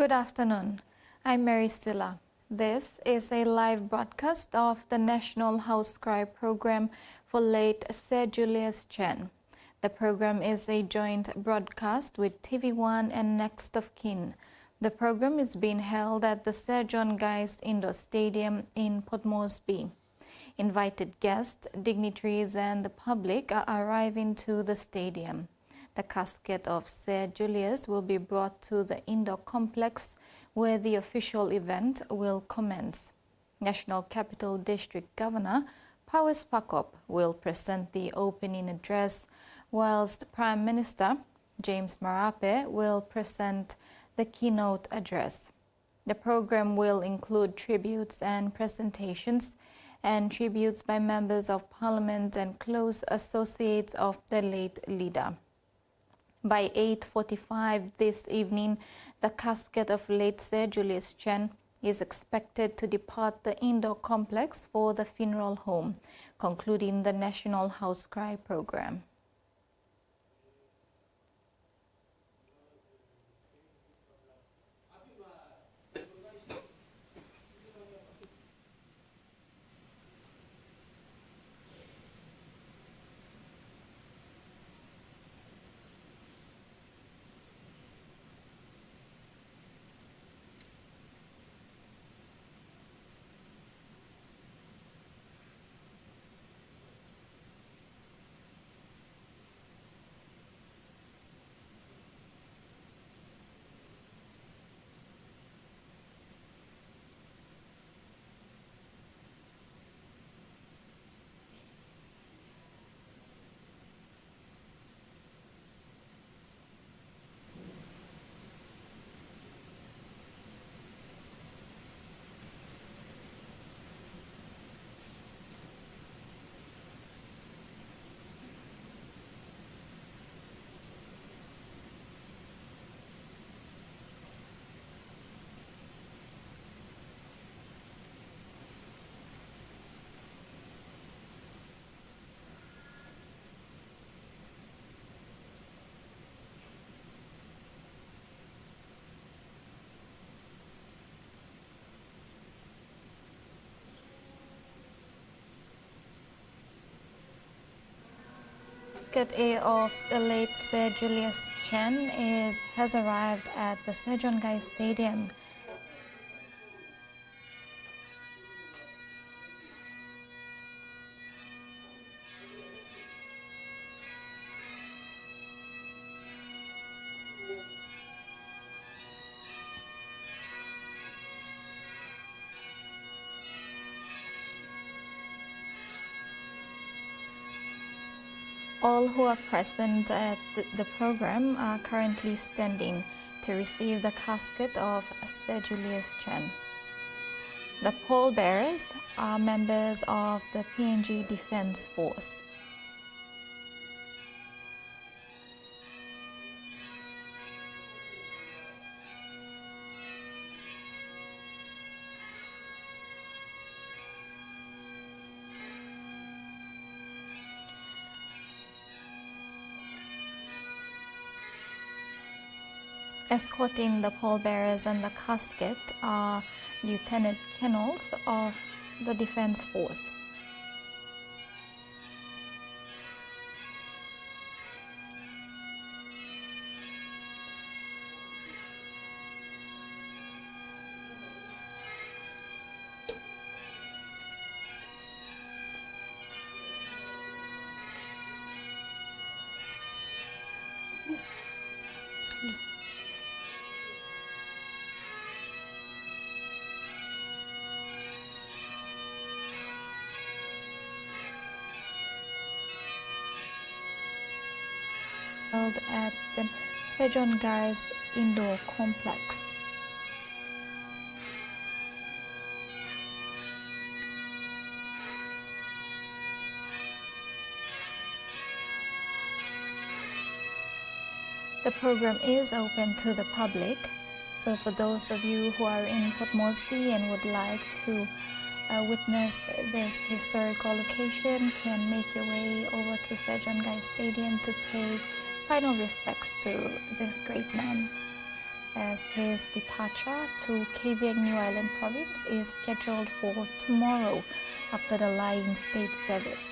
Good afternoon. I'm Mary Stilla. This is a live broadcast of the National HAUS KRAI program for late Sir Julius Chen. The program is a joint broadcast with TVWAN and Next of Kin. The program is being held at the Sir John Guise Indoor Stadium in Port Moresby. Invited guests, dignitaries and the public are arriving to the stadium. The casket of Sir Julius will be brought to the indoor complex where the official event will commence. National Capital District Governor Powes Pakop will present the opening address, whilst Prime Minister James Marape will present the keynote address. The program will include tributes and presentations and tributes by members of Parliament and close associates of the late leader. By 8:45 this evening, the casket of late Sir Julius Chen is expected to depart the indoor complex for the funeral home, concluding the National HAUS KRAI program. Casket A of the late Sir Julius Chen has arrived at the Sir John Guise Stadium. All who are present at the program are currently standing to receive the casket of Sir Julius Chen. The pallbearers are members of the PNG Defence Force. Escorting the pallbearers and the casket are Lieutenant Colonels of the Defence Force. Held at the Sir John Guise Indoor Complex. The program is open to the public, so for those of you who are in Port Moresby and would like to witness this historical occasion, can make your way over to Sir John Guise Stadium to pay final respects to this great man. as his departure to KVN New Island province is scheduled for tomorrow after the lying state service.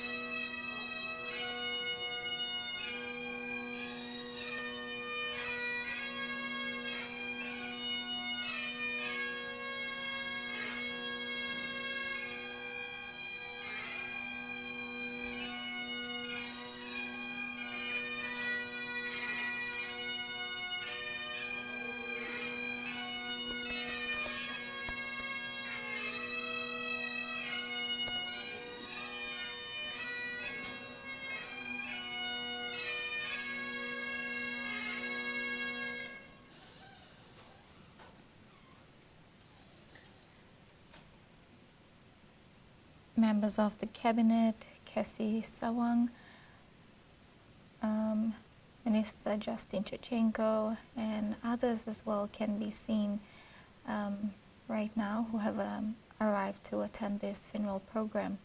Members of the cabinet, Casket, Minister Justin Churchenko, and others as well can be seen right now who have arrived to attend this funeral program.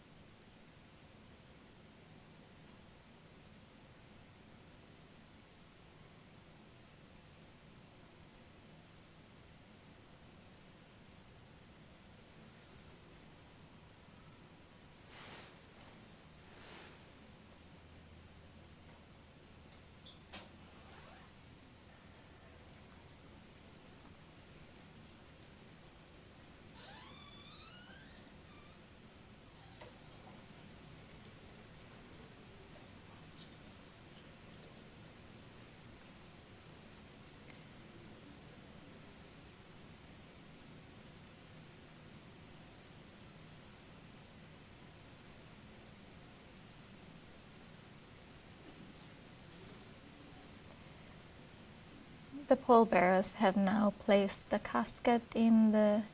The pallbearers have now placed the casket in the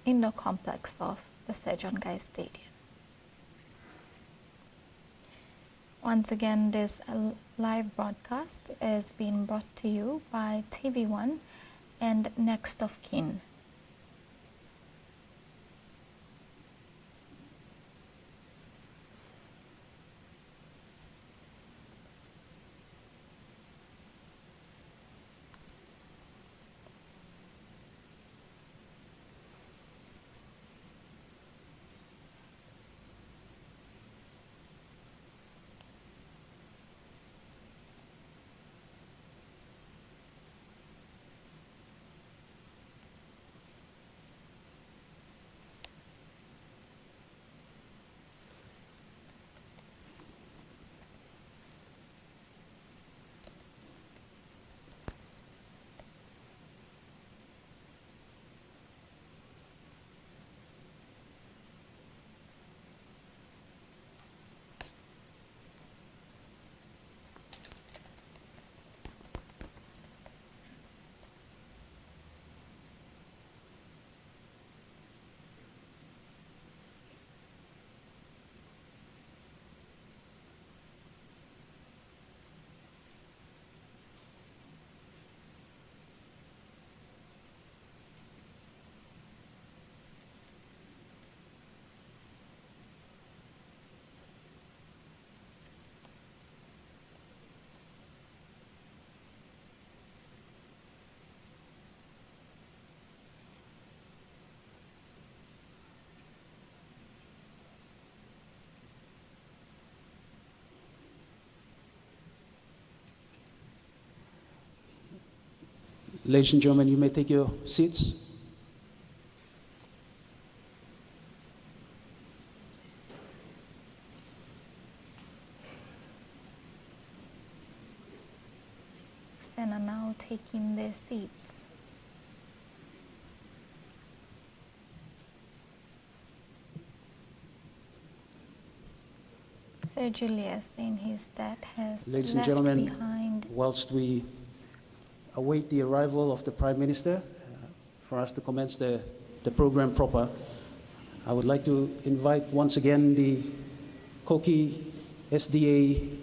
indoor complex of the Guise Stadium. Once again, this live broadcast is being brought to you by TVWAN and Next of Kin. Ladies and gentlemen, you may take your seats. And are now taking their seats. Sir Julius, in his death, has Ladies and left gentlemen, behind. whilst we await the arrival of the Prime Minister for us to commence the program proper, I would like to invite once again the Koki SDA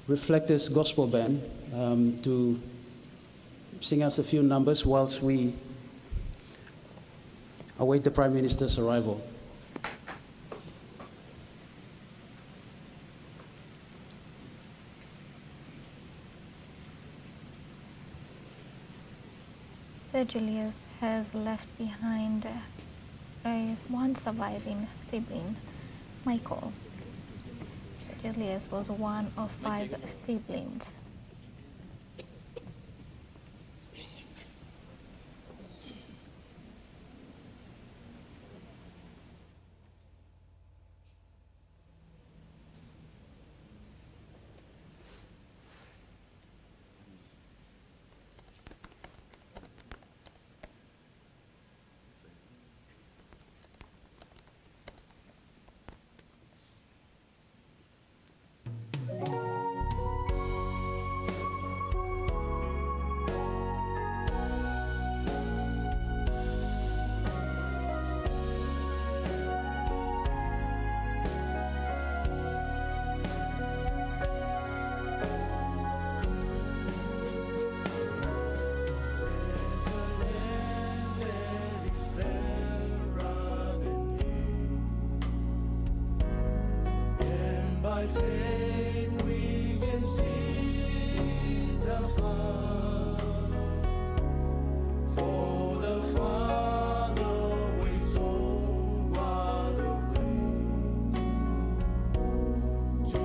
Reflectors Gospel Band to sing us a few numbers whilst we await the Prime Minister's arrival. Sir Julius has left behind one surviving sibling, Michael. Sir Julius was one of 5 siblings. By faith we can see the far, for the Father waits over the way to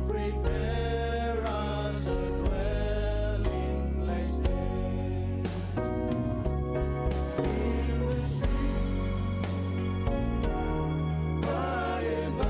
prepare us a dwelling place there. In the street, by and by.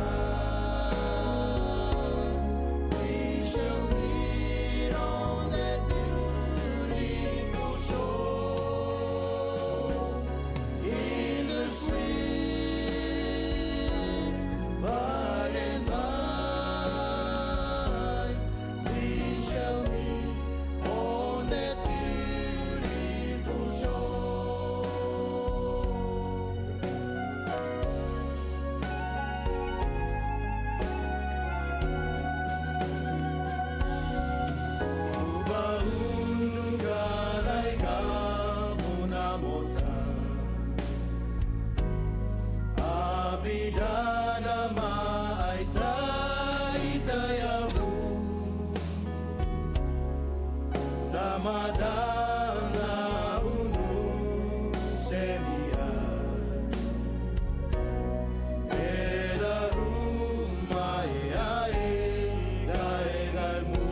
Madana unu semia era rumai ai gai mu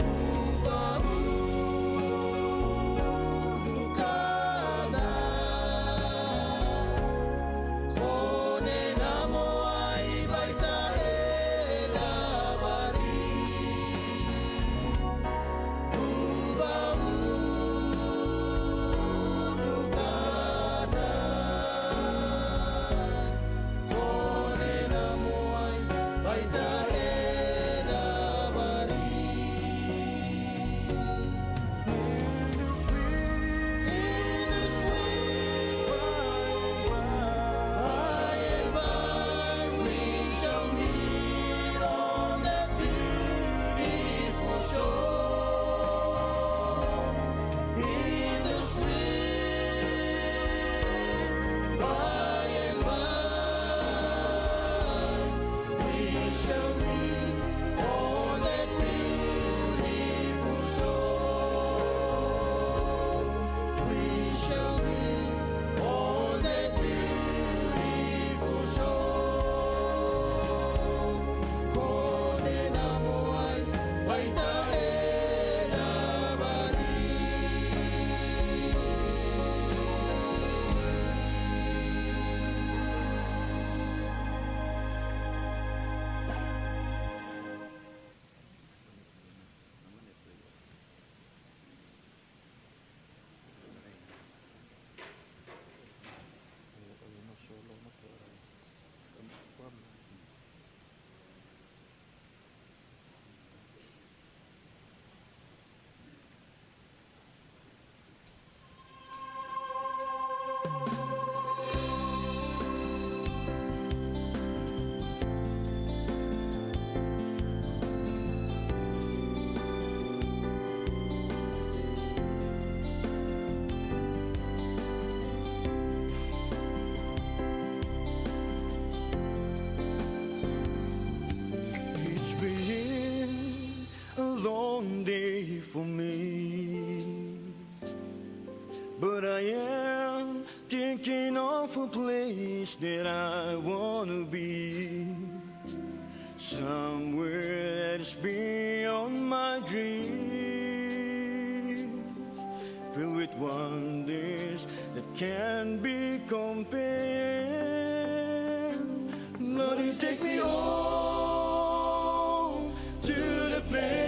uba dukana kone namo ai baita era bari somewhere that's beyond my dreams, filled with wonders that can't be compared. Lord, you take me home to the place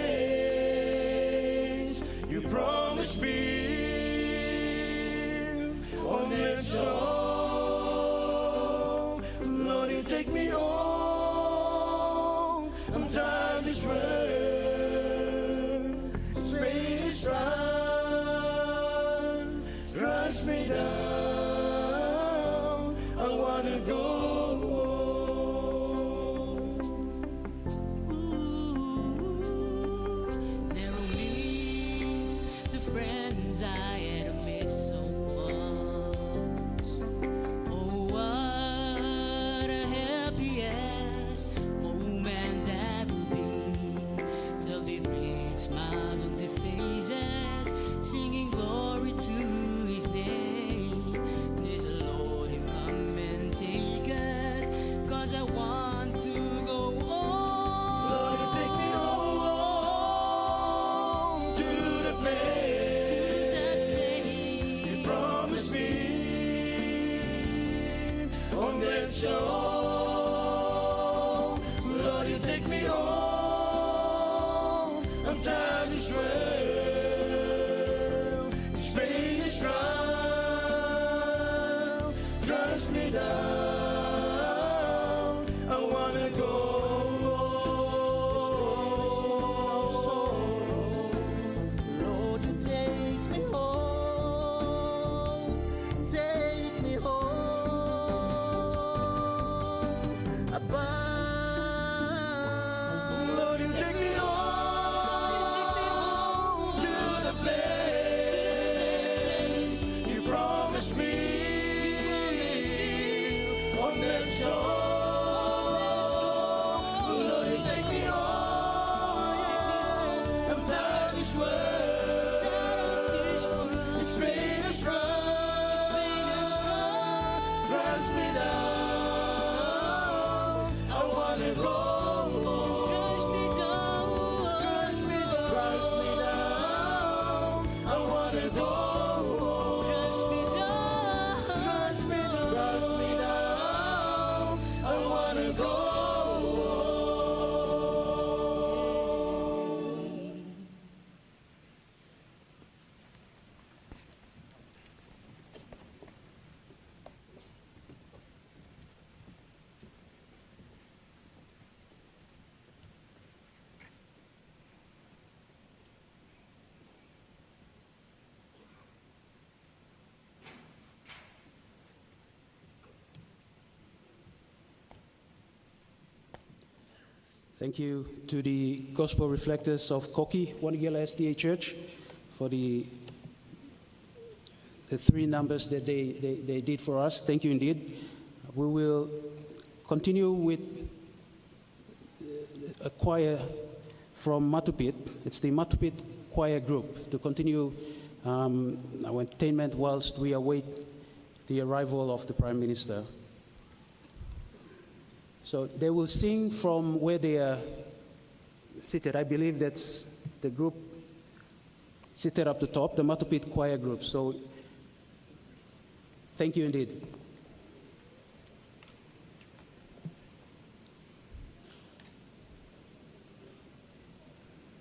you promised me on that shore. Lord, you take me home. I'm tired of this world. Spain is run, drives me down. I wanna go. Never meet the friends I had missed so much. Oh, what a happiest moment that will be. There'll be great smiles on their faces, singing glory to His name. There's a Lord, you come and take us, 'cause I want to go on. Lord, you take me home to the place you promised me on that shore. Lord, you take me home. I'm tired of this world. This pain is round, drives me down. I wanna go. Lord, you take me home. Take me home. Lord, you take me home to the place you promised me on that shore. Lord, you take me home. I'm tired of this world. This pain is run, drives me down. I wanna go. Drives me down. Drives me down. I wanna go. Drives me down. Drives me down. I wanna go. Thank you to the Gospel Reflectors of Koki, Wanagila SDA Church, for the three numbers that they did for us. Thank you indeed. We will continue with a choir from Matupit. It's the Matupit Choir Group to continue our entertainment whilst we await the arrival of the Prime Minister. So they will sing from where they are seated. I believe that's the group seated up the top, the Matupit Choir Group. So thank you indeed.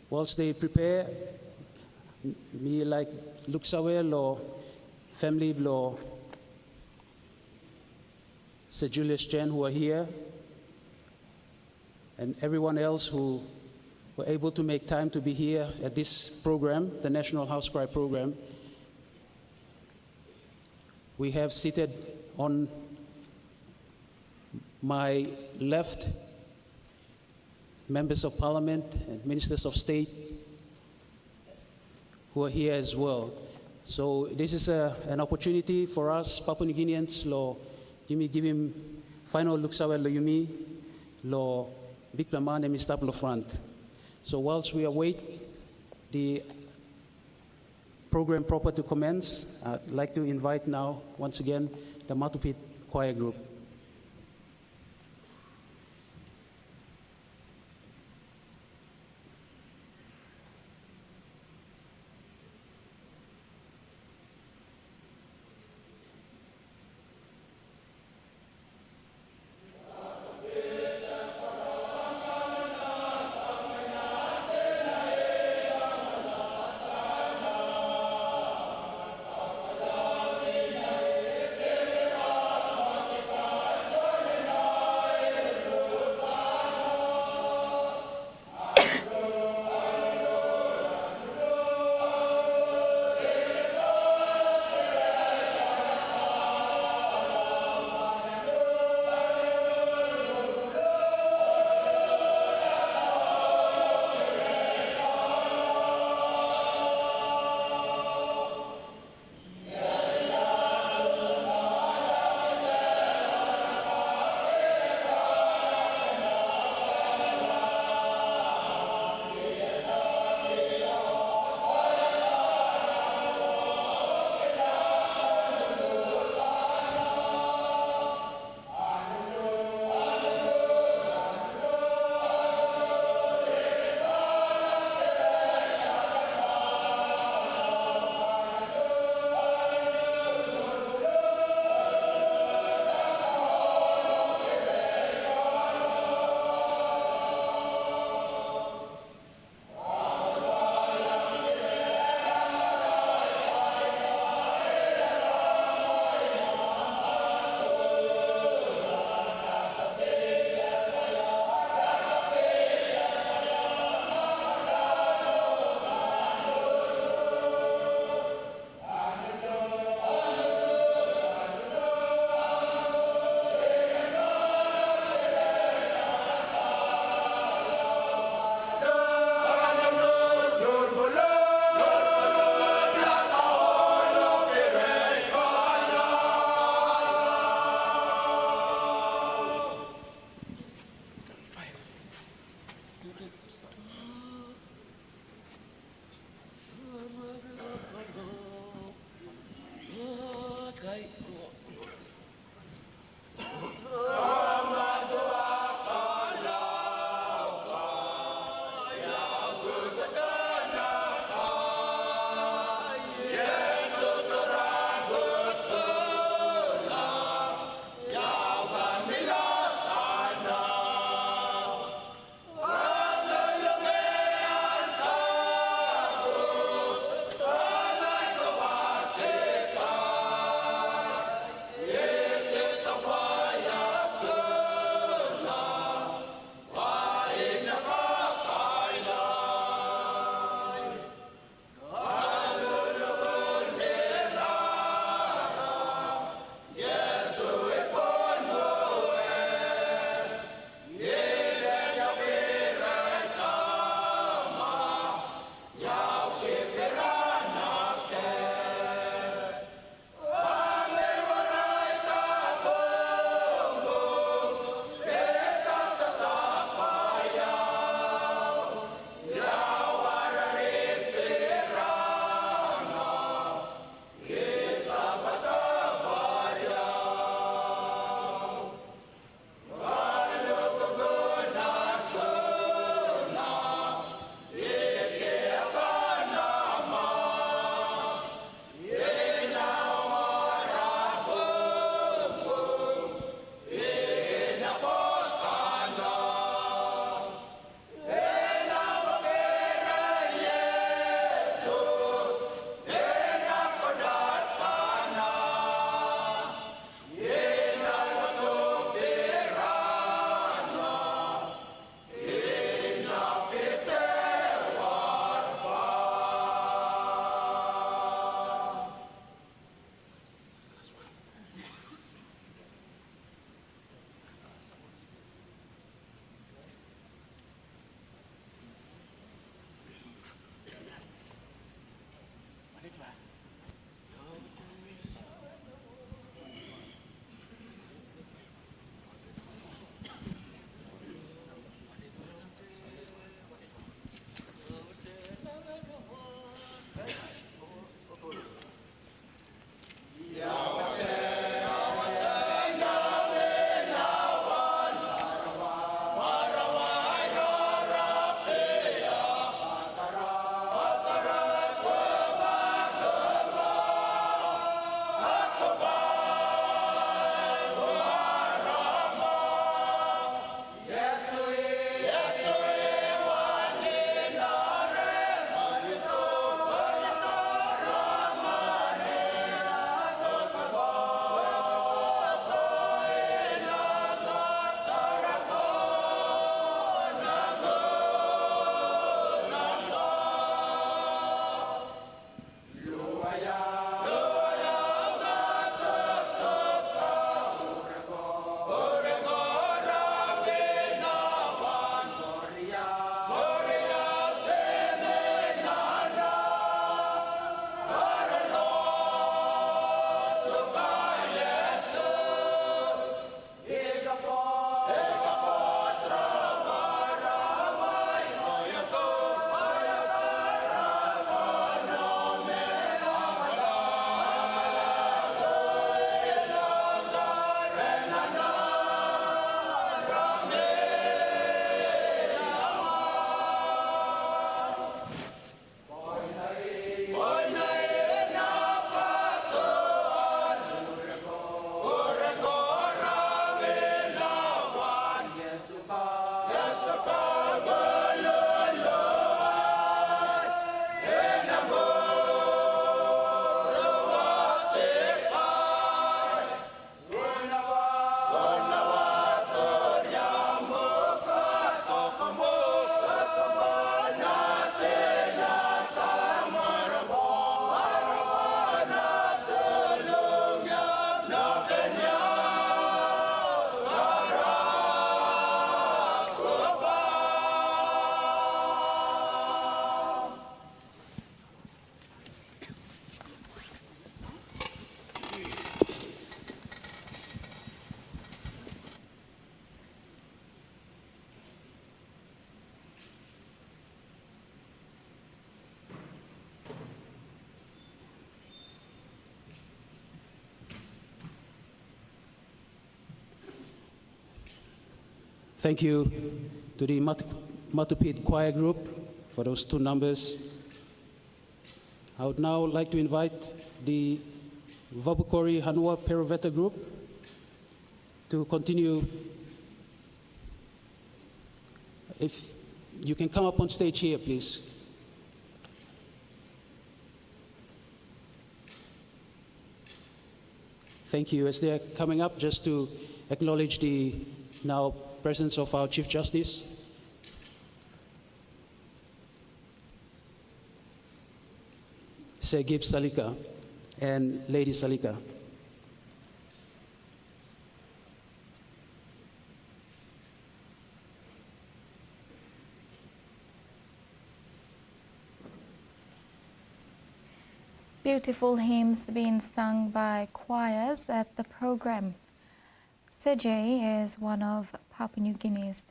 Whilst they prepare, me like Luxawel or family or Sir Julius Chen who are here, and everyone else who were able to make time to be here at this program, the National HAUS KRAI program. We have seated on my left members of parliament and ministers of state who are here as well. So this is an opportunity for us, Papua New Guineans, lo yumi give him final luksawel lo yumi lo biklaman and mistap lo front. So whilst we await the program proper to commence, I'd like to invite now, once again, the Matupit Choir Group. Thank you to the Matupid Choir Group for those 2 numbers. I would now like to invite the Vabukori Hanua Peroveta Group to continue. If you can come up on stage here, please. Thank you. As they're coming up, just to acknowledge the now presence of our Chief Justice. Segib Salika and Lady Salika. Beautiful hymns being sung by choirs at the program. Sejay is one of Papua New Guinea's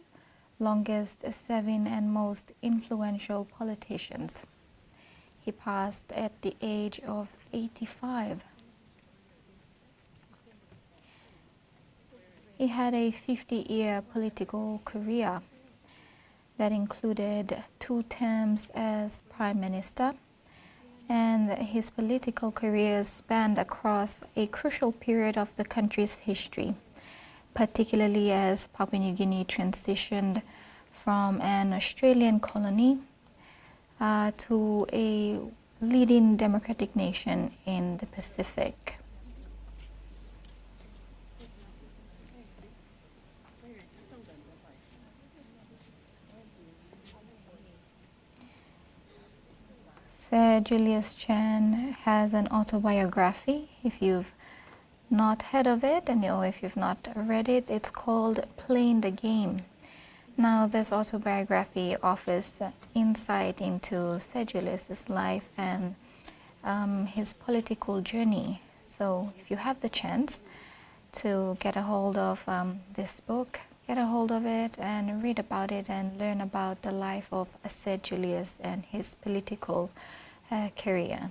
longest serving and most influential politicians. He passed at the age of 85. He had a 50-year political career that included 2 terms as Prime Minister, and his political career spanned across a crucial period of the country's history, particularly as Papua New Guinea transitioned from an Australian colony to a leading democratic nation in the Pacific. Sir Julius Chen has an autobiography. If you've not heard of it, or if you've not read it, it's called Playing the Game. Now, this autobiography offers insight into Sir Julius's life and his political journey. So if you have the chance to get a hold of this book, get a hold of it and read about it and learn about the life of Sir Julius and his political career.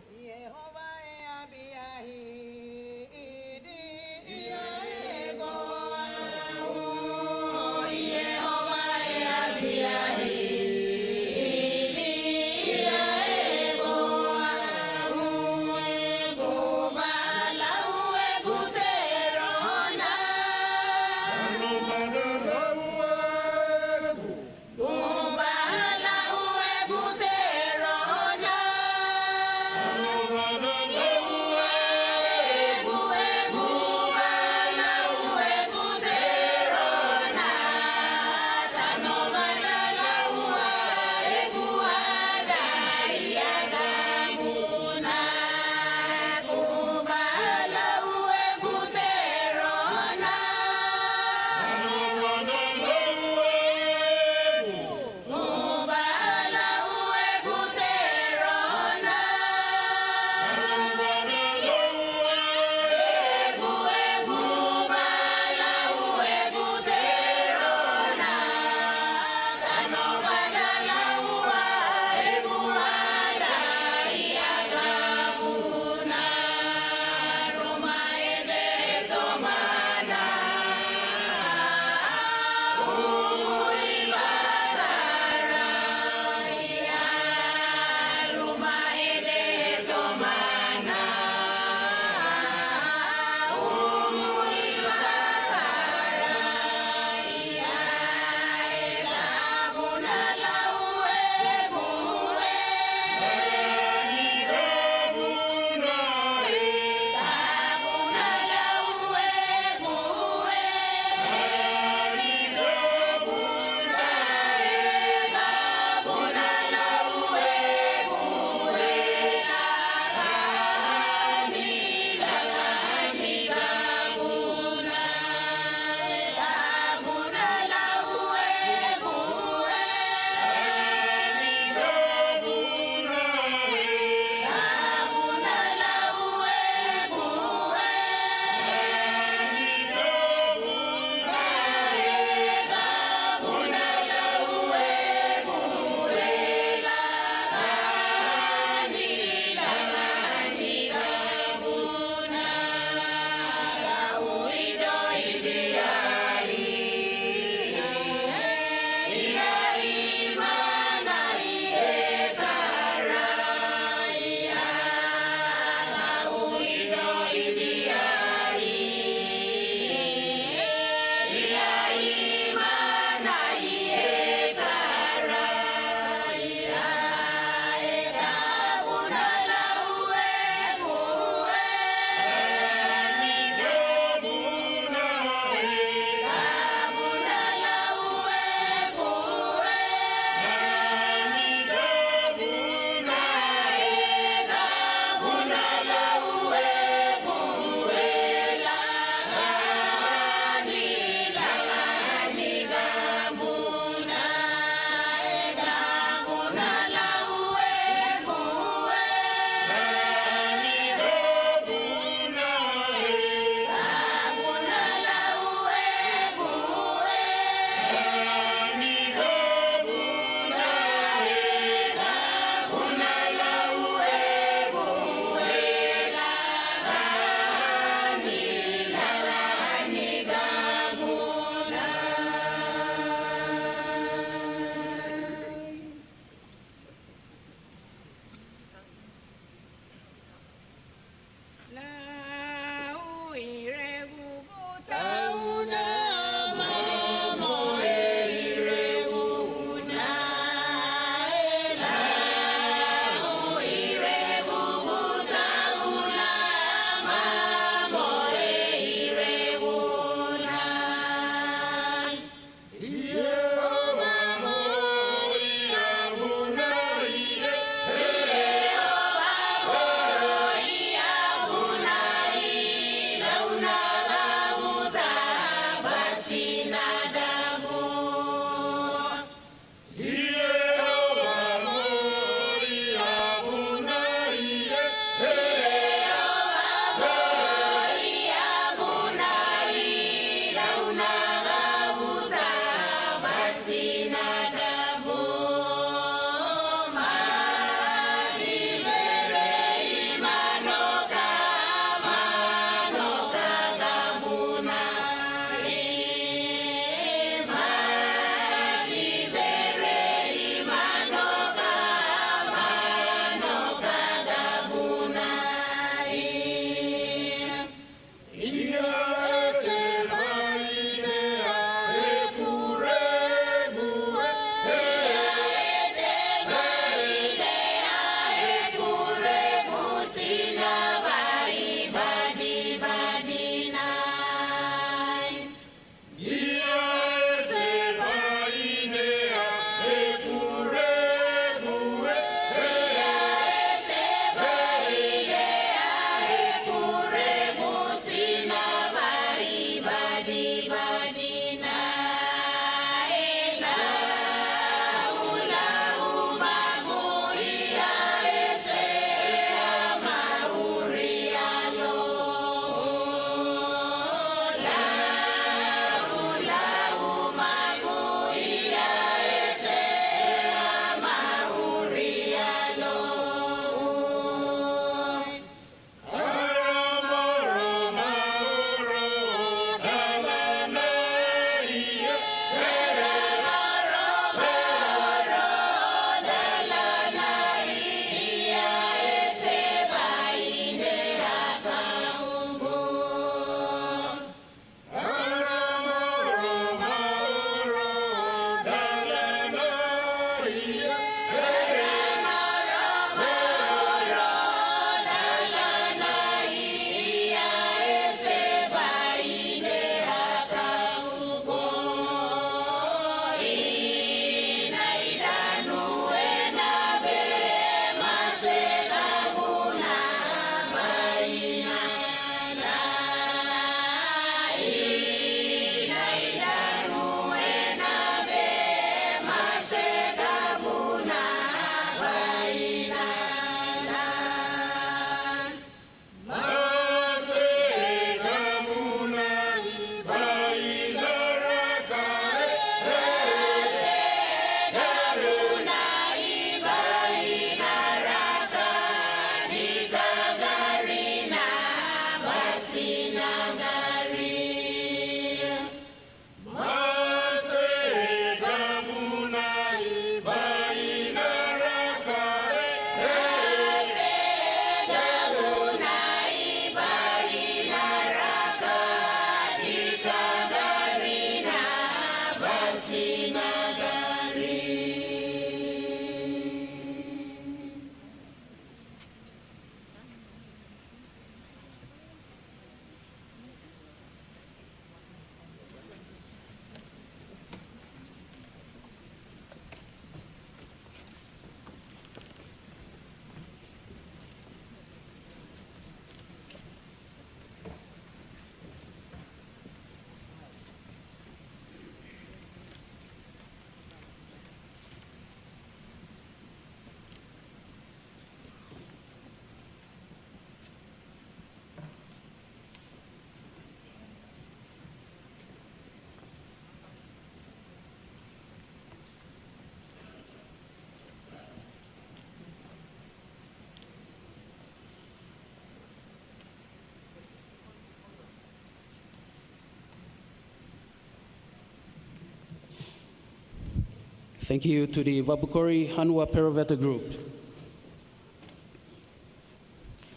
Thank you to the Vabukori Hanua Peroveta Group.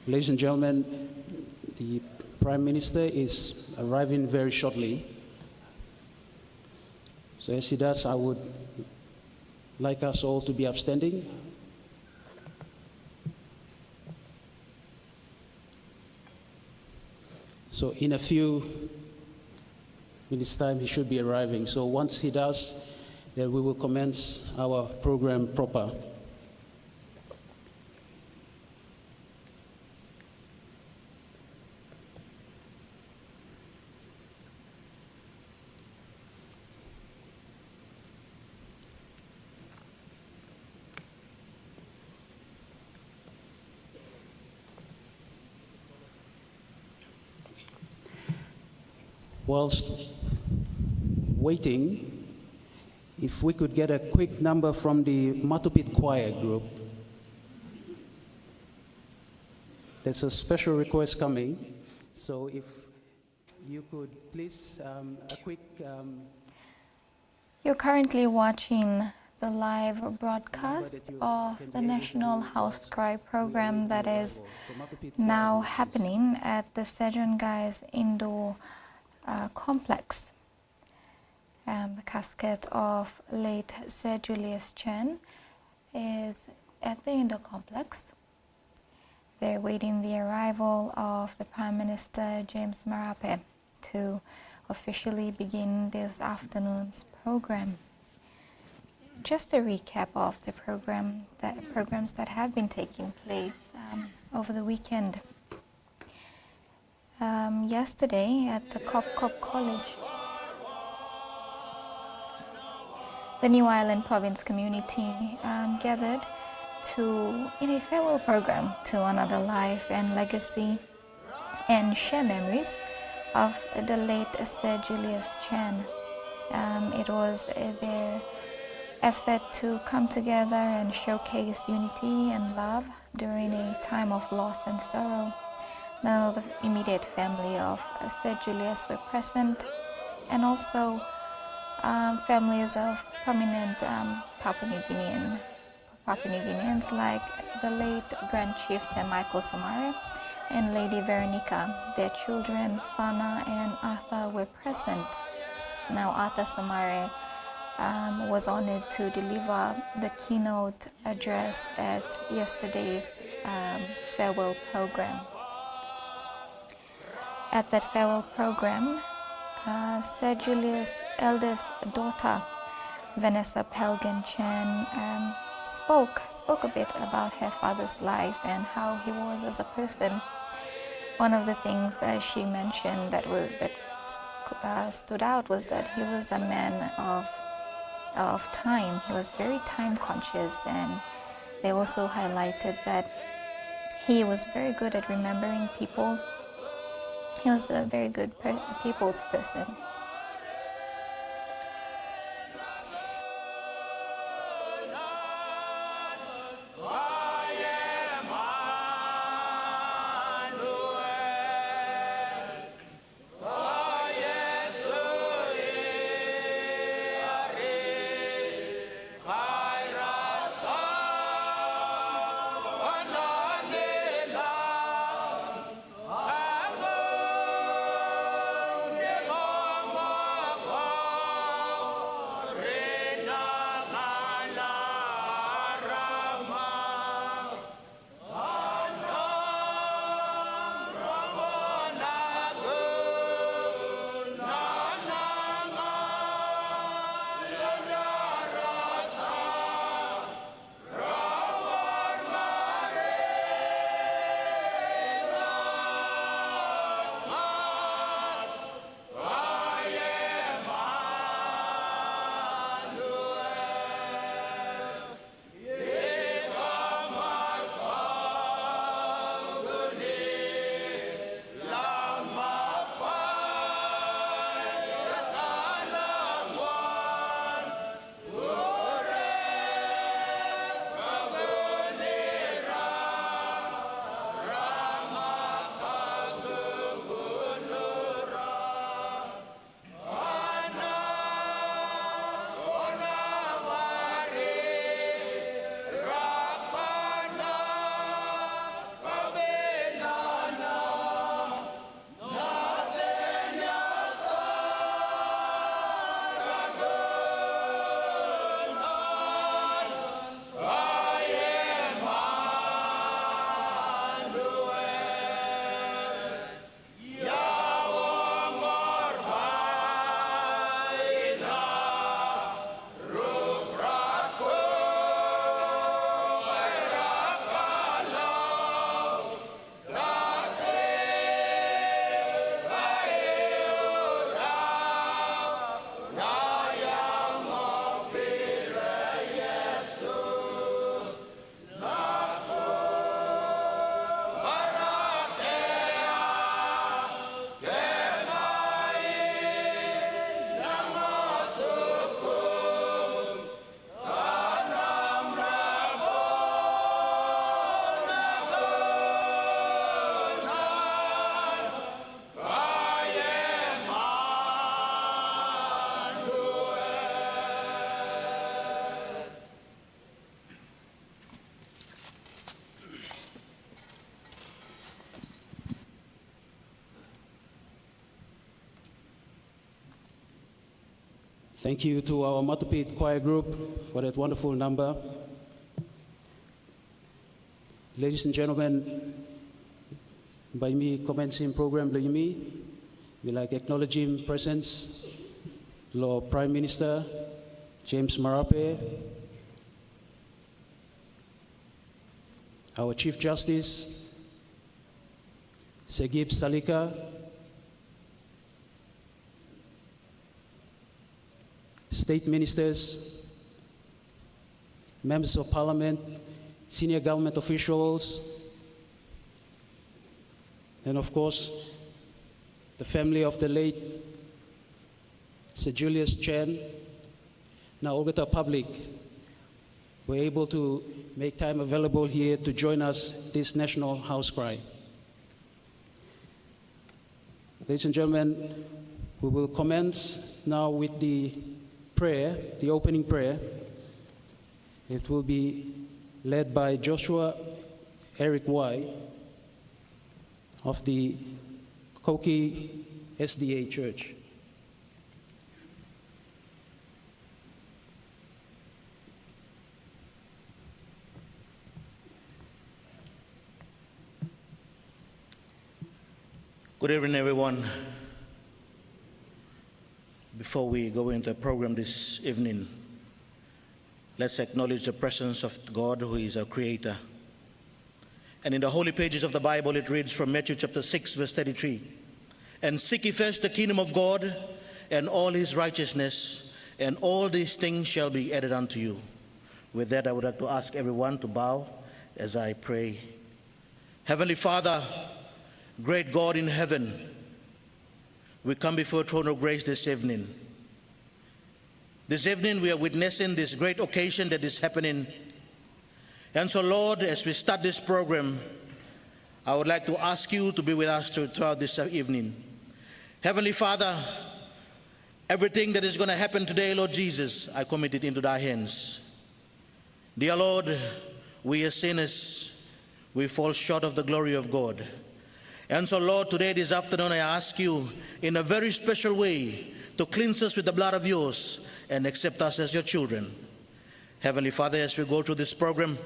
Ladies and gentlemen, the Prime Minister is arriving very shortly. So as he does, I would like us all to be upstanding. So in a few minutes' time, he should be arriving. So once he does, then we will commence our program proper. Whilst waiting, if we could get a quick number from the Matupit Choir group. There's a special request coming, so if you could please, a quick... You're currently watching the live broadcast of the National HAUS KRAI program that is now happening at the Guise indoor complex. The casket of late Sir Julius Chen is at the indoor complex. They're waiting the arrival of the Prime Minister James Marape to officially begin this afternoon's program. Just a recap of the programs that have been taking place over the weekend. Yesterday at the Cop College, the New Ireland Province community gathered in a farewell program to another life and legacy and share memories of the late Sir Julius Chen. It was their effort to come together and showcase unity and love during a time of loss and sorrow. Now the immediate family of Sir Julius were present, and also families of prominent Papua New Guineans like the late Grand Chief Sir Michael Samare and Lady Veronica. Their children, Sana and Arthur, were present. Now Arthur Samare was honored to deliver the keynote address at yesterday's farewell program. At that farewell program, Sir Julius' eldest daughter, Vanessa Pelgan Chen, spoke a bit about her father's life and how he was as a person. One of the things that she mentioned that stood out was that he was a man of time. He was very time conscious, and they also highlighted that he was very good at remembering people. He was a very good people's person. Thank you to our Matupit choir group for that wonderful number. Ladies and gentlemen, by me commencing program le me, we like acknowledging presence, Lord Prime Minister James Marape, our Chief Justice Segib Salika, State Ministers, Members of Parliament, senior government officials, and of course, the family of the late Sir Julius Chen. Now, Ogata public were able to make time available here to join us this National House Cry. Ladies and gentlemen, we will commence now with the prayer, the opening prayer. It will be led by Joshua Eric Y. of the Koki SDA Church. Good evening, everyone. Before we go into the program this evening, let's acknowledge the presence of God, who is our Creator. And in the holy pages of the Bible, it reads from Matthew chapter 6, verse 33, "And seek ye first the kingdom of God and all his righteousness, and all these things shall be added unto you." With that, I would like to ask everyone to bow as I pray. Heavenly Father, great God in heaven, we come before the throne of grace this evening. This evening we are witnessing this great occasion that is happening. And so, Lord, as we start this program, I would like to ask you to be with us throughout this evening. Heavenly Father, everything that is going to happen today, Lord Jesus, I commit it into thy hands. Dear Lord, we are sinners. We fall short of the glory of God. And so, Lord, today, this afternoon, I ask you in a very special way to cleanse us with the blood of yours and accept us as your children. Heavenly Father, as we go through this program,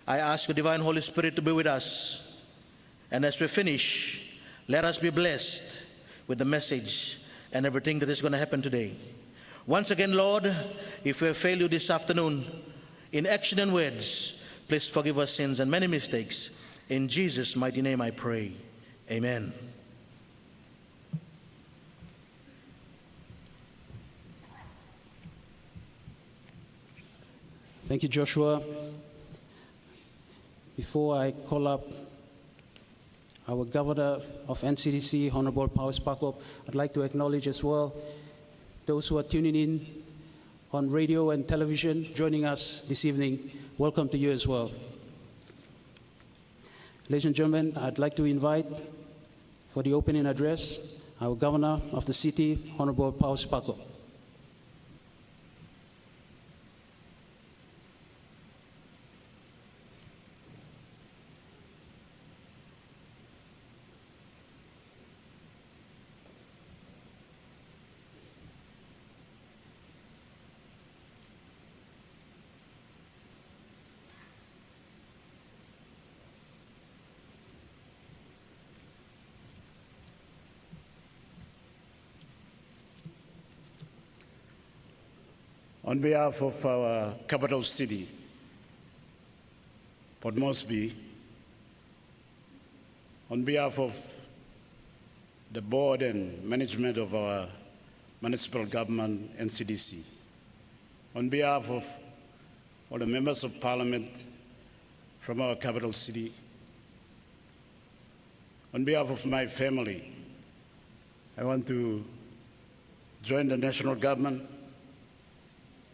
I ask your divine Holy Spirit to be with us. And as we finish, let us be blessed with the message and everything that is going to happen today. Once again, Lord, if we have failed you this afternoon in action and words, please forgive us sins and many mistakes. In Jesus' mighty name I pray. Amen. Thank you, Joshua. Before I call up our Governor of NCDC, Honorable Pauls Pakop, I'd like to acknowledge as well those who are tuning in on radio and television, joining us this evening. Welcome to you as well. Ladies and gentlemen, I'd like to invite for the opening address our Governor of the city, Honorable Pauls Pakop. On behalf of our capital city, Port Moresby, on behalf of the board and management of our municipal government, NCDC, on behalf of all the members of parliament from our capital city, on behalf of my family, I want to join the national government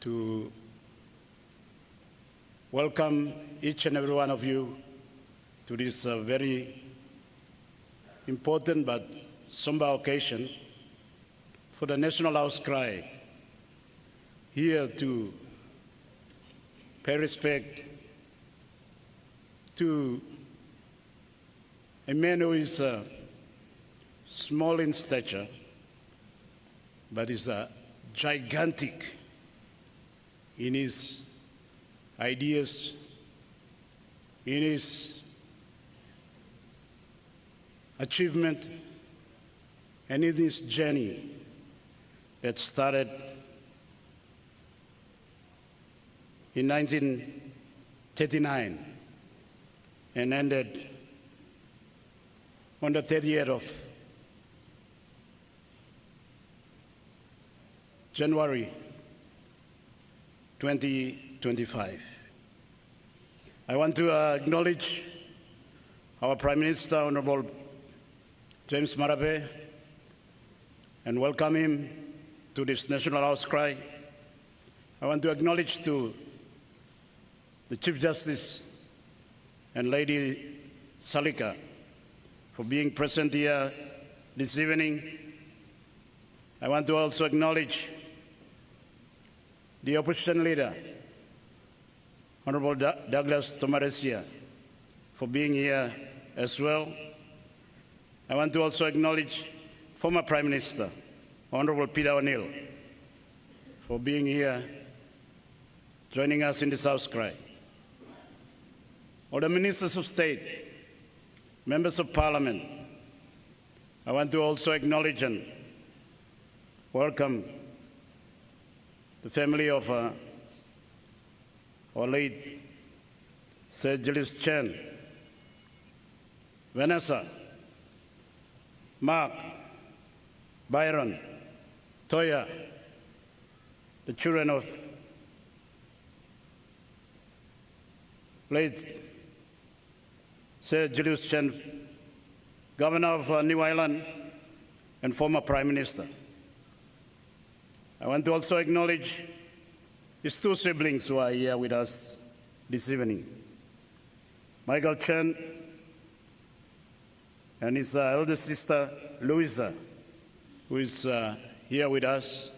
to welcome each and every one of you to this very important but somber occasion for the National House Cry, here to pay respect to a man who is small in stature, but is gigantic in his ideas, in his achievement, and in this journey that started in 1939 and ended on the 30th of January 2025. I want to acknowledge our Prime Minister, Honorable James Marape, and welcome him to this National House Cry. I want to acknowledge to the Chief Justice and Lady Salika for being present here this evening. I want to also acknowledge the opposition leader, Honorable Douglas Tomaresia, for being here as well. I want to also acknowledge former Prime Minister, Honorable Peter O'Neill, for being here, joining us in this House Cry. All the Ministers of State, Members of Parliament, I want to also acknowledge and welcome the family of our late Sir Julius Chen, Vanessa, Mark, Byron, Toya, the children of late Sir Julius Chen, Governor of New Ireland and former Prime Minister. I want to also acknowledge his two siblings who are here with us this evening, Michael Chen and his elder sister, Louisa, who is here with us,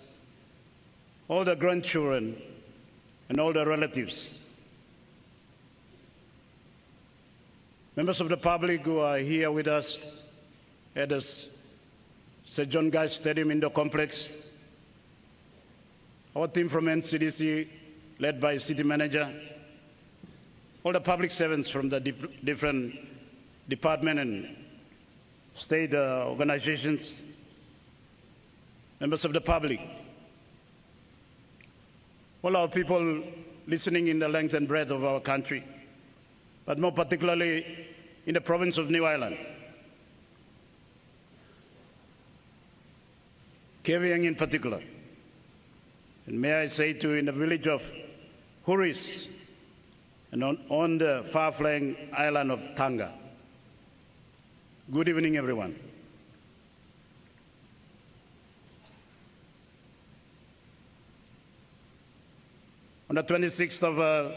all the grandchildren and all the relatives, members of the public who are here with us at the St. John Guise Stadium Indoor Complex, our team from NCDC, led by City Manager, all the public servants from the different department and state organizations, members of the public, all our people listening in the length and breadth of our country, but more particularly in the province of New Ireland, Keviang in particular. And may I say to you, in the village of Huris and on the far-flung island of Tanga. Good evening, everyone. On the 26th of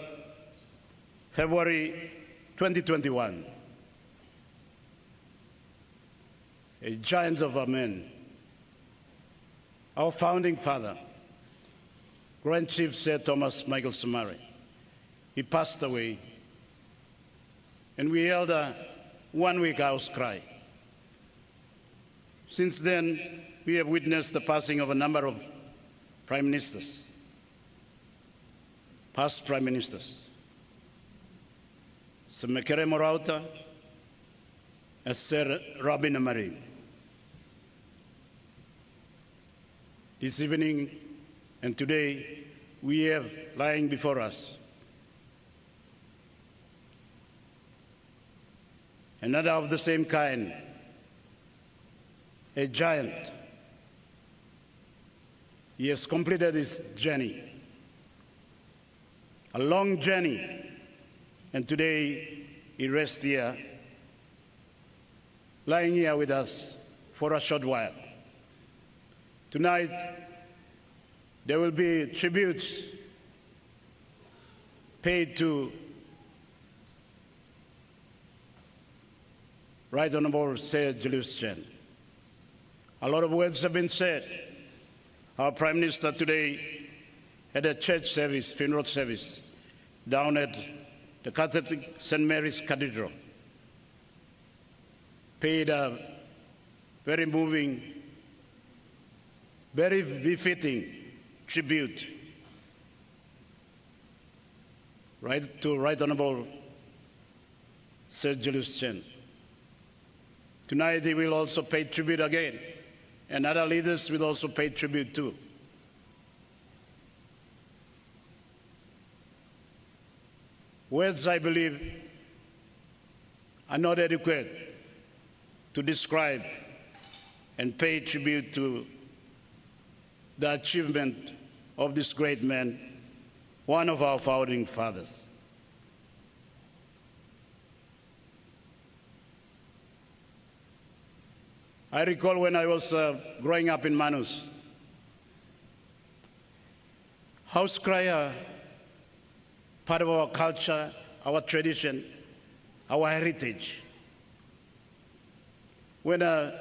February 2021, a giant of a man, our founding father, Grand Chief Sir Thomas Michael Somare, he passed away, and we held a one-week house cry. Since then, we have witnessed the passing of a number of prime ministers, past prime ministers. Sir Mekere Morauta and Sir Robin Amarin. This evening and today, we have lying before us another of the same kind, a giant. He has completed his journey, a long journey, and today he rests here, lying here with us for a short while. Tonight, there will be tributes paid to Right Honorable Sir Julius Chen. A lot of words have been said. Our Prime Minister today had a church service, funeral service, down at the Catholic St. Mary's Cathedral. Paid a very moving, very befitting tribute to Right Honorable Sir Julius Chen. Tonight he will also pay tribute again, and other leaders will also pay tribute too. Words, I believe, are not adequate to describe and pay tribute to the achievement of this great man, one of our founding fathers. I recall when I was growing up in Manus, HAUS KRAI are part of our culture, our tradition, our heritage. When a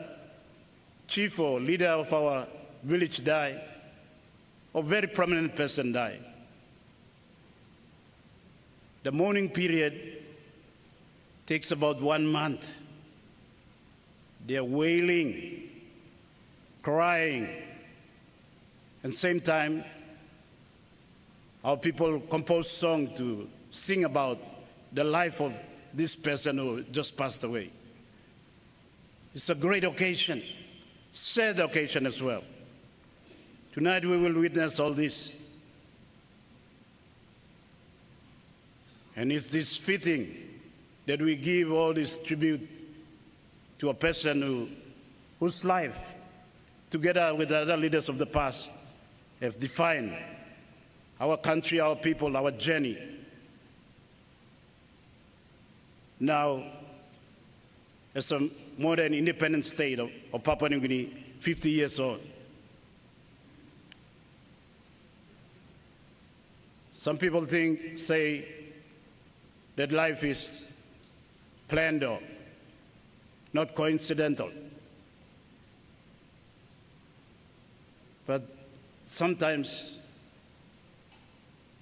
chief or leader of our village died, or very prominent person died, the mourning period takes about 1 month. They're wailing, crying, and same time, our people compose songs to sing about the life of this person who just passed away. It's a great occasion, sad occasion as well. Tonight we will witness all this. And it is fitting that we give all this tribute to a person whose life, together with the other leaders of the past, have defined our country, our people, our journey. Now, as a modern independent state of Papua New Guinea, 50 years old. Some people say that life is planned or not coincidental. But sometimes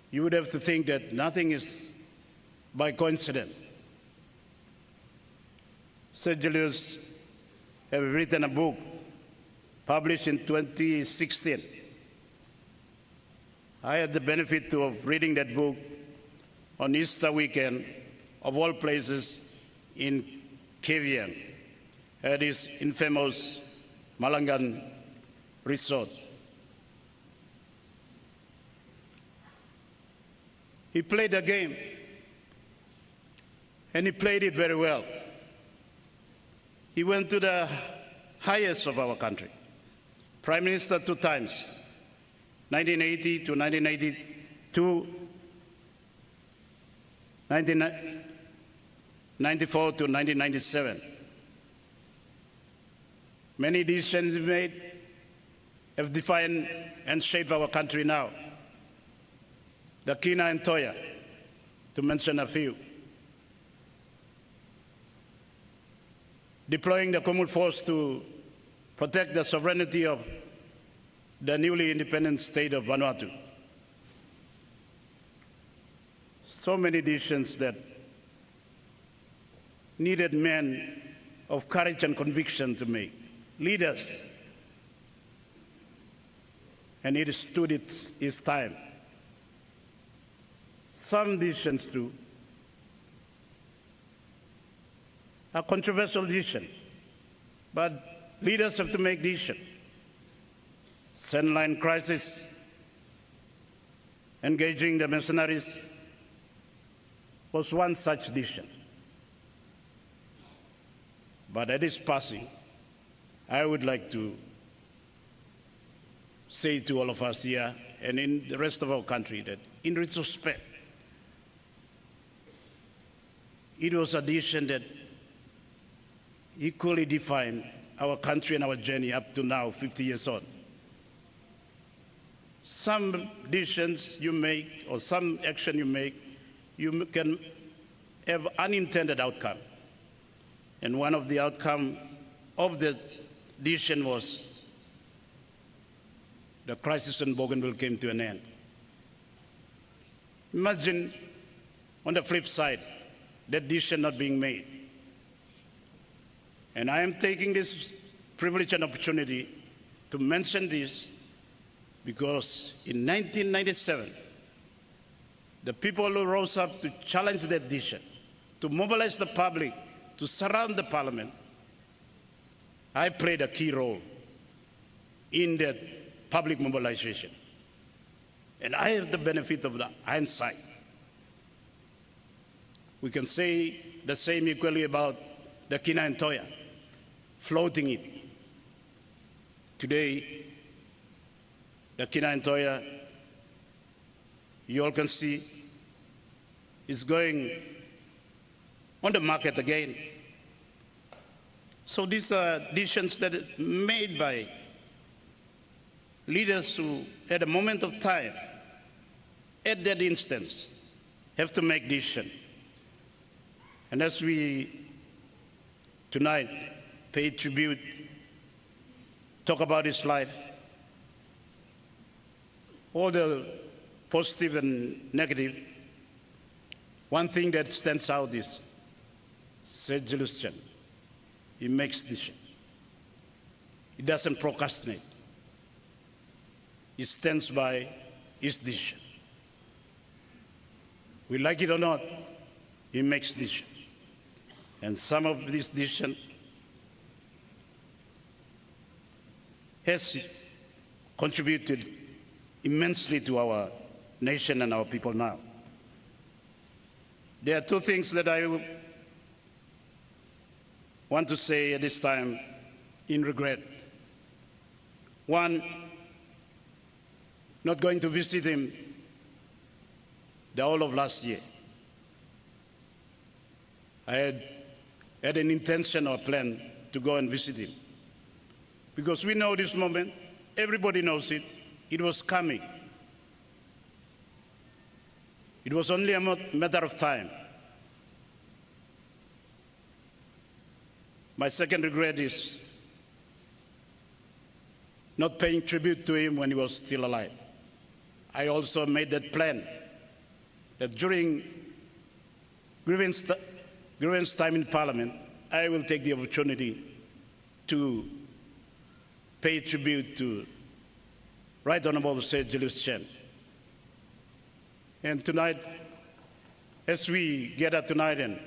you would have to think that nothing is by coincidence. Sir Julius have written a book published in 2016. I had the benefit of reading that book on Easter weekend, of all places, in TVWAN, at his infamous Malangan resort. He played a game, and he played it very well. He went to the highest of our country, Prime Minister 2 times, 1980 to 1982, 1994 to 1997. Many decisions he made have defined and shaped our country now. The Kina and Toya, to mention a few. Deploying the Common Force to protect the sovereignty of the newly independent state of Vanuatu. So many decisions that needed men of courage and conviction to make, leaders, and it stood its time. Some decisions too are controversial decisions, but leaders have to make decisions. Sandline crisis, engaging the mercenaries, was one such decision. But at its passing, I would like to say to all of us here and in the rest of our country that in retrospect, it was a decision that equally defined our country and our journey up to now, 50 years on. Some decisions you make or some action you make, you can have unintended outcome. And one of the outcome of the decision was the crisis in Bougainville came to an end. Imagine on the flip side, that decision not being made. And I am taking this privilege and opportunity to mention this because in 1997, the people who rose up to challenge that decision, to mobilize the public, to surround the parliament, I played a key role in that public mobilization. And I have the benefit of the hindsight. We can say the same equally about the Kina and Toya, floating it. Today, the Kina and Toya, you all can see, is going on the market again. So these are decisions that are made by leaders who, at a moment of time, at that instance, have to make decisions. And as we tonight pay tribute, talk about his life, all the positive and negative, one thing that stands out is Sir Julius. He makes decisions. He doesn't procrastinate. He stands by his decision. We like it or not, he makes decisions. And some of these decisions has contributed immensely to our nation and our people now. There are two things that I want to say at this time in regret. One, not going to visit him the whole of last year. I had an intention or plan to go and visit him. Because we know this moment, everybody knows it, it was coming. It was only a matter of time. My second regret is not paying tribute to him when he was still alive. I also made that plan that during grievance time in Parliament, I will take the opportunity to pay tribute to Right Honorable Sir Julius. And tonight, as we gather tonight and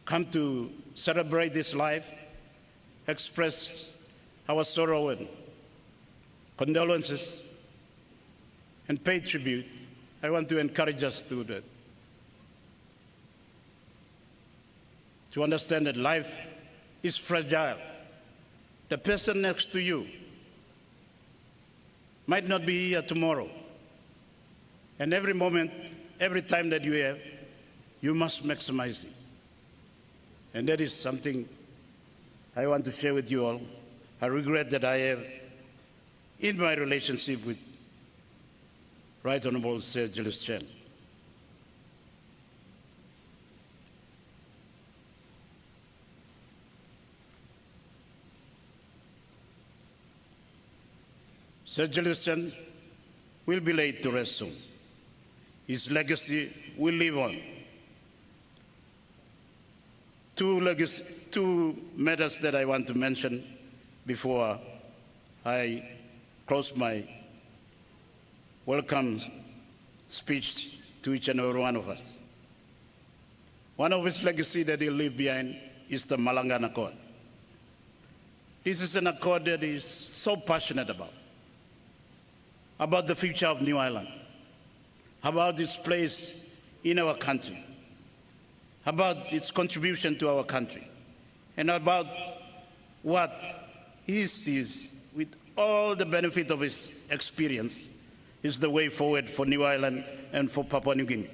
come to celebrate his life, express our sorrow and condolences, and pay tribute, I want to encourage us to that. To understand that life is fragile. The person next to you might not be here tomorrow. And every moment, every time that you have, you must maximize it. And that is something I want to share with you all. I regret that I have, in my relationship with Right Honorable Sir Julius. Sir Julius will be laid to rest soon. His legacy will live on. Two matters that I want to mention before I close my welcome speech to each and every one of us. One of his legacy that he'll leave behind is the Malangan Accord. This is an accord that he is so passionate about the future of New Ireland, about its place in our country, about its contribution to our country, and about what he sees, with all the benefit of his experience, is the way forward for New Ireland and for Papua New Guinea.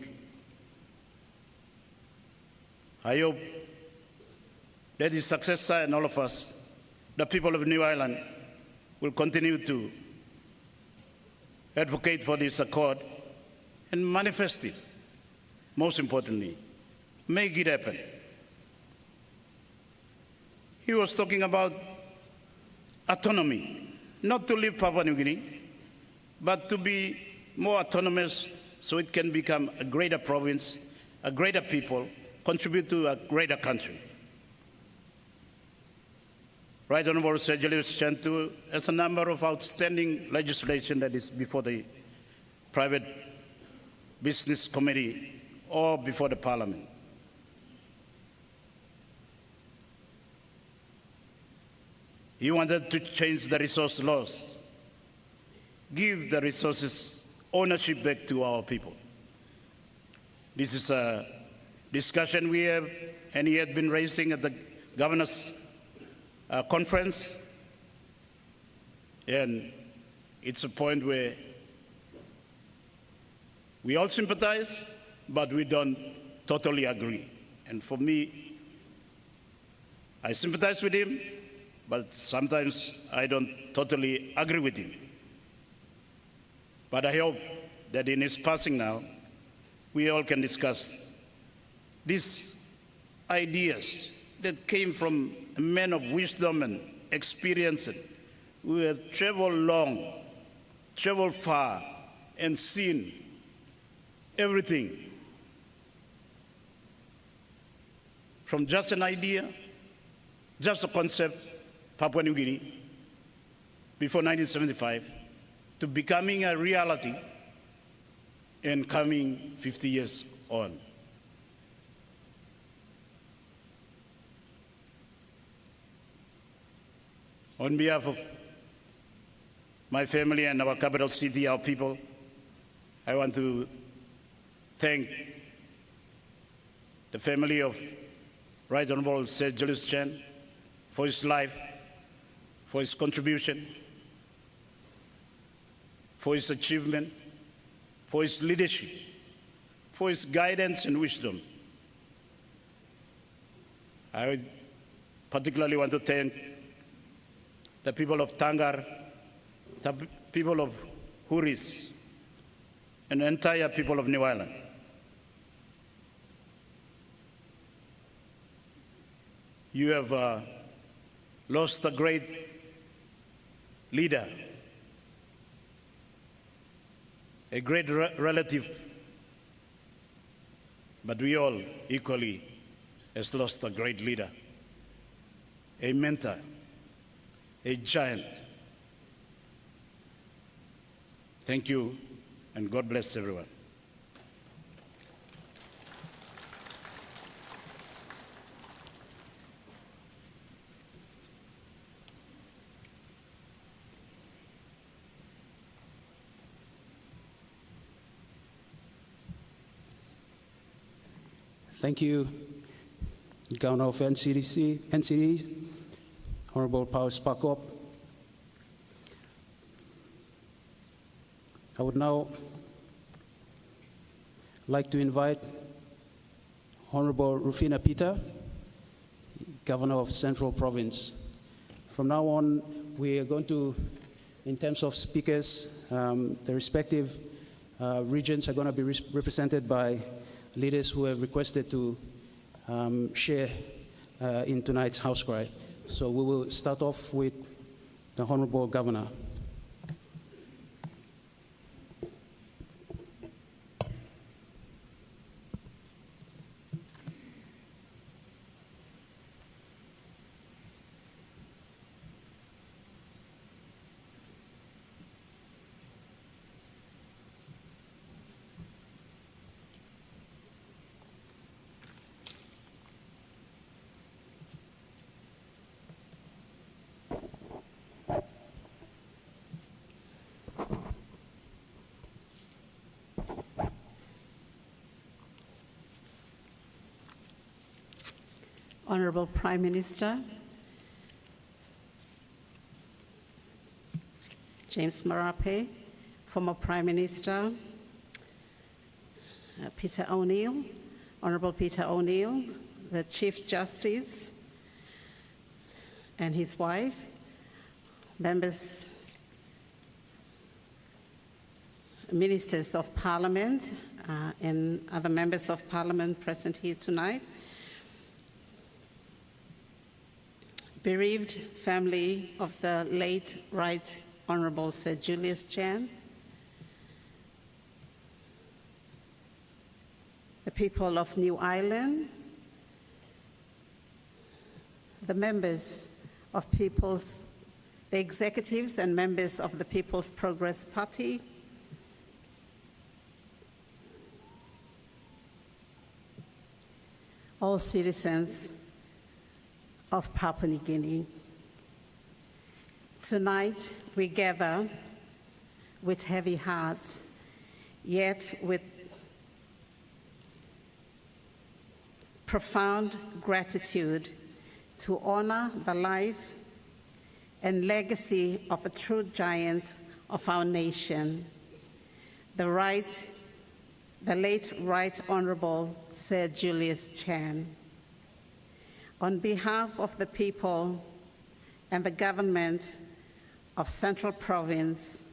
I hope that his successor and all of us, the people of New Ireland, will continue to advocate for this accord and manifest it. Most importantly, make it happen. He was talking about autonomy, not to leave Papua New Guinea, but to be more autonomous so it can become a greater province, a greater people, contribute to a greater country. Right Honorable Sir Julius has a number of outstanding legislation that is before the Private Business Committee or before the Parliament. He wanted to change the resource laws, give the resources ownership back to our people. This is a discussion we have, and he had been raising at the Governor's Conference, and it's a point where we all sympathize, but we don't totally agree. And for me, I sympathize with him, but sometimes I don't totally agree with him. But I hope that in his passing now, we all can discuss these ideas that came from a man of wisdom and experience, who have traveled long, traveled far, and seen everything. From just an idea, just a concept, Papua New Guinea, before 1975, to becoming a reality and coming 50 years on. On behalf of my family and our capital city, our people, I want to thank the family of Right Honorable Sir Julius Chen for his life, for his contribution, for his achievement, for his leadership, for his guidance and wisdom. I particularly want to thank the people of Tangar, the people of Huris, and the entire people of New Ireland. You have lost a great leader, a great relative, but we all equally has lost a great leader, a mentor, a giant. Thank you, and God bless everyone. Thank you, Governor of NCD, Honorable Powers Pakop. I would now like to invite Honorable Rufina Peter, Governor of Central Province. From now on, we are going to, in terms of speakers, the respective regions are going to be represented by leaders who have requested to share in tonight's House Cry. So we will start off with the Honorable Governor. Honorable Prime Minister, James Marape, former Prime Minister, Peter O'Neill, Honorable Peter O'Neill, the Chief Justice and his wife, members, ministers of Parliament, and other members of Parliament present here tonight, bereaved family of the late Right Honorable Sir Julius Chen, the people of New Ireland, the members of the executives and members of the People's Progress Party, all citizens of Papua New Guinea. Tonight, we gather with heavy hearts, yet with profound gratitude to honor the life and legacy of a true giant of our nation, the late Right Honorable Sir Julius Chan. On behalf of the people and the government of Central Province,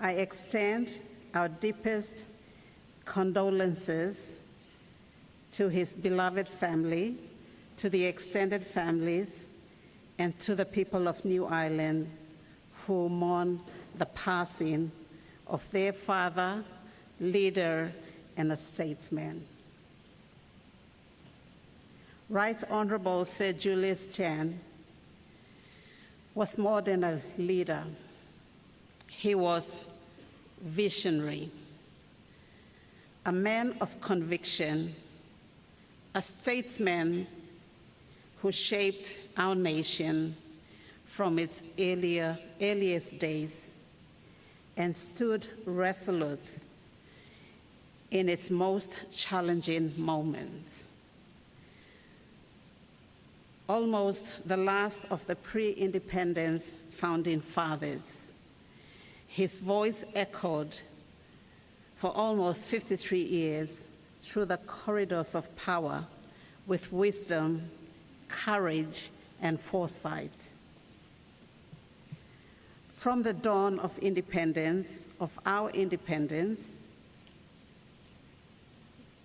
I extend our deepest condolences to his beloved family, to the extended families, and to the people of New Ireland who mourn the passing of their father, leader, and a statesman. Right Honorable Sir Julius Chan was more than a leader. He was visionary, a man of conviction, a statesman who shaped our nation from its earliest days and stood resolute in its most challenging moments. Almost the last of the pre-independence founding fathers, his voice echoed for almost 53 years through the corridors of power with wisdom, courage, and foresight. From the dawn of independence, of our independence,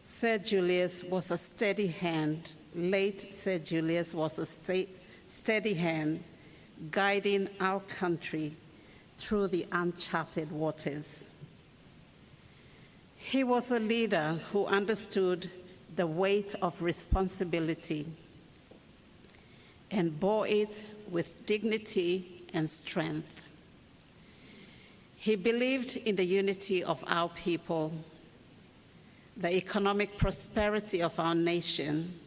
Sir Julius was a steady hand. Late Sir Julius was a steady hand guiding our country through the uncharted waters. He was a leader who understood the weight of responsibility and bore it with dignity and strength. He believed in the unity of our people, the economic prosperity of our nation,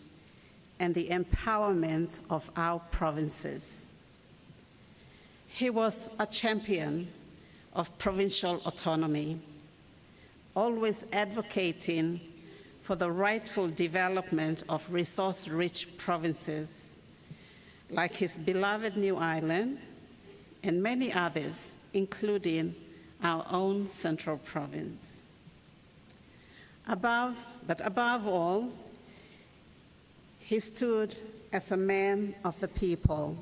and the empowerment of our provinces. He was a champion of provincial autonomy, always advocating for the rightful development of resource-rich provinces, like his beloved New Ireland and many others, including our own Central Province. Above all, he stood as a man of the people.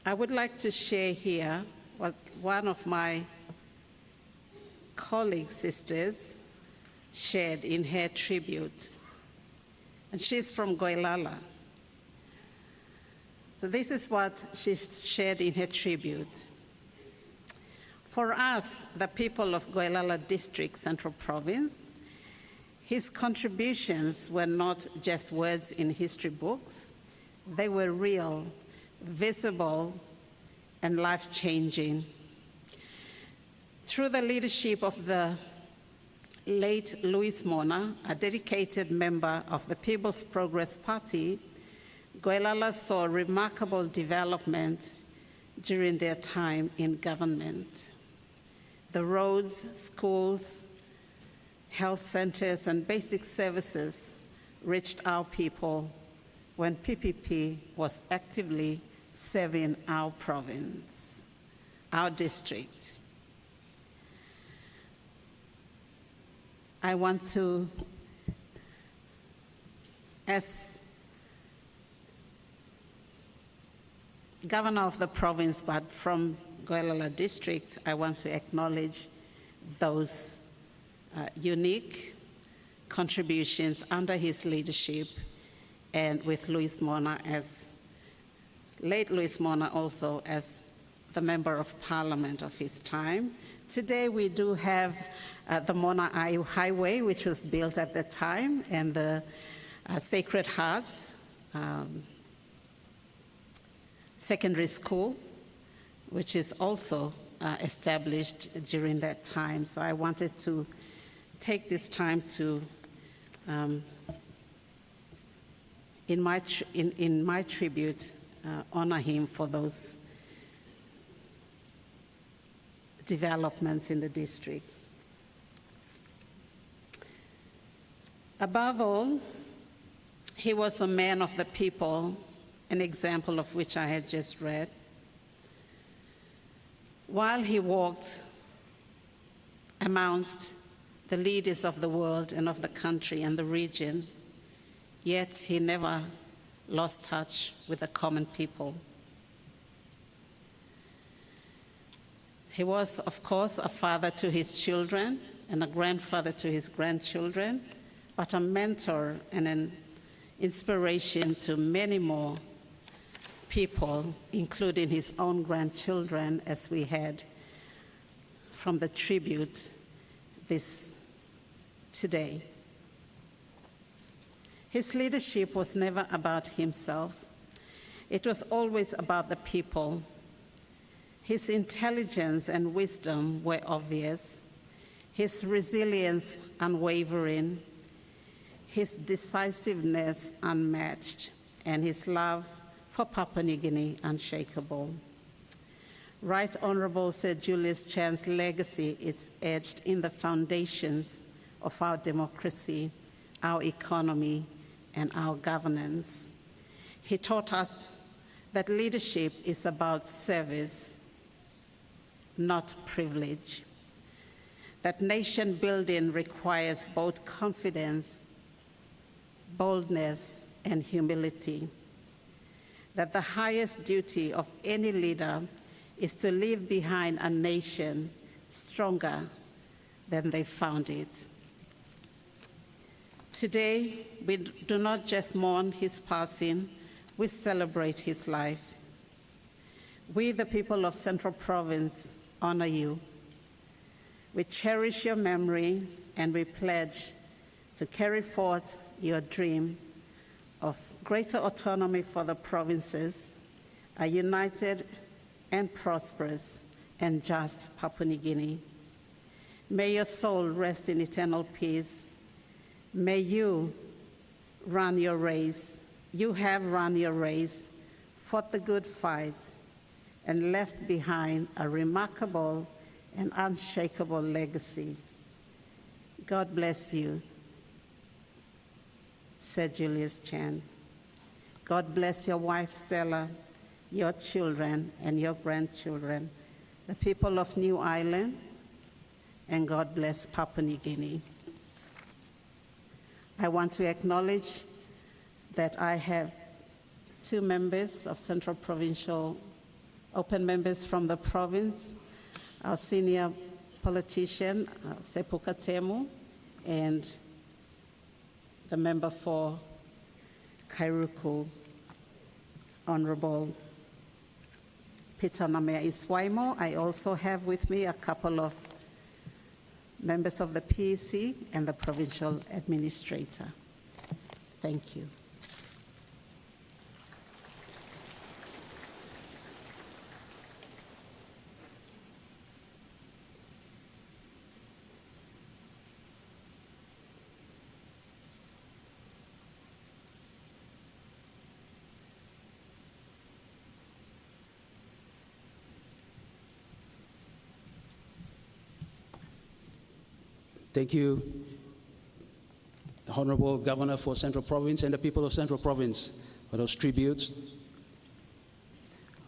I would like to share here what one of my colleague sisters shared in her tribute. And she's from Goilala. So this is what she shared in her tribute. For us, the people of Goilala District, Central Province, his contributions were not just words in history books. They were real, visible, and life-changing. Through the leadership of the late Louis Mona, a dedicated member of the People's Progress Party, Goilala saw remarkable development during their time in government. The roads, schools, health centers, and basic services reached our people when PPP was actively serving our province, our district. I want to, as governor of the province, but from Goilala District, I want to acknowledge those unique contributions under his leadership and with Louis Mona late Louis Mona also as the Member of Parliament of his time. Today we do have the Mona Highway, which was built at the time, and the Sacred Hearts secondary school, which is also established during that time. So I wanted to take this time to, in my tribute, honor him for those developments in the district. Above all, he was a man of the people, an example of which I had just read. While he walked amongst the leaders of the world and of the country and the region, yet he never lost touch with the common people. He was, of course, a father to his children and a grandfather to his grandchildren, but a mentor and an inspiration to many more people, including his own grandchildren, as we had from the tribute today. His leadership was never about himself. It was always about the people. His intelligence and wisdom were obvious, his resilience unwavering, his decisiveness unmatched, and his love for Papua New Guinea unshakable. Right Honorable Sir Julius Chan's legacy is etched in the foundations of our democracy, our economy, and our governance. He taught us that leadership is about service, not privilege. That nation building requires both confidence, boldness, and humility. That the highest duty of any leader is to leave behind a nation stronger than they found it. Today, we do not just mourn his passing, we celebrate his life. We, the people of Central Province, honor you. We cherish your memory and we pledge to carry forth your dream of greater autonomy for the provinces, a united and prosperous and just Papua New Guinea. May your soul rest in eternal peace. May you run your race. You have run your race, fought the good fight, and left behind a remarkable and unshakable legacy. God bless you, Sir Julius Chan. God bless your wife, Stella, your children and your grandchildren, the people of New Ireland, and God bless Papua New Guinea. I want to acknowledge that I have two members of Central Provincial, open members from the province, our senior politician, Sepuka Temu, and the member for Kairuku, Honorable Peter Namea Iswaimo. I also have with me a couple of members of the PEC and the provincial administrator. Thank you. Thank you, the Honorable Governor for Central Province and the people of Central Province for those tributes.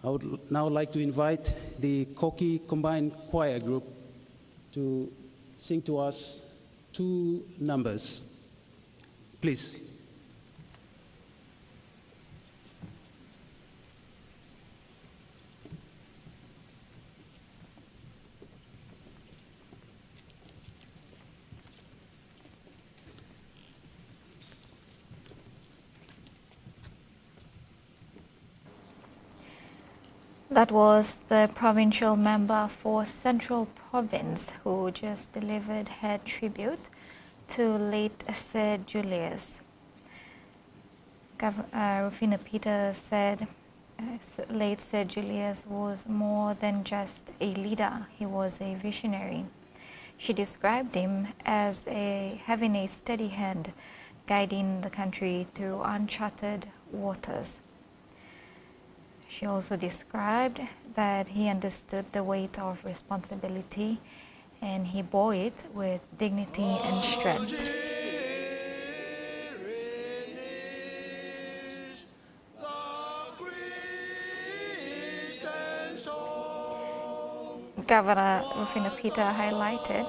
I would now like to invite the Koki Combined Choir Group to sing to us two numbers. Please. That was the provincial member for Central Province who just delivered her tribute to late Sir Julius. Rufina Peter said, late Sir Julius was more than just a leader, he was a visionary. She described him as having a steady hand, guiding the country through uncharted waters. She also described that he understood the weight of responsibility and he bore it with dignity and strength. Governor Rufina Peter highlighted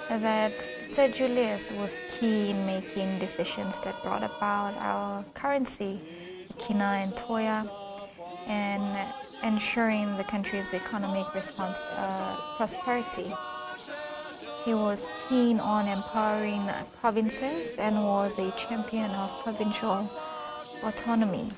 that Sir Julius was key in making decisions that brought about our currency, Kina and Toya, and ensuring the country's economic prosperity. He was keen on empowering provinces and was a champion of provincial autonomy.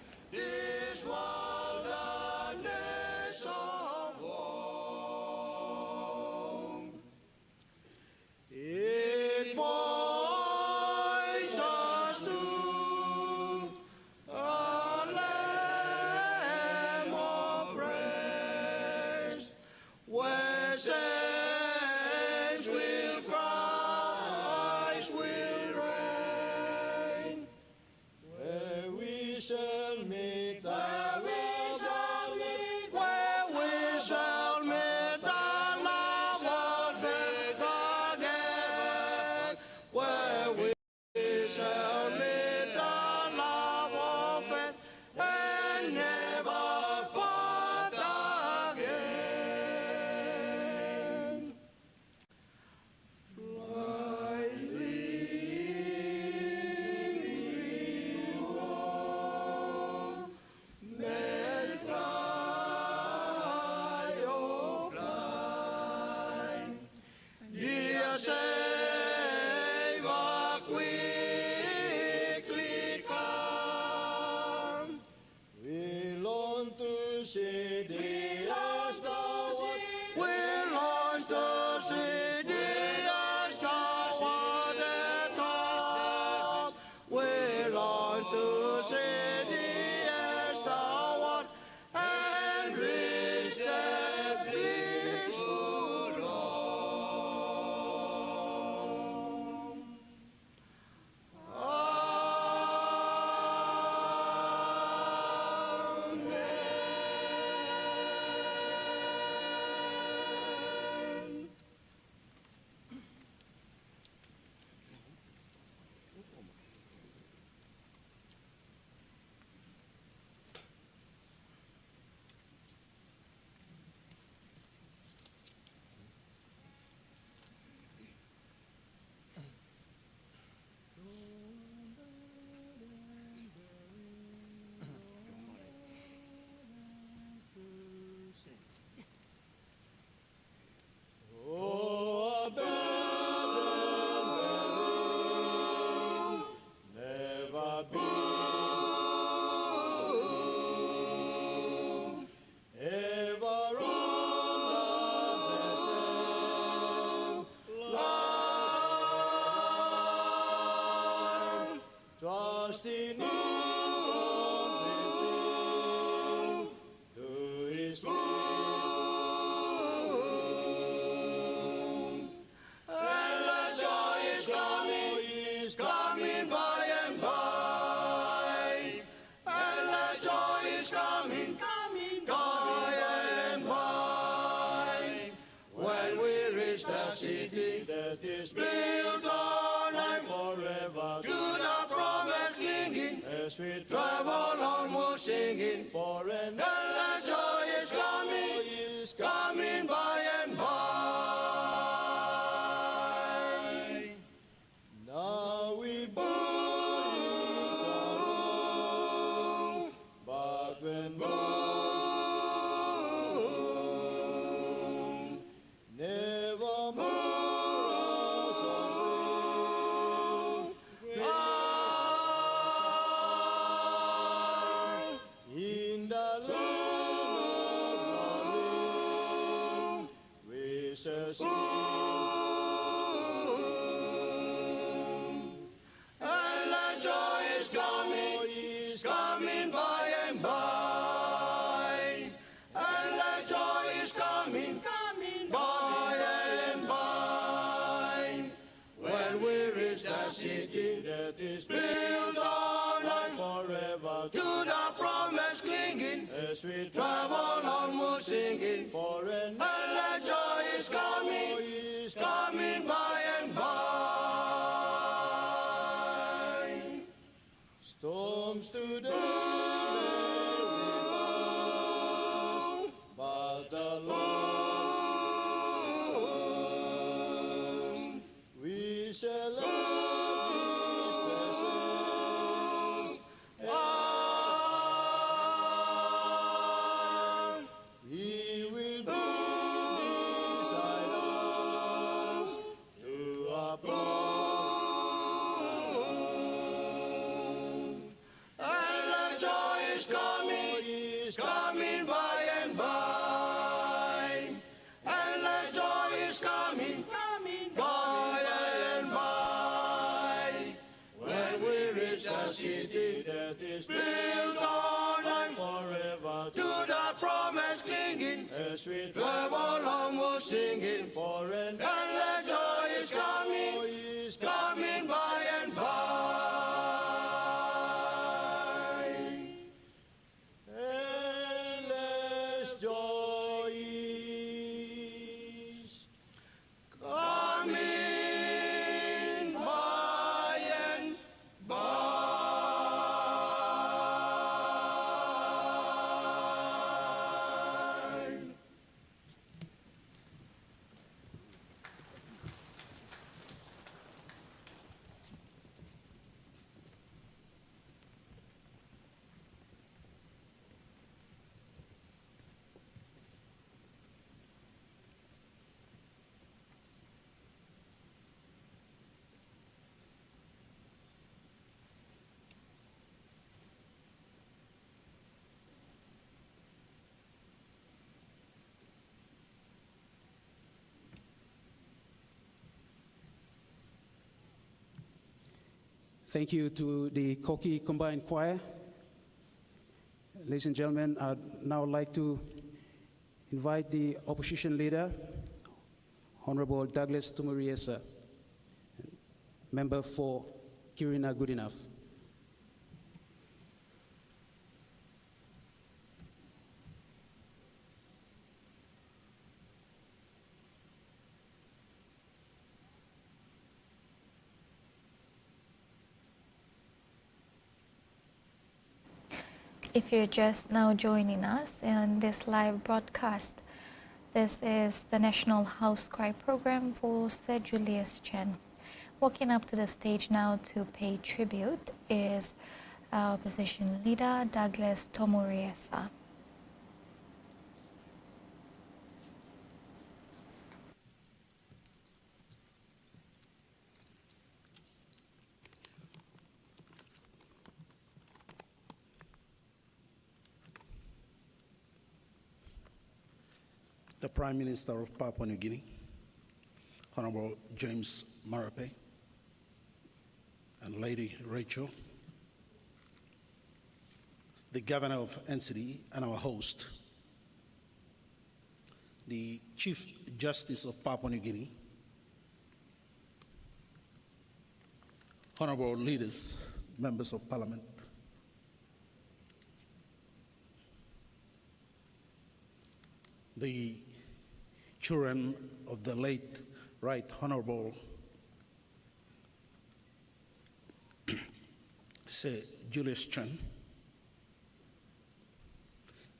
As we travel onward singing, for an endless joy is coming by and by. Now we bow in sorrow, but when born, never more so sweet. In the land of glory, we shall sing. And the joy is city that is built on and forever, to the promise clinging, as we travel onward singing, for an endless joy is coming by and by. Storms today may pass, but the Lord, we shall love His presence, and He will be beside us to uphold. And the joy is coming by and by. And the joy is coming by and by. When we reach the city that is built on and forever, to the promise clinging, as we travel onward singing, for an endless joy is coming by and by. Endless joy is coming by and by. Thank you to the Koki Combined Choir. Ladies and gentlemen, I'd now like to invite the opposition leader, Honorable Douglas Tumuriesa, member for Kirina Goodenough. If you're just now joining us in this live broadcast, this is the National House Cry program for Sir Julius Chen. Walking up to the stage now to pay tribute is our opposition leader, Douglas Tumuriesa. The Prime Minister of Papua New Guinea, Honorable James Marape, and Lady Rachel, the Governor of NCD and our host, the Chief Justice of Papua New Guinea, Honorable leaders, members of Parliament, the children of the late Right Honorable Sir Julius Chen,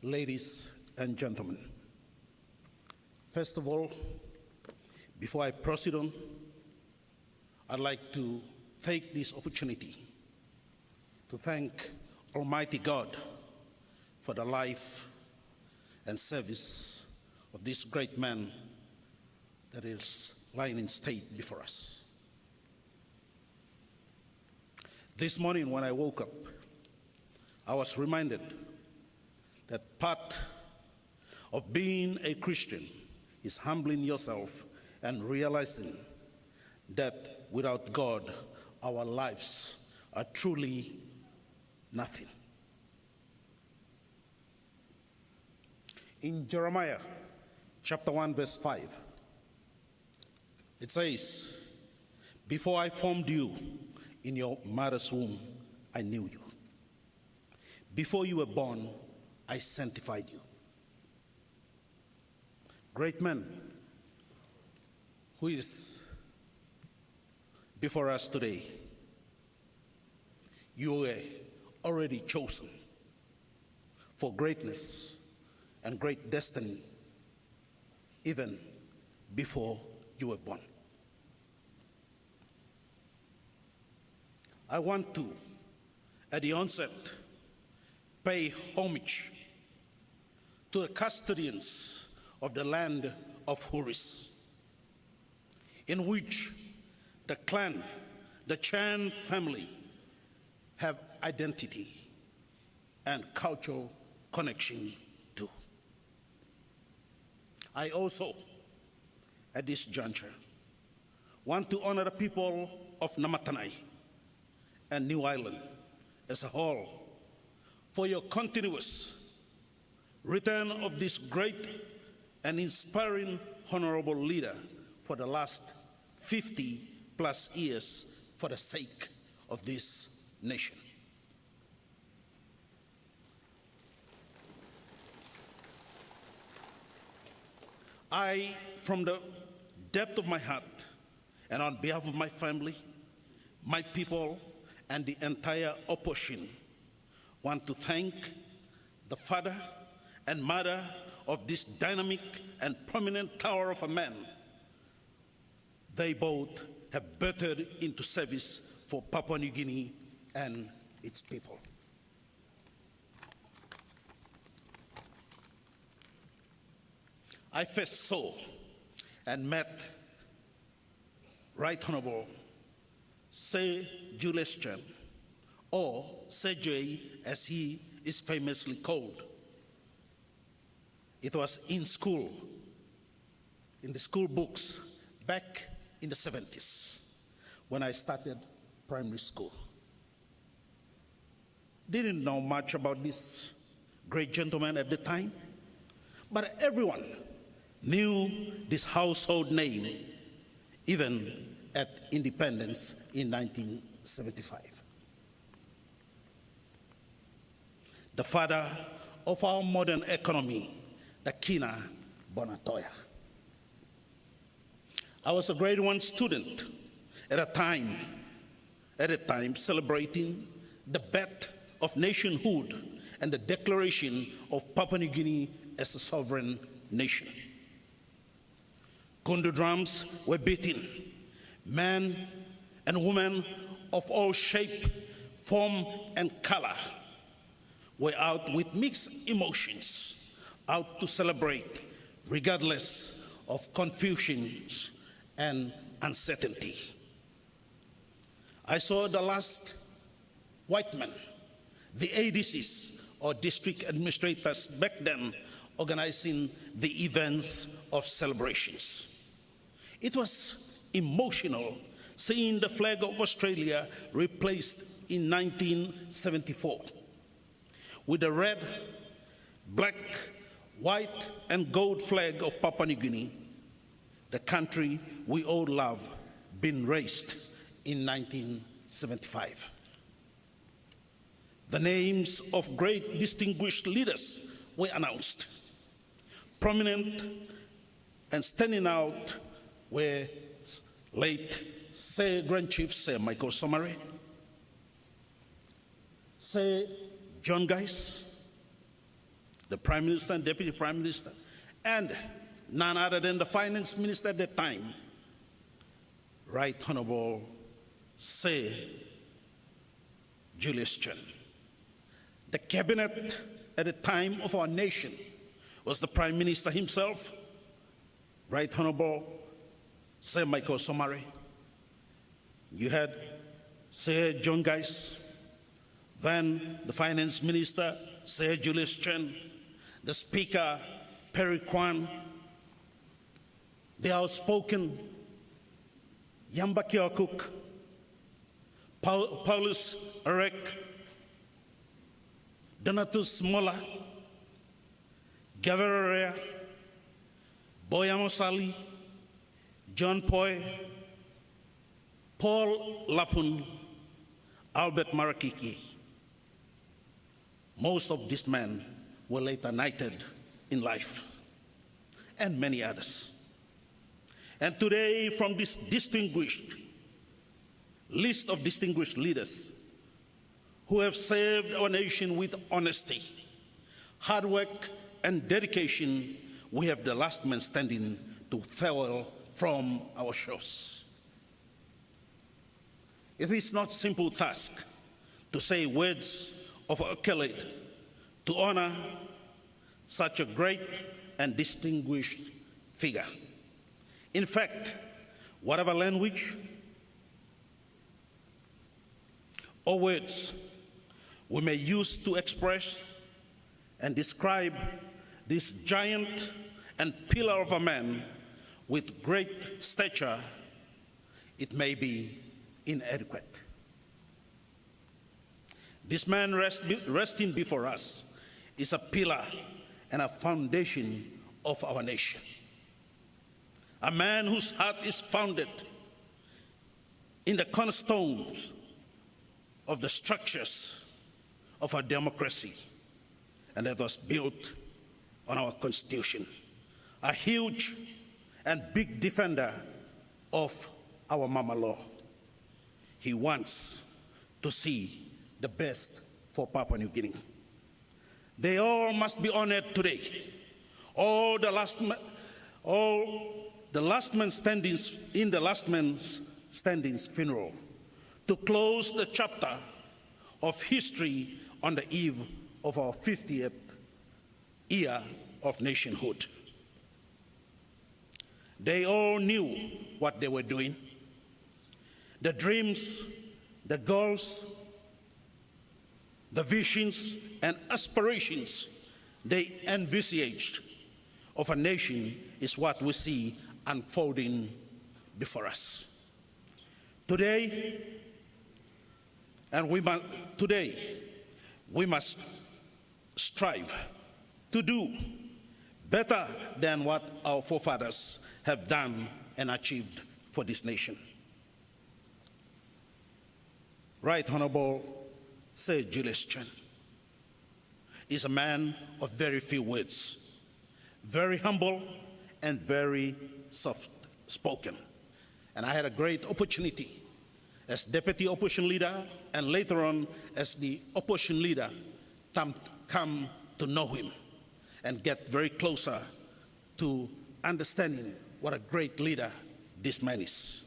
ladies and gentlemen. First of all, before I proceed on, I'd like to take this opportunity to thank Almighty God for the life and service of this great man that is lying in state before us. This morning when I woke up, I was reminded that part of being a Christian is humbling yourself and realizing that without God, our lives are truly nothing. In Jeremiah chapter 1, verse 5, it says, "Before I formed you in your mother's womb, I knew you. Before you were born, I sanctified you. Great man who is before us today, you were already chosen for greatness and great destiny even before you were born. I want to, at the onset, pay homage to the custodians of the land of Huris, in which the clan, the Chan family, have identity and cultural connection to. I also, at this juncture, want to honor the people of Namatanai and New Ireland as a whole for your continuous return of this great and inspiring honorable leader for the last 50 plus years for the sake of this nation. I, from the depth of my heart and on behalf of my family, my people, and the entire opposition, want to thank the father and mother of this dynamic and prominent tower of a man. They both have birthed into service for Papua New Guinea and its people. I first saw and met Right Honorable Sir Julius, or Sir J as he is famously called. It was in school, in the school books, back in the 70s, when I started primary school. Didn't know much about this great gentleman at the time, but everyone knew this household name, even at independence in 1975. The father of our modern economy, the Kina Bonatoya. I was a grade 1 student at a time celebrating the birth of nationhood and the declaration of Papua New Guinea as a sovereign nation. Kundu drums were beating. Men and women of all shape, form, and color were out with mixed emotions, out to celebrate regardless of confusions and uncertainty. I saw the last white men, the ADCs, or district administrators back then, organizing the events of celebrations. It was emotional seeing the flag of Australia replaced in 1974 with the red, black, white, and gold flag of Papua New Guinea, the country we all love, being raised in 1975. The names of great distinguished leaders were announced. Prominent and standing out were late Sir Grand Chief Sir Michael Somare, Sir John Guise, the Prime Minister and Deputy Prime Minister, and none other than the Finance Minister at that time, Right Honorable Sir Julius. The cabinet at the time of our nation was the Prime Minister himself, Right Honorable Sir Michael Somare. You had Sir John Guise, then the Finance Minister, Sir Julius, the Speaker, Perry Kwan, the outspoken Yamba Kiokuk, Paulus Arek, Donatus Mola, Gaviria, Boyamosali, John Poi, Paul Lapun, Albert Marakiki. Most of these men were later knighted in life, and many others. And today, from this distinguished list of distinguished leaders who have served our nation with honesty, hard work, and dedication, we have the last man standing to farewell from our shores. It is not a simple task to say words of accolade to honor such a great and distinguished figure. In fact, whatever language or words we may use to express and describe this giant and pillar of a man with great stature, it may be inadequate. This man resting before us is a pillar and a foundation of our nation. A man whose heart is founded in the cornerstones of the structures of our democracy, and that was built on our Constitution. A huge and big defender of our mama law. He wants to see the best for Papua New Guinea. They all must be honored today. All the last man standings in the last man standings funeral, to close the chapter of history on the eve of our 50th year of nationhood. They all knew what they were doing. The dreams, the goals, the visions and aspirations they envisaged of a nation is what we see unfolding before us. Today, we must strive to do better than what our forefathers have done and achieved for this nation. Right Honorable Sir Julius Chen is a man of very few words, very humble and very soft-spoken. And I had a great opportunity as Deputy Opposition Leader and later on as the Opposition Leader come to know him and get very closer to understanding what a great leader this man is.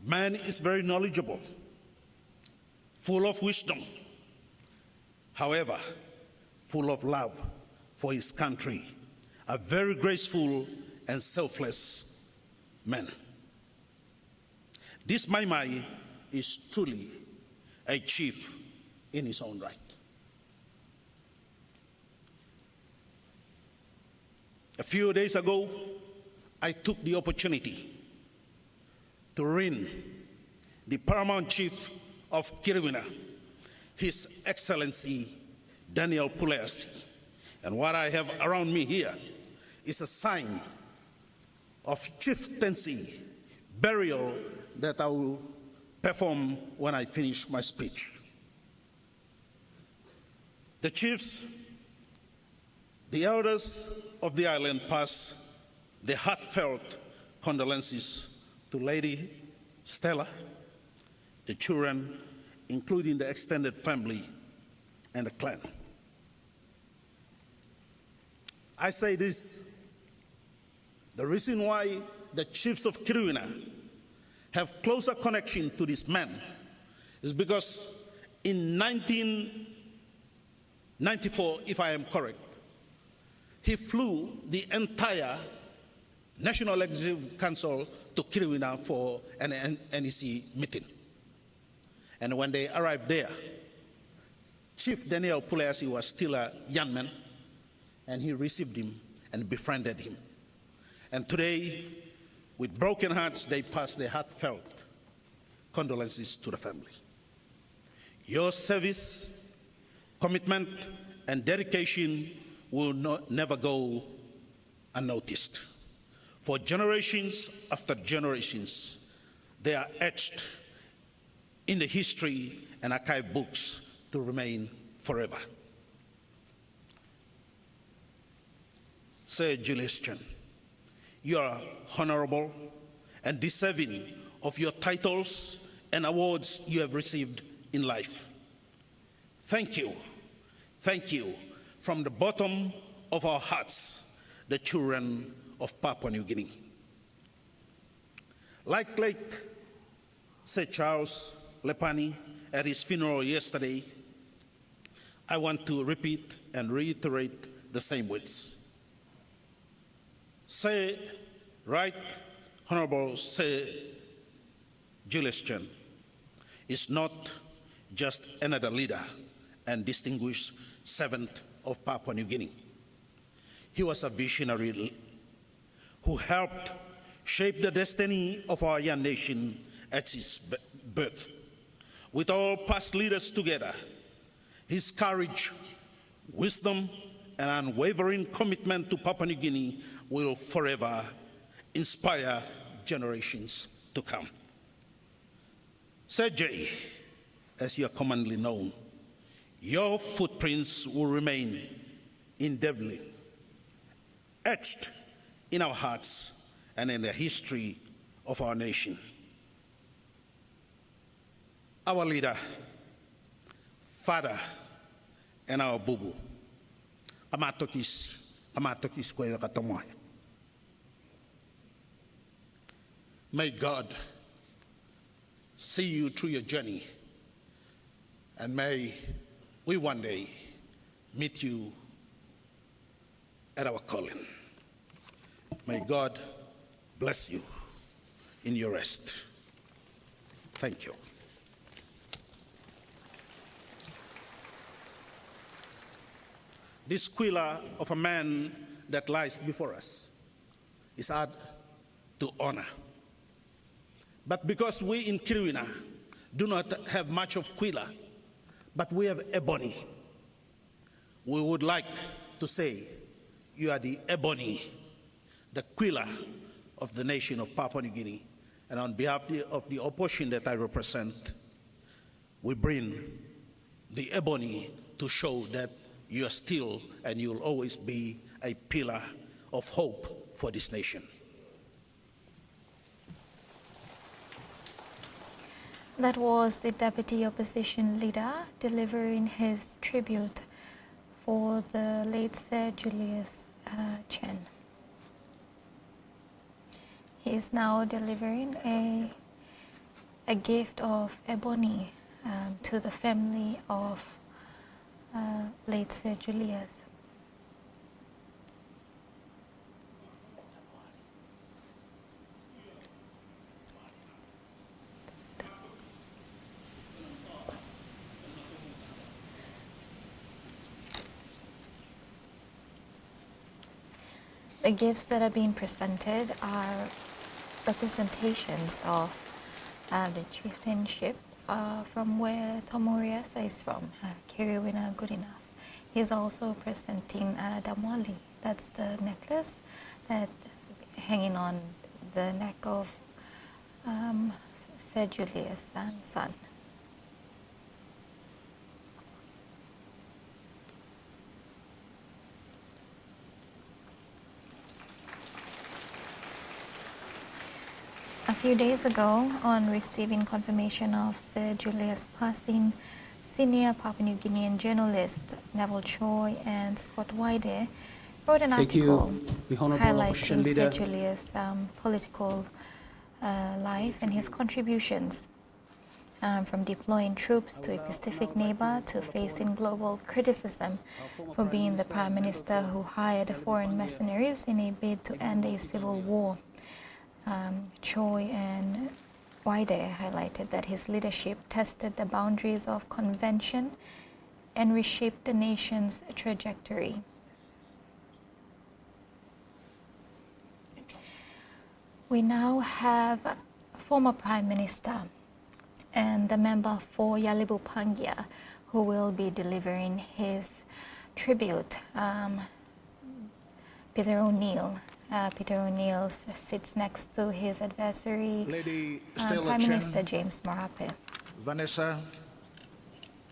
Man is very knowledgeable, full of wisdom, however, full of love for his country, a very graceful and selfless man. This Mai Mai is truly a chief in his own right. A few days ago, I took the opportunity to ring the paramount chief of Kiribati, His Excellency Daniel Puleasi. And what I have around me here is a sign of chieftaincy burial that I will perform when I finish my speech. The chiefs, the elders of the island pass the heartfelt condolences to Lady Stella, the children, including the extended family and the clan. I say this, the reason why the chiefs of Kiribati have closer connection to this man is because in 1994, if I am correct, he flew the entire National Executive Council to Kiribati for an NEC meeting. And when they arrived there, Chief Daniel Puleasi was still a young man, and he received him and befriended him. And today, with broken hearts, they pass their heartfelt condolences to the family. Your service, commitment, and dedication will never go unnoticed. For generations after generations, They are etched in the history and archive books to remain forever. Sir Julius, you are honorable and deserving of your titles and awards you have received in life. Thank you from the bottom of our hearts, the children of Papua New Guinea. Like late Sir Charles Lepani at his funeral yesterday, I want to repeat and reiterate the same words. Say, Right Honorable Sir Julius is not just another leader and distinguished servant of Papua New Guinea. He was a visionary who helped shape the destiny of our young nation at its birth. With all past leaders together, his courage, wisdom, and unwavering commitment to Papua New Guinea will forever inspire generations to come. Sir J, as you are commonly known, your footprints will remain indelibly etched in our hearts and in the history of our nation. Our leader, father, and our bubu, amatokis kwe katamoy. May God see you through your journey, and may we one day meet you at our calling. May God bless you in your rest. Thank you. This squealer of a man that lies before us is hard to honor. But because we in Kirwina do not have much of Quilla, but we have ebony, we would like to say you are the ebony, the Quilla of the nation of Papua New Guinea. And on behalf of the opposition that I represent, we bring the ebony to show that you are still and you will always be a pillar of hope for this nation. That was the Deputy Opposition Leader delivering his tribute for the late Sir Julius Chen. He is now delivering a gift of ebony to the family of late Sir Julius. The gifts that are being presented are representations of the chieftainship from where Tomoriasa is from, Kiriwina good enough. He's also presenting Damwali. That's the necklace that's hanging on the neck of Sir Julius' son. A few days ago, on receiving confirmation of Sir Julius' passing, senior Papua New Guinean journalist Neville Choi and Scott Wyde wrote an article highlighting Sir Julius' political life and his contributions, from deploying troops to a Pacific neighbor to facing global criticism for being the Prime Minister who hired foreign mercenaries in a bid to end a civil war. Choi and Wyde highlighted that his leadership tested the boundaries of convention and reshaped the nation's trajectory. We now have former Prime Minister and the member for Yalibu Pangia who will be delivering his tribute, Peter O'Neill, Peter O'Neill sits next to his adversary, Lady Stella Prime Chen, Minister James Marape. Vanessa,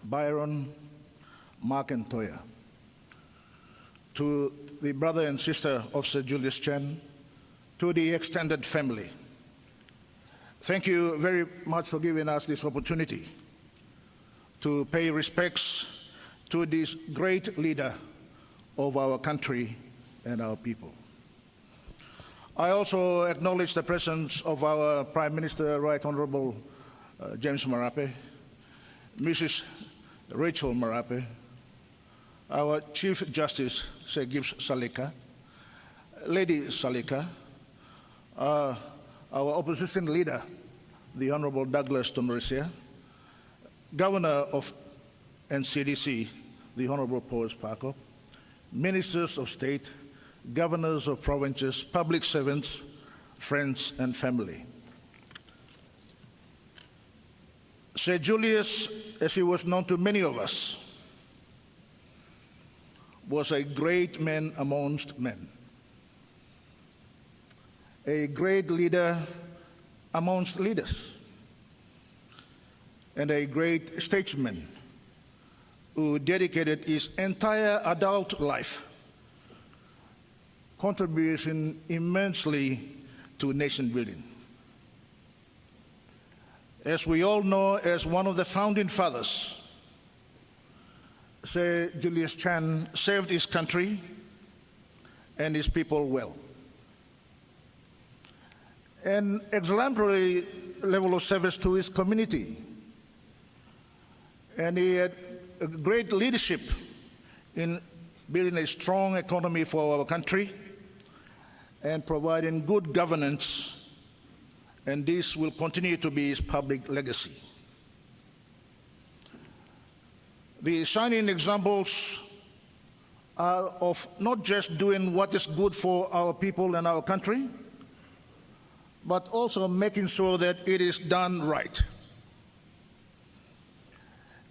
Byron, Mark and Toya. To the brother and sister of Sir Julius Chen, to the extended family, thank you very much for giving us this opportunity to pay respects to this great leader of our country and our people. I also acknowledge the presence of our Prime Minister, Right Honorable James Marape, Mrs. Rachel Marape, our Chief Justice, Sir Gibbs Salika, Lady Salika, our opposition leader, the Honorable Douglas Tomarisia, Governor of NCDC, the Honorable Paul Sparko, Ministers of State, Governors of provinces, public servants, friends and family. Sir Julius, as he was known to many of us, was a great man amongst men, a great leader amongst leaders, and a great statesman who dedicated his entire adult life contributing immensely to nation building. As we all know, as one of the founding fathers, Sir Julius Chen served his country and his people well. An exemplary level of service to his community, and he had a great leadership in building a strong economy for our country and providing good governance, and this will continue to be his public legacy. The shining examples are of not just doing what is good for our people and our country, but also making sure that it is done right.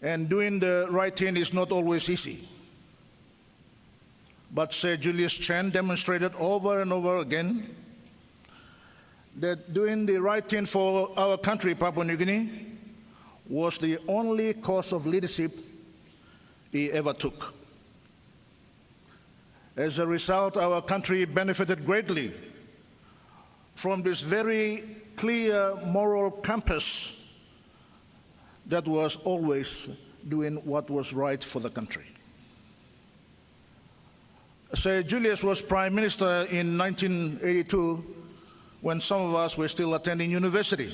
And doing the right thing is not always easy. But Sir Julius Chen demonstrated over and over again that doing the right thing for our country, Papua New Guinea, was the only course of leadership he ever took. As a result, our country benefited greatly from this very clear moral compass that was always doing what was right for the country. Sir Julius was Prime Minister in 1982 when some of us were still attending university.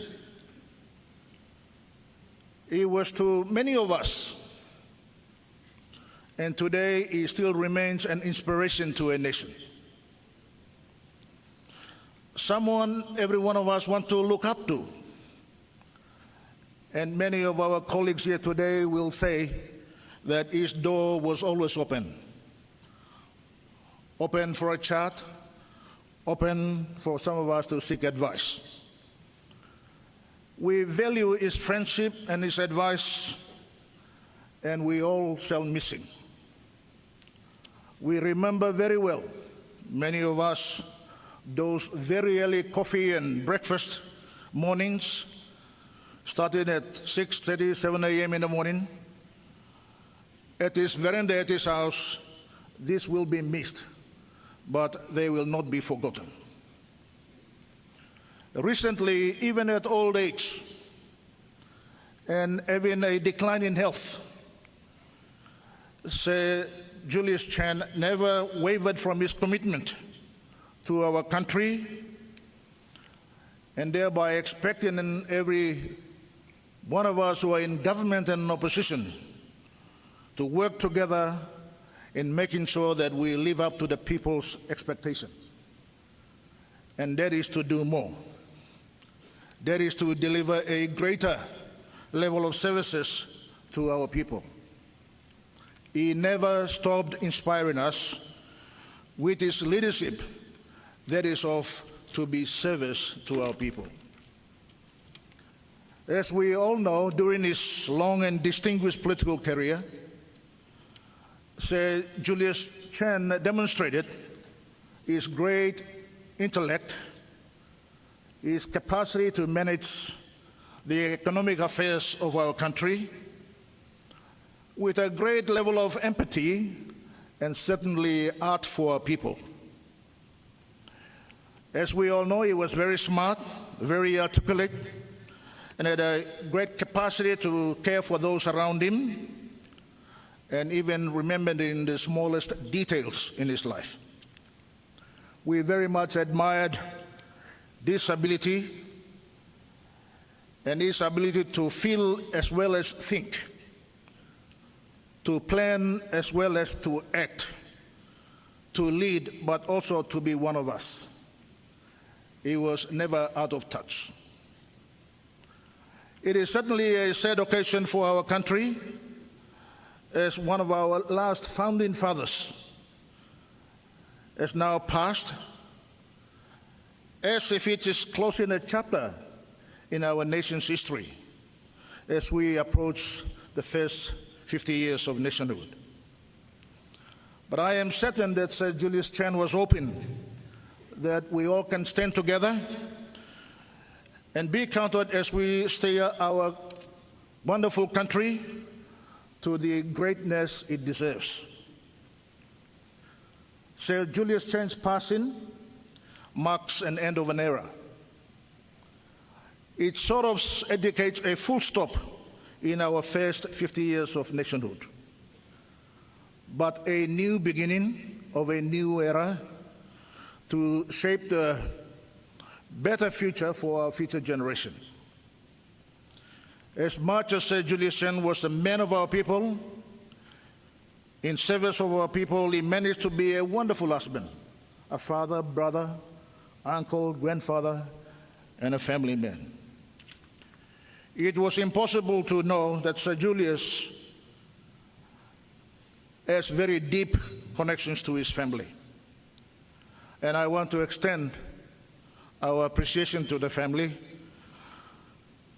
He was to many of us, and today he still remains an inspiration to a nation. Someone every one of us want to look up to. And many of our colleagues here today will say that his door was always open. Open for a chat, open for some of us to seek advice. We value his friendship and his advice, and we all shall miss him. We remember very well, many of us, those very early coffee and breakfast mornings, started at 6:30, 7 a.m. in the morning. At his veranda at his house, this will be missed, but they will not be forgotten. Recently, even at old age and having a decline in health, Sir Julius Chen never wavered from his commitment to our country, and thereby expecting in every one of us who are in government and opposition to work together in making sure that we live up to the people's expectation. And that is to do more. That is to deliver a greater level of services to our people. He never stopped inspiring us with his leadership that is of to be service to our people. As we all know, during his long and distinguished political career, Sir Julius Chen demonstrated his great intellect, his capacity to manage the economic affairs of our country with a great level of empathy and certainly art for our people. As we all know, he was very smart, very articulate, and had a great capacity to care for those around him, and even remembered in the smallest details in his life. We very much admired this ability and his ability to feel as well as think, to plan as well as to act, to lead, but also to be one of us. He was never out of touch. It is certainly a sad occasion for our country, as one of our last founding fathers has now passed, as if it is closing a chapter in our nation's history as we approach the first 50 years of nationhood. But I am certain that Sir Julius Chen was hoping that we all can stand together and be counted as we steer our wonderful country to the greatness it deserves. Sir Julius Chen's passing marks an end of an era. It sort of indicates a full stop in our first 50 years of nationhood, but a new beginning of a new era to shape the better future for our future generation. As much as Sir Julius Chen was a man of our people, in service of our people, he managed to be a wonderful husband, a father, brother, uncle, grandfather, and a family man. It was impossible to know that Sir Julius has very deep connections to his family. And I want to extend our appreciation to the family,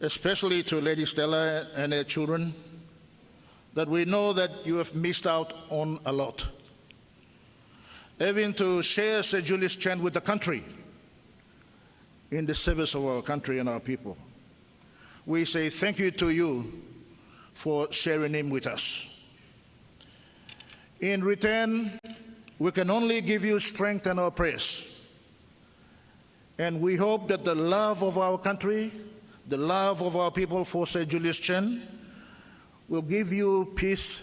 especially to Lady Stella and her children, that we know that you have missed out on a lot. Having to share Sir Julius Chen with the country in the service of our country and our people. We say thank you to you for sharing him with us. In return, we can only give you strength and our praise. And we hope that the love of our country, the love of our people for Sir Julius Chen will give you peace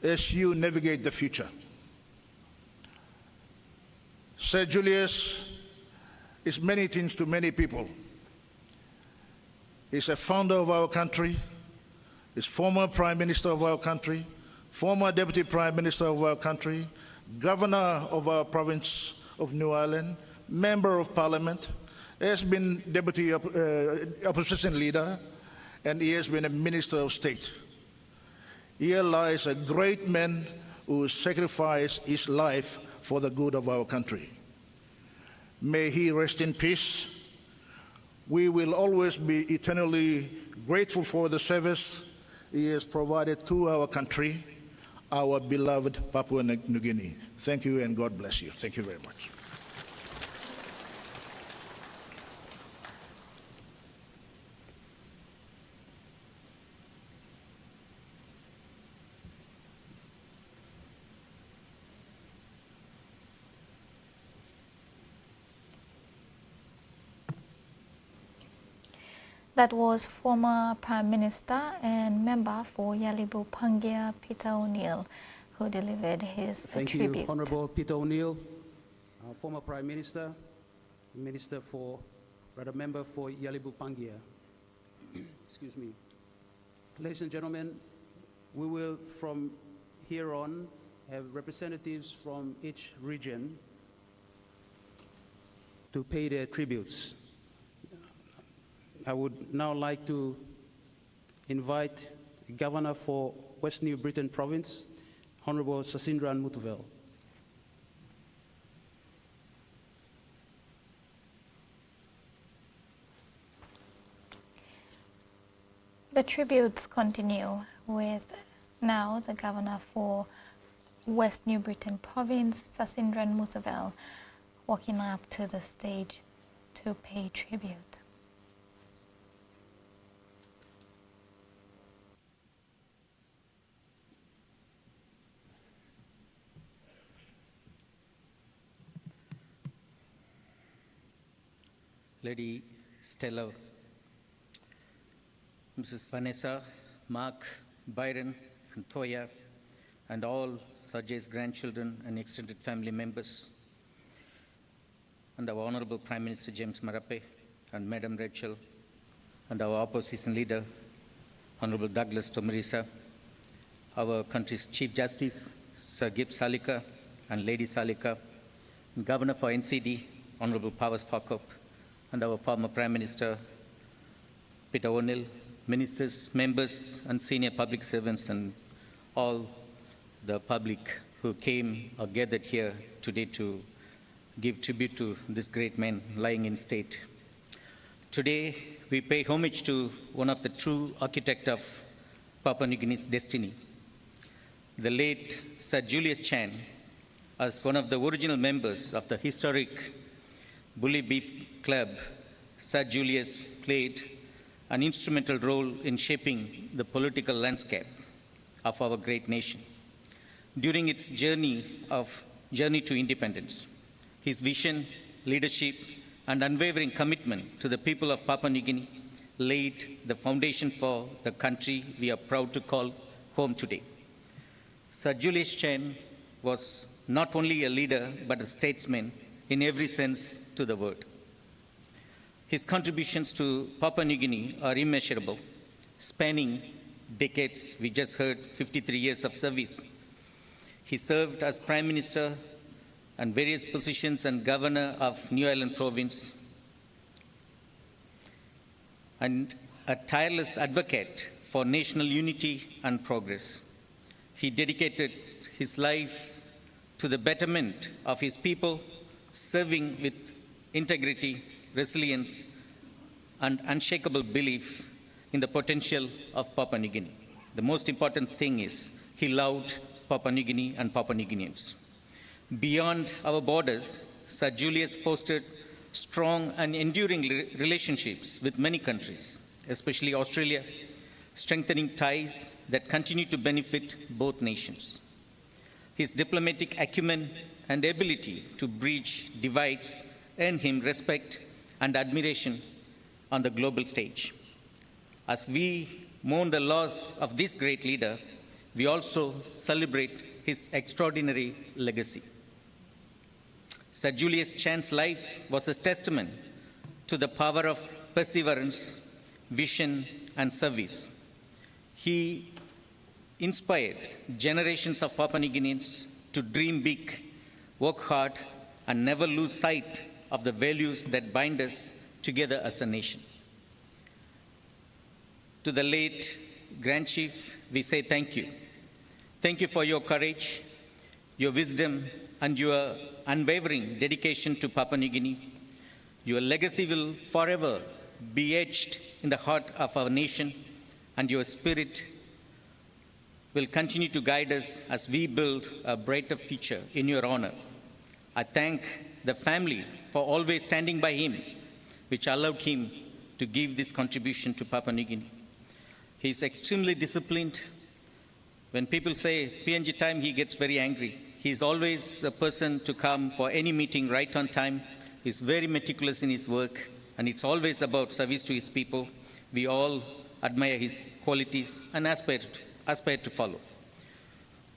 as you navigate the future. Sir Julius is many things to many people. He's a founder of our country, he's former Prime Minister of our country, former Deputy Prime Minister of our country, Governor of our province of New Ireland, Member of Parliament, has been Deputy Opposition Leader, and he has been a Minister of State. Here lies a great man who sacrificed his life for the good of our country. May he rest in peace. We will always be eternally grateful for the service he has provided to our country, our beloved Papua New Guinea. Thank you and God bless you. Thank you very much. That was former Prime Minister and member for Yalibu Pangia, Peter O'Neill, who delivered his Thank tribute. you, Honorable Peter O'Neill, former Prime Minister, member for Yalibu Pangia. Excuse me. Ladies and gentlemen, we will from here on have representatives from each region to pay their tributes. I would now like to invite the Governor for West New Britain Province, Honorable Sasindran Mutuvel. The tributes continue with now the Governor for West New Britain Province, Sasindran Mutuvel. walking up to the stage to pay tribute. Lady Stella, Mrs. Vanessa, Mark, Byron, and Toya, and all Sajay's grandchildren and extended family members, and our Honorable Prime Minister James Marape, and Madam Rachel, and our opposition leader, Honorable Douglas Tomarisa, our country's Chief Justice, Sir Gibbs Salika, and Lady Salika, Governor for NCD, Honorable Powers Pakop, and our former Prime Minister, Peter O'Neill, ministers, members, and senior public servants, and all the public who came or gathered here today to give tribute to this great man lying in state. Today, we pay homage to one of the true architects of Papua New Guinea's destiny, the late Sir Julius Chan, as one of the original members of the historic Bully Beef Club. Sir Julius played an instrumental role in shaping the political landscape of our great nation. During its journey to independence, his vision, leadership, and unwavering commitment to the people of Papua New Guinea laid the foundation for the country we are proud to call home today. Sir Julius Chan was not only a leader, but a statesman in every sense to the word. His contributions to Papua New Guinea are immeasurable, spanning decades. We just heard 53 years of service. He served as Prime Minister and various positions and Governor of New Ireland Province, and a tireless advocate for national unity and progress. He dedicated his life to the betterment of his people, serving with integrity, resilience, and unshakable belief in the potential of Papua New Guinea. The most important thing is he loved Papua New Guinea and Papua New Guineans. Beyond our borders, Sir Julius fostered strong and enduring relationships with many countries, especially Australia, strengthening ties that continue to benefit both nations. His diplomatic acumen and ability to bridge divides earned him respect and admiration on the global stage. As we mourn the loss of this great leader, we also celebrate his extraordinary legacy. Sir Julius Chan's life was a testament to the power of perseverance, vision, and service. He inspired generations of Papua New Guineans to dream big, work hard, and never lose sight of the values that bind us together as a nation. To the late Grand Chief, we say thank you. Thank you for your courage, your wisdom, and your unwavering dedication to Papua New Guinea. Your legacy will forever be etched in the heart of our nation, and your spirit will continue to guide us as we build a brighter future in your honor. I thank the family for always standing by him, which allowed him to give this contribution to Papua New Guinea. He is extremely disciplined. When people say PNG time, he gets very angry. He is always a person to come for any meeting right on time. He's very meticulous in his work, and it's always about service to his people. We all admire his qualities and aspire to follow.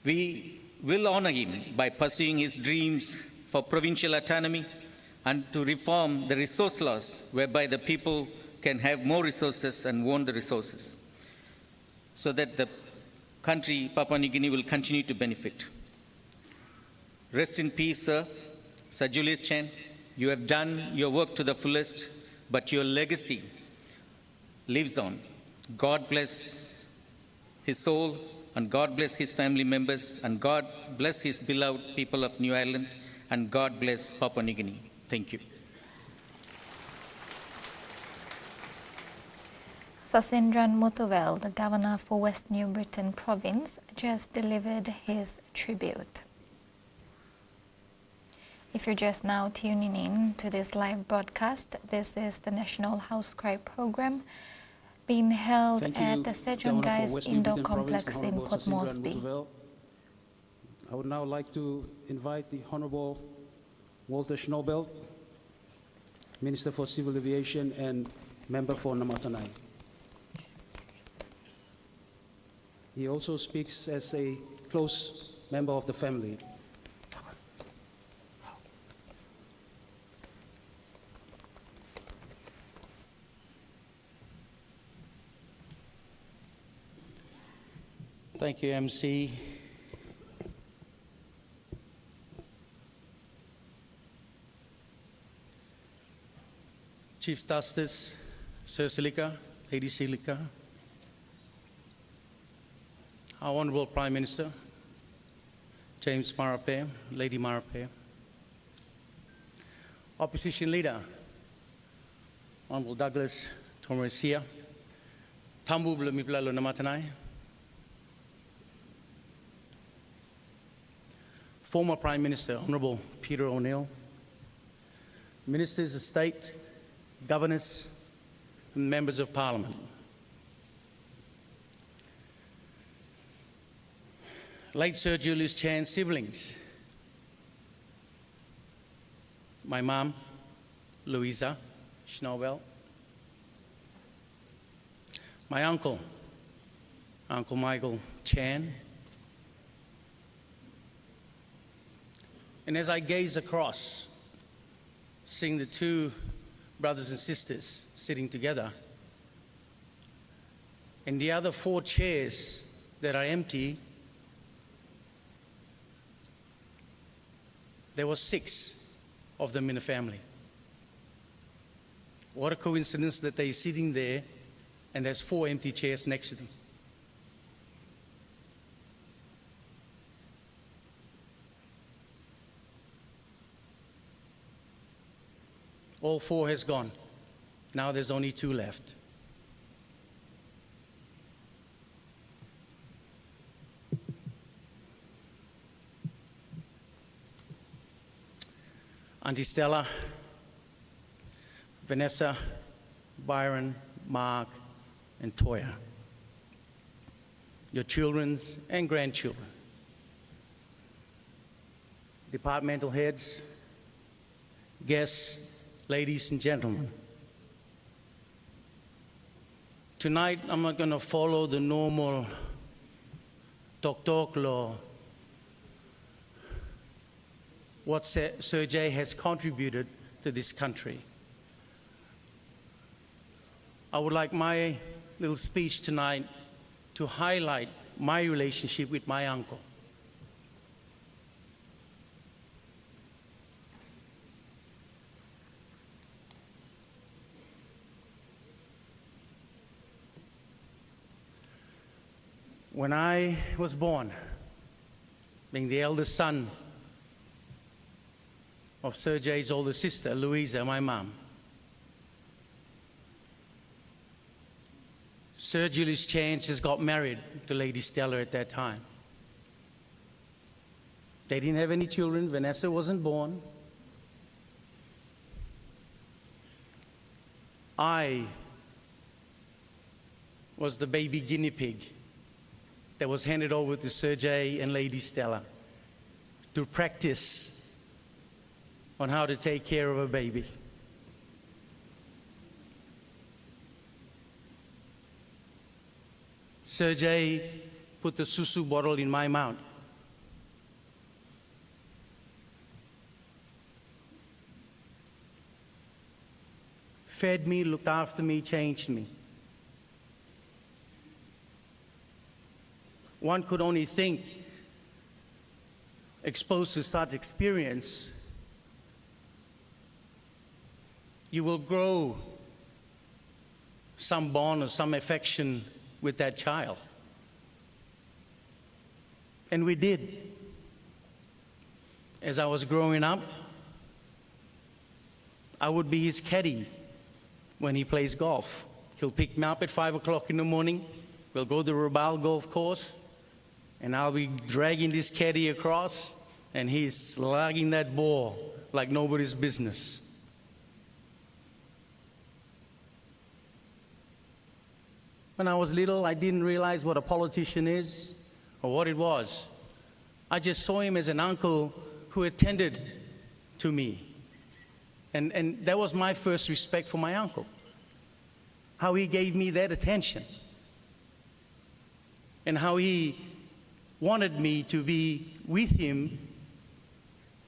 We will honor him by pursuing his dreams for provincial autonomy and to reform the resource laws whereby the people can have more resources and own the resources, so that the country, Papua New Guinea, will continue to benefit. Rest in peace, sir. Sir Julius Chan, you have done your work to the fullest, but your legacy lives on. God bless his soul, and God bless his family members, and God bless his beloved people of New Ireland, and God bless Papua New Guinea. Thank you. Sasindran Mutuvel, the Governor for West New Britain Province, just delivered his tribute. If you're just now tuning in to this live broadcast, this is the National HAUS KRAI program being held Thank at you, the Sejong Governor for Guise West Indoor Newton Province, Complex the in Honorable Port Sasindra and Moresby. Muthuvel. I would now like to invite the Honorable Walter Schnobelt, Minister for Civil Aviation and Member for Namatanai. He also speaks as a close member of the family. Thank you, MC. Chief Justice, Sir Silika, Lady Silika, our Honorable Prime Minister, James Marape, Lady Marape, Opposition Leader, Honorable Douglas Tomoresia, Tambu Blamiplalo Namatanai, former Prime Minister, Honorable Peter O'Neill, Ministers of State, Governors, and Members of Parliament. Late Sir Julius Chan's siblings, my mum, Louisa Schnobel, my uncle, Uncle Michael Chan, and as I gaze across, seeing the two brothers and sisters sitting together, and the other 4 chairs that are empty, there were 6 of them in the family. What a coincidence that they're sitting there and there's 4 empty chairs next to them. All 4 has gone. Now there's only 2 left. Auntie Stella, Vanessa, Byron, Mark, and Toya, your children and grandchildren, departmental heads, guests, ladies and gentlemen. Tonight, I'm not going to follow the normal tok-tok law, what Sir Jay has contributed to this country. I would like my little speech tonight to highlight my relationship with my uncle. When I was born, being the eldest son of Sir Jay's older sister, Louisa, my mom, Sir Julius Chan just got married to Lady Stella at that time. They didn't have any children. Vanessa wasn't born. I was the baby guinea pig that was handed over to Sir Jay and Lady Stella to practice on how to take care of a baby. Sir Jay put the susu bottle in my mouth. Fed me, looked after me, changed me. One could only think, exposed to such experience, you will grow some bond or some affection with that child. And we did. As I was growing up, I would be his caddy when he plays golf. He'll pick me up at 5 o'clock in the morning. We'll go to the Rabaul golf course, and I'll be dragging this caddy across, and he's slugging that ball like nobody's business. When I was little, I didn't realize what a politician is or what it was. I just saw him as an uncle who attended to me. And that was my first respect for my uncle, how he gave me that attention and how he wanted me to be with him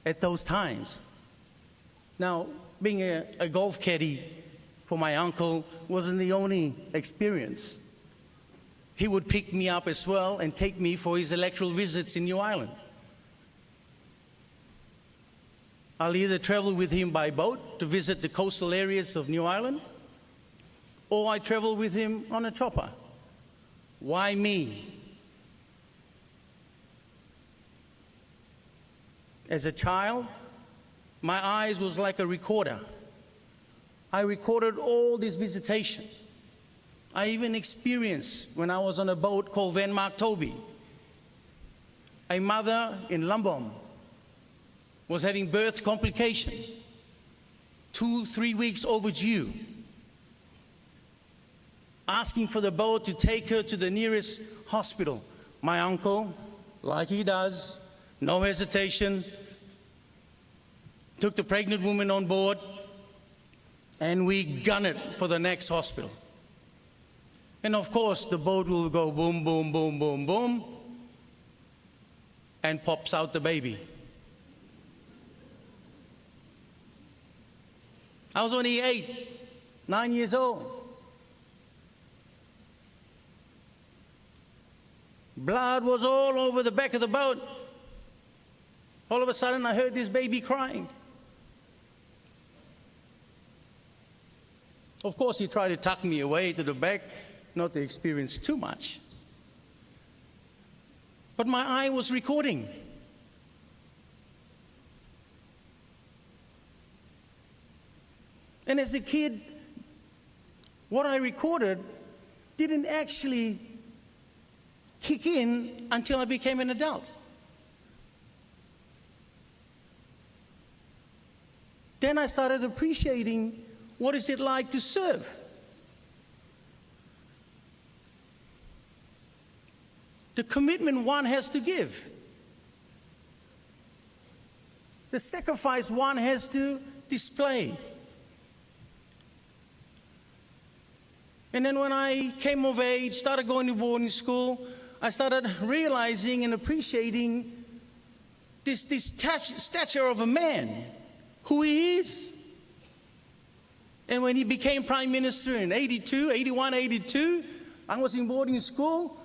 at those times. Now, being a golf caddy for my uncle wasn't the only experience. He would pick me up as well and take me for his electoral visits in New Ireland. I'll either travel with him by boat to visit the coastal areas of New Ireland, or I travel with him on a chopper. Why me? As a child, my eyes was like a recorder. I recorded all these visitations. I even experienced when I was on a boat called Van Mark Toby. A mother in Lumbom was having birth complications, 2-3 weeks overdue, asking for the boat to take her to the nearest hospital. My uncle, like he does, no hesitation, took the pregnant woman on board, and we gunned it for the next hospital. And of course, the boat will go boom, boom, boom, boom, boom, and pops out the baby. I was only 8, 9 years old. Blood was all over the back of the boat. All of a sudden, I heard this baby crying. Of course, he tried to tuck me away to the back, not to experience too much. But my eye was recording. And as a kid, what I recorded didn't actually kick in until I became an adult. Then I started appreciating what is it like to serve. The commitment one has to give. The sacrifice one has to display. And then when I came of age, started going to boarding school, I started realizing and appreciating this stature of a man, who he is. And when he became Prime Minister in 82, 81, 82, I was in boarding school.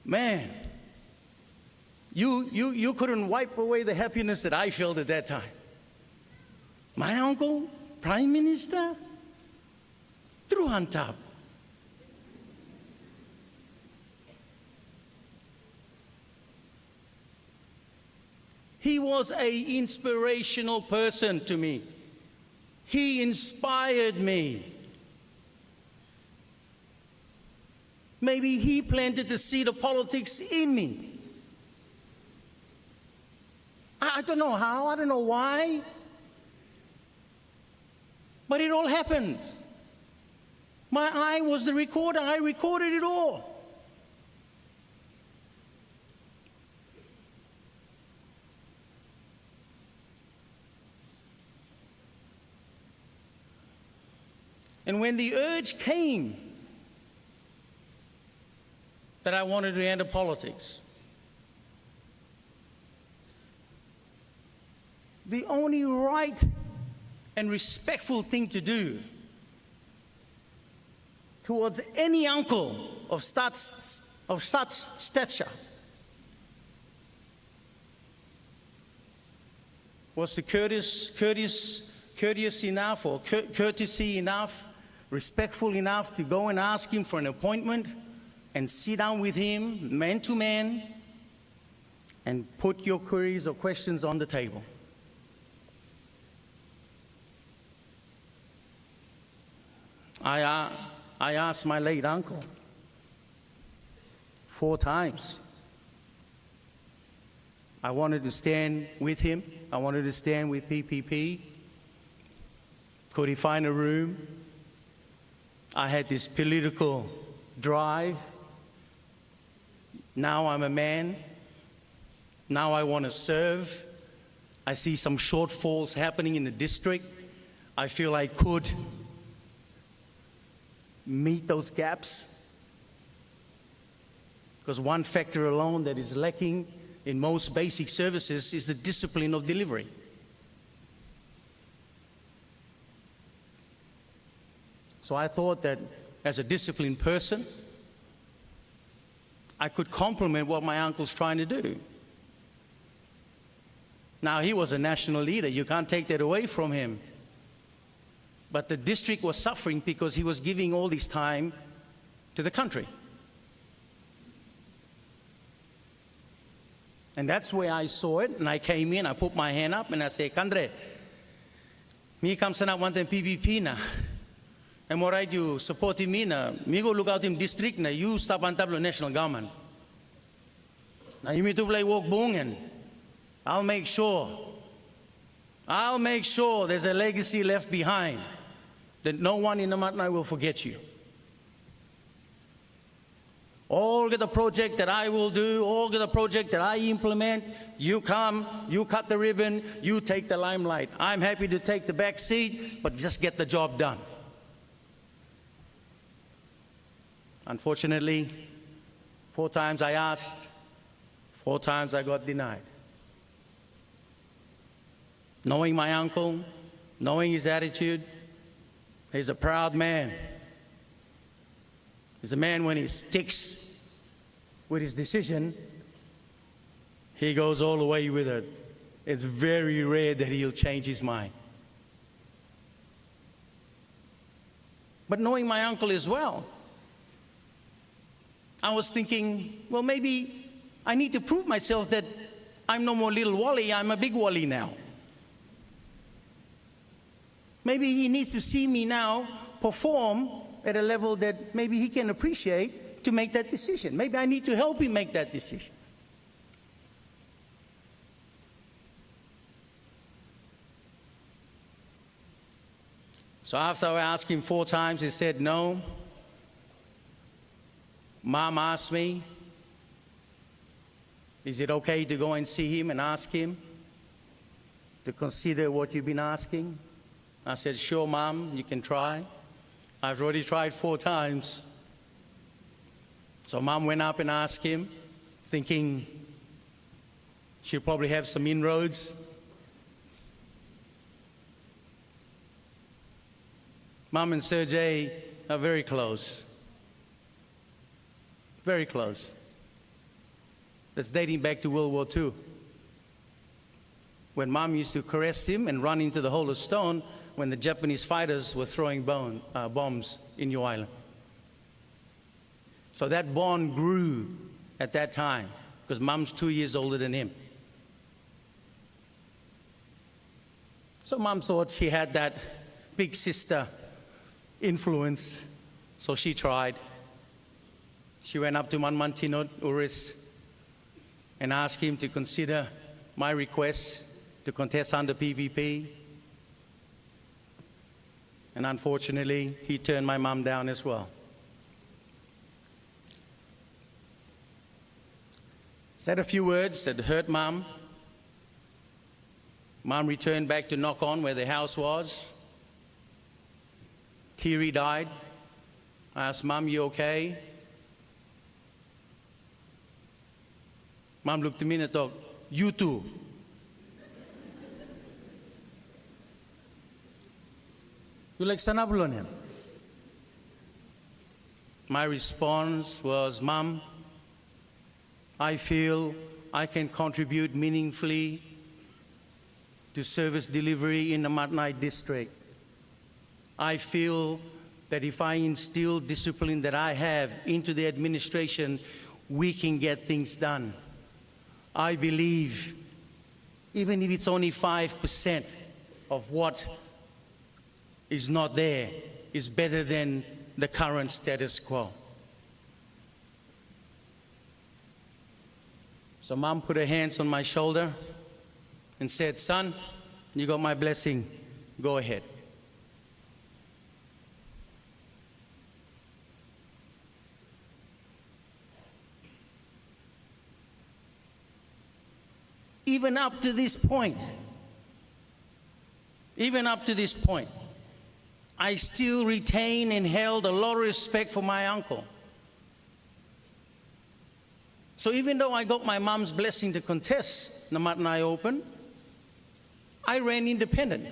Man, you couldn't wipe away the happiness that I felt at that time. My uncle, Prime Minister, through on top. He was an inspirational person to me. He inspired me. Maybe he planted the seed of politics in me. I don't know how, I don't know why, but it all happened. My eye was the recorder. I recorded it all. And when the urge came that I wanted to enter politics, the only right and respectful thing to do towards any uncle of such stature was to courteous enough or courtesy enough, respectful enough to go and ask him for an appointment and sit down with him, man to man, and put your queries or questions on the table. I asked my late uncle 4 times. I wanted to stand with him. I wanted to stand with PPP. Could he find a room? I had this political drive. Now I'm a man. Now I want to serve. I see some shortfalls happening in the district. I feel I could meet those gaps. Because one factor alone that is lacking in most basic services is the discipline of delivery. So I thought that as a disciplined person, I could complement what my uncle's trying to do. Now, he was a national leader. You can't take that away from him. But the district was suffering because he was giving all this time to the country. And that's where I saw it, and I came in, I put my hand up, and I said, Kandre, me come sana wanten PPP na. And what I do, supporting me na, me go look out in district na, you stop on tablo national government. Now you need to play walk bungan. I'll make sure there's a legacy left behind that no one in the Matnai will forget you. All the project that I will do, all the project that I implement, you come, you cut the ribbon, you take the limelight. I'm happy to take the back seat, but just get the job done. Unfortunately, 4 times I asked, 4 times I got denied. Knowing my uncle, knowing his attitude, he's a proud man. He's a man when he sticks with his decision, he goes all the way with it. It's very rare that he'll change his mind. But knowing my uncle as well, I was thinking, well, maybe I need to prove myself that I'm no more little Wally, I'm a big Wally now. Maybe he needs to see me now perform at a level that maybe he can appreciate to make that decision. Maybe I need to help him make that decision. So after I asked him 4 times, he said no. Mom asked me, is it okay to go and see him and ask him to consider what you've been asking? I said, sure, Mom, you can try. I've already tried 4 times. So Mom went up and asked him, thinking she'll probably have some inroads. Mom and Sergey are very close. Very close. That's dating back to World War II. When Mom used to caress him and run into the Hole of Stone when the Japanese fighters were throwing bombs in New Island. So that bond grew at that time because Mom's 2 years older than him. So Mom thought she had that big sister influence, so she tried. She went up to Manmantinot Uris and asked him to consider my request to contest under PPP. And unfortunately, he turned my mom down as well. Said a few words that hurt Mom. Mom returned back to knock on where the house was. Teary died. I asked, Mom, you okay? Mom looked at me and thought, you too. You like sanabulon him? My response was, Mom, I feel I can contribute meaningfully to service delivery in the Matnai district. I feel that if I instill discipline that I have into the administration, we can get things done. I believe, even if it's only 5% of what is not there, is better than the current status quo. So Mom put her hands on my shoulder and said, "Son, you got my blessing. Go ahead." Even up to this point, I still retain and held a lot of respect for my uncle. So even though I got my mom's blessing to contest Namatanai Open, I ran independent,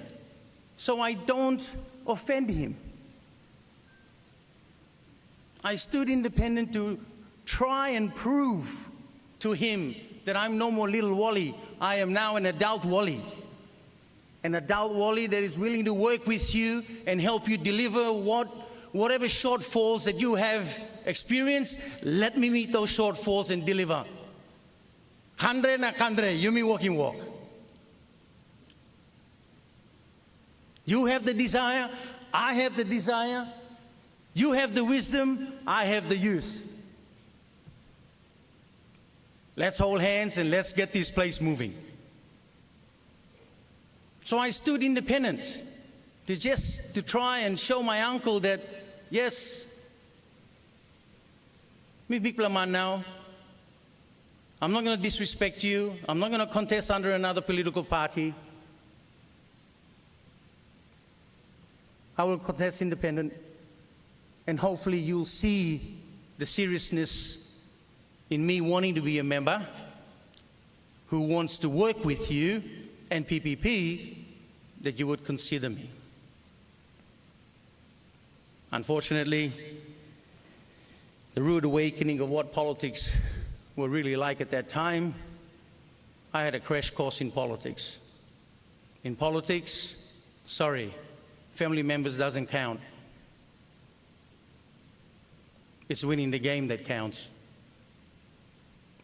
so I don't offend him. I stood independent to try and prove to him that I'm no more little Wally. I am now an adult Wally. An adult Wally that is willing to work with you and help you deliver whatever shortfalls that you have experienced. Let me meet those shortfalls and deliver. Kandre na kandre, you me walking walk. You have the desire, I have the desire. You have the wisdom, I have the youth. Let's hold hands and let's get this place moving. So I stood independent to try and show my uncle that, yes, me big man now. I'm not going to disrespect you. I'm not going to contest under another political party. I will contest independent, and hopefully you'll see the seriousness in me wanting to be a member who wants to work with you and PPP, that you would consider me. Unfortunately, the rude awakening of what politics were really like at that time, I had a crash course in politics. In politics, sorry, family members doesn't count. It's winning the game that counts.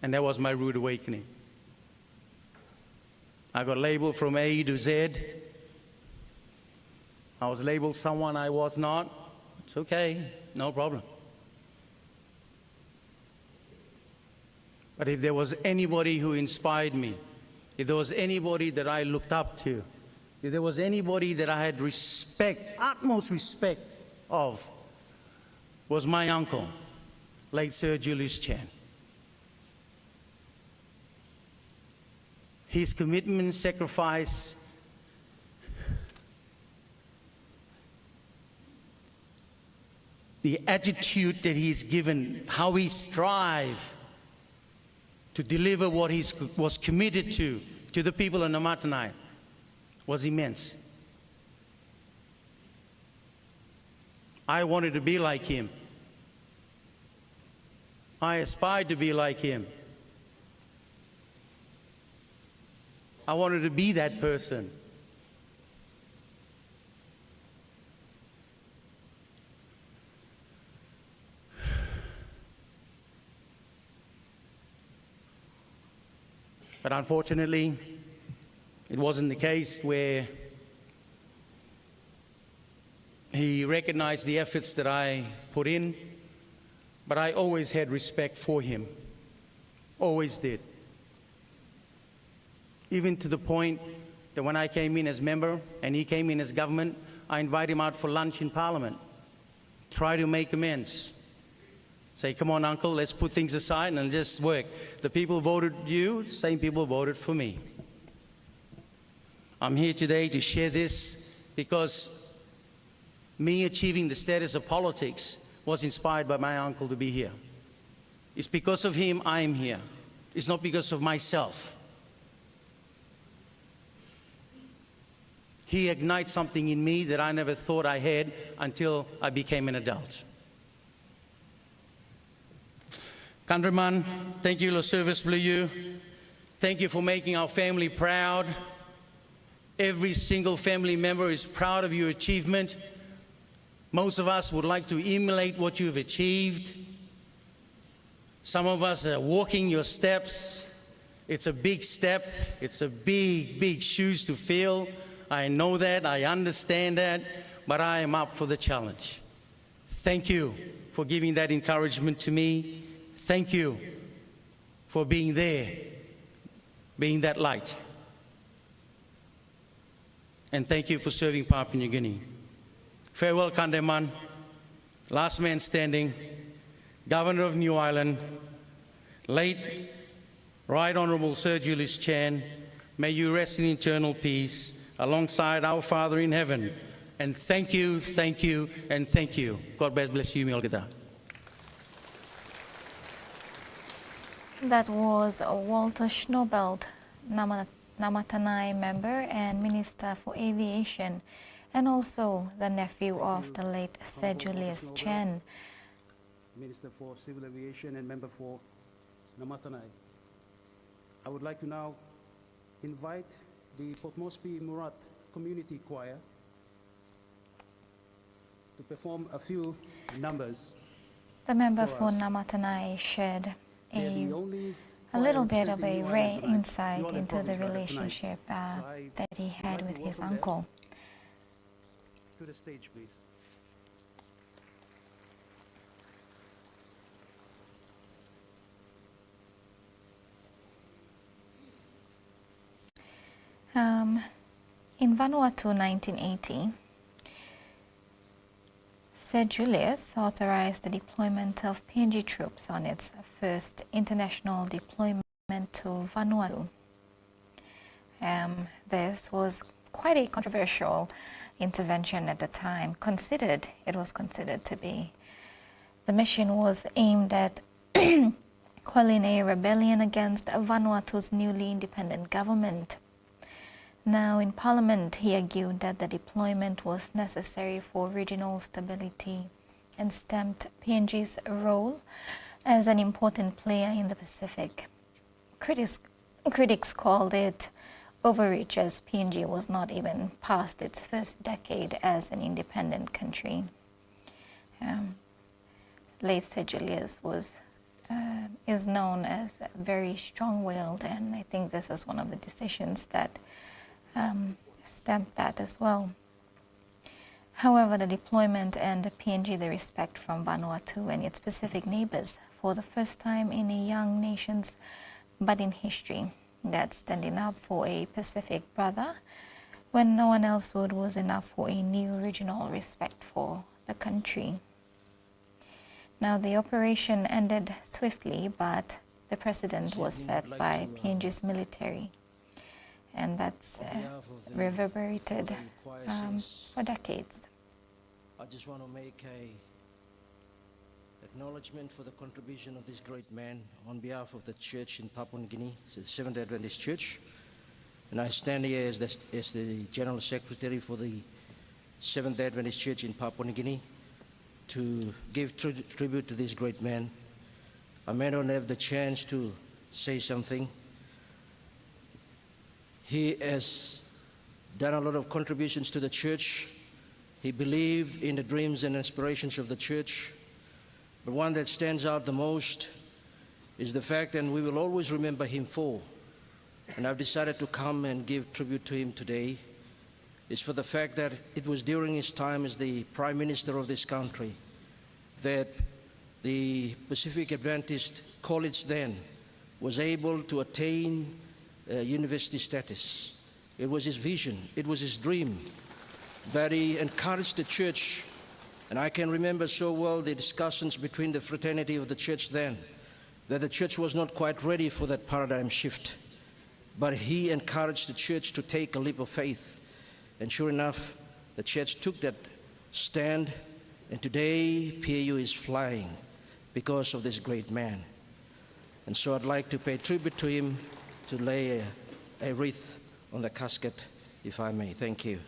And that was my rude awakening. I got labeled from A to Z. I was labeled someone I was not. It's okay, no problem. But if there was anybody who inspired me, if there was anybody that I looked up to, if there was anybody that I had respect, utmost respect of, was my uncle, late Sir Julius Chan. His commitment, sacrifice, the attitude that he's given, how he strive to deliver what he was committed to the people of Namatanai, was immense. I wanted to be like him. I aspired to be like him. I wanted to be that person. But unfortunately, it wasn't the case where he recognized the efforts that I put in, but I always had respect for him. Always did. Even to the point that when I came in as member and he came in as government, I invited him out for lunch in Parliament. Try to make amends. Say, come on, uncle, let's put things aside and just work. The people voted you, same people voted for me. I'm here today to share this because me achieving the status of politics was inspired by my uncle to be here. It's because of him I am here. It's not because of myself. He ignites something in me that I never thought I had until I became an adult. Countryman, thank you for service, Blue. Thank you for making our family proud. Every single family member is proud of your achievement. Most of us would like to emulate what you've achieved. Some of us are walking your steps. It's a big step. It's a big, big shoes to fill. I know that, I understand that, but I am up for the challenge. Thank you for giving that encouragement to me. Thank you for being there being that light. And thank you for serving Papua New Guinea. Farewell, Kandeman, last man standing, Governor of New Ireland, late Right Honourable Sir Julius Chan. May you rest in eternal peace alongside our Father in heaven. And thank you, and thank you. God bless you, Milgada. That was Walter Schnobelt, Namatanai member and Minister for Aviation, and also the nephew of the late Sir Julius Chan. Minister for Civil Aviation and member for Namatanai. I would like to now invite the Port Moresby Murat Community Choir to perform a few numbers. The member for for us. Namatanai shared They're the only a little choir bit of a representing New rare Ireland tonight. insight New Ireland into the province rather, tonight. relationship So I that he would had like with to his welcome them uncle. to the stage, please. In Vanuatu 1980, Sir Julius authorized the deployment of PNG troops on its first international deployment to Vanuatu. This was quite a controversial intervention at the time. It was considered to be. The mission was aimed at quelling a rebellion against Vanuatu's newly independent government. Now, in Parliament, he argued that the deployment was necessary for regional stability and stamped PNG's role as an important player in the Pacific. Critics called it overreach, as PNG was not even past its first decade as an independent country. Late Sir Julius is known as very strong-willed, and I think this is one of the decisions that stamped that as well. However, the deployment earned PNG the respect from Vanuatu and its Pacific neighbors for the first time in a young nation's budding history. That standing up for a Pacific brother when no one else was enough for a new regional respect for the country. Now, the operation ended swiftly, but the precedent was set by PNG's military, and that's reverberated for decades. I just want to make a acknowledgement for the contribution of this great man on behalf of the church in Papua New Guinea, the Seventh Adventist Church. And I stand here as the General Secretary for the Seventh Adventist Church in Papua New Guinea to give tribute to this great man. I may not have the chance to say something. He has done a lot of contributions to the church. He believed in the dreams and aspirations of the church. But one that stands out the most is the fact, and we will always remember him for, and I've decided to come and give tribute to him today, is for the fact that it was during his time as the Prime Minister of this country that the Pacific Adventist College then was able to attain university status. It was his vision, it was his dream that he encouraged the church. And I can remember so well the discussions between the fraternity of the church then, that the church was not quite ready for that paradigm shift. But he encouraged the church to take a leap of faith. And sure enough, the church took that stand, and today PAU is flying because of this great man. And so I'd like to pay tribute to him, to lay a wreath on the casket, if I may. Thank you.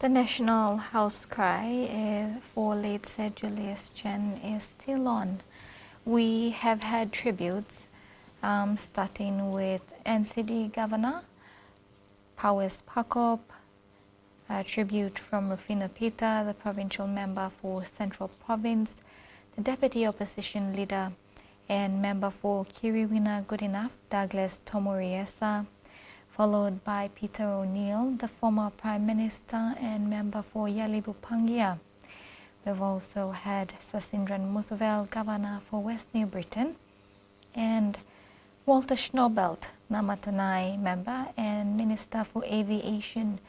The national house cry for late Sir Julius Chen is still on. We have had tributes starting with NCD Governor Powes Pakop, a tribute from Rufino Peter, the provincial member for Central Province, the deputy opposition leader and member for Kiriwina Goodenough, Douglas Tomoriesa, followed by Peter O'Neill, the former Prime Minister and member for Yalibu Pangia. We've also had Sasindran Musuvel, Governor for West New Britain, and Walter Schnobelt, Namatanai member and Minister for Aviation,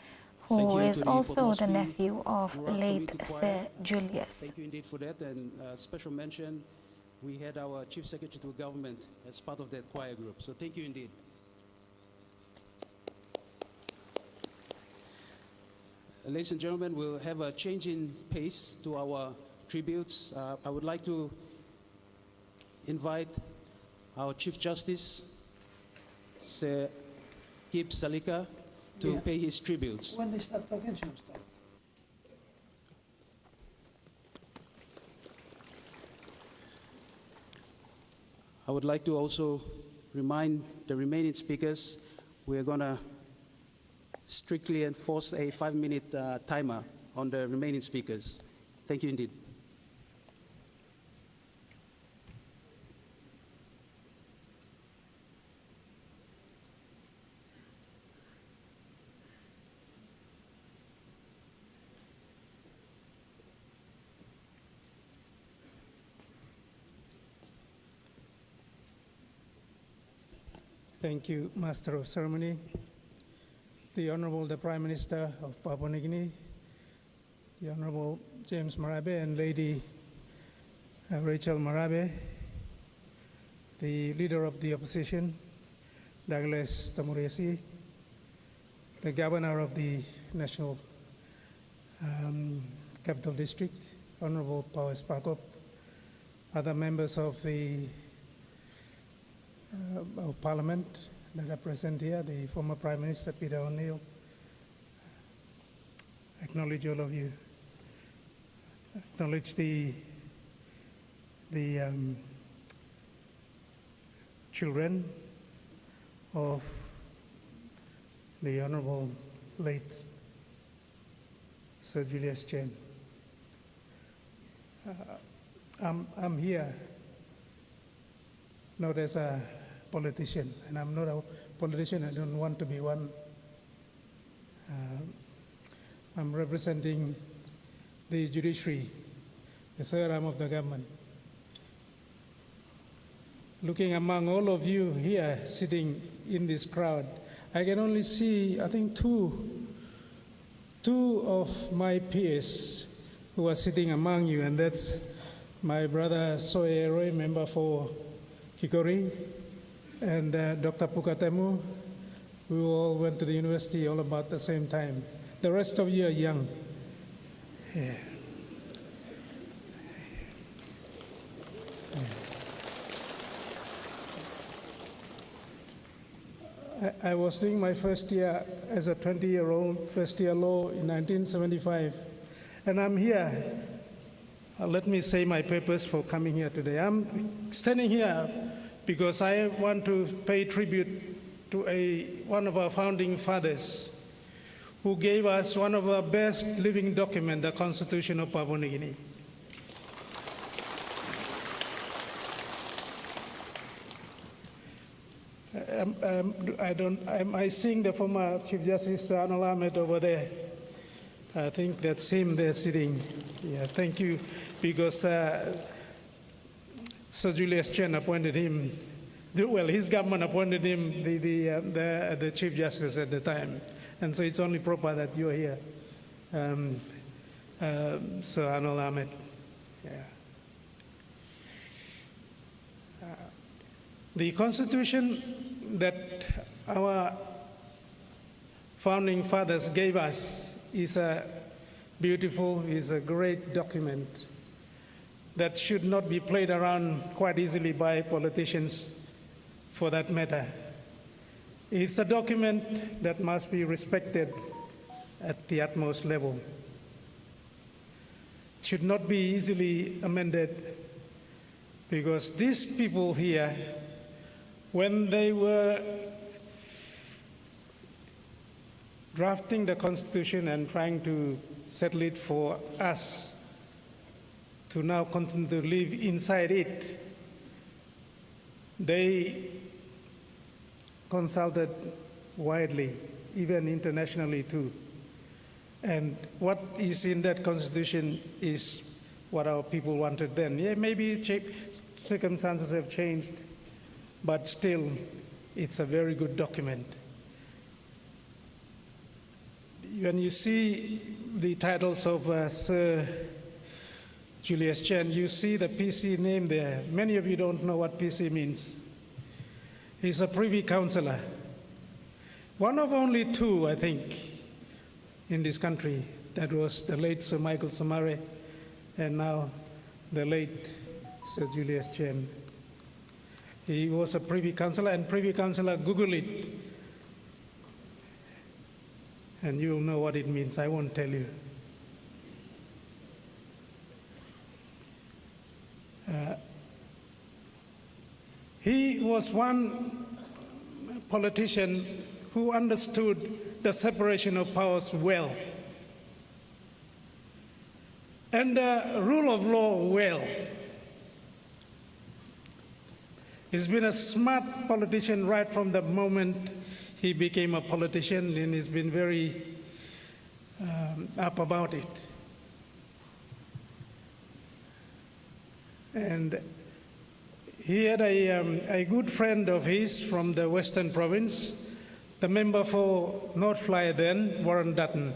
who is also the nephew of late Sir Julius. Thank you indeed for that, and special mention, we had our Chief Secretary to Government as part of that choir group, so thank you indeed. Ladies and gentlemen, we'll have a change in pace to our tributes. I would like to invite our Chief Justice, Sir Kip Salika, to pay his tributes. When they start talking, she'll start. I would like to also remind the remaining speakers we're going to strictly enforce a 5-minute timer on the remaining speakers. Thank you indeed. Thank you, Master of Ceremony, the Prime Minister of Papua New Guinea, the Honorable James Marabe and Lady Rachel Marabe, the Leader of the Opposition, Douglas Tamuriasi, the Governor of the National Capital District, Honorable Powers Pakop, other members of the of Parliament that are present here, the former Prime Minister Peter O'Neill. Acknowledge all of you. Acknowledge the children of the Honorable late Sir Julius Chen. I'm here not as a politician, and I'm not a politician, I don't want to be one. I'm representing the judiciary, the third arm of the government. Looking among all of you here sitting in this crowd, I can only see, I think, two of my peers who are sitting among you, and that's my brother Soe Roy, member for Kikori, and Dr. Pukatemu, we all went to the university all about the same time. The rest of you are young. Yeah. I was doing my first year as a 20-year-old, first year law in 1975, and I'm here. Let me say my purpose for coming here today. I'm standing here because I want to pay tribute to one of our founding fathers who gave us one of our best living documents, the Constitution of Papua New Guinea. I seeing the former Chief Justice Anil Ahmed over there. I think that's him there sitting. Yeah, thank you, because Sir Julius Chen appointed him, well, his government appointed him the Chief Justice at the time. And so it's only proper that you're here, Sir Anil Ahmed. Yeah. The Constitution that our founding fathers gave us is a great document that should not be played around quite easily by politicians, for that matter. It's a document that must be respected at the utmost level. It should not be easily amended, because these people here, when they were drafting the Constitution and trying to settle it for us to now continue to live inside it, they consulted widely, even internationally too. And what is in that Constitution is what our people wanted then. Yeah, maybe circumstances have changed, but still, it's a very good document. When you see the titles of Sir Julius Chen, you see the PC name there. Many of you don't know what PC means. He's a Privy Councillor. One of only two, I think, in this country. That was the late Sir Michael Samare, and now the late Sir Julius Chen. He was a Privy Councillor, and Privy Councillor, Google it, and you'll know what it means. I won't tell you. He was one politician who understood the separation of powers well and the rule of law well. He's been a smart politician right from the moment he became a politician, and he's been very up about it. And he had a good friend of his from the Western Province, the member for North Fly then, Warren Dutton.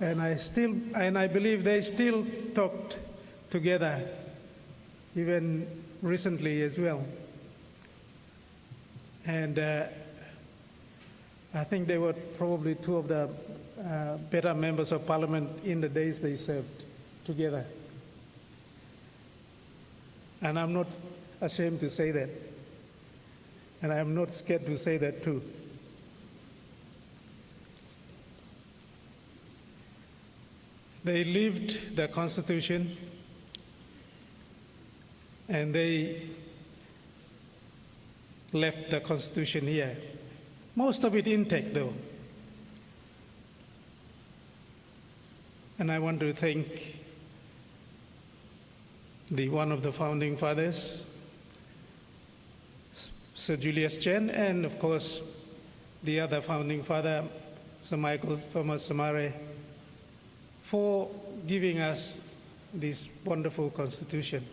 And I believe they still talked together, even recently as well. And I think they were probably two of the better members of parliament in the days they served together. And I'm not ashamed to say that. And I'm not scared to say that too. They lived the Constitution, and they left the Constitution here. Most of it intact, though. And I want to thank one of the founding fathers, Sir Julius Chen, and of course, the other founding father, Sir Michael Thomas Somare, for giving us this wonderful Constitution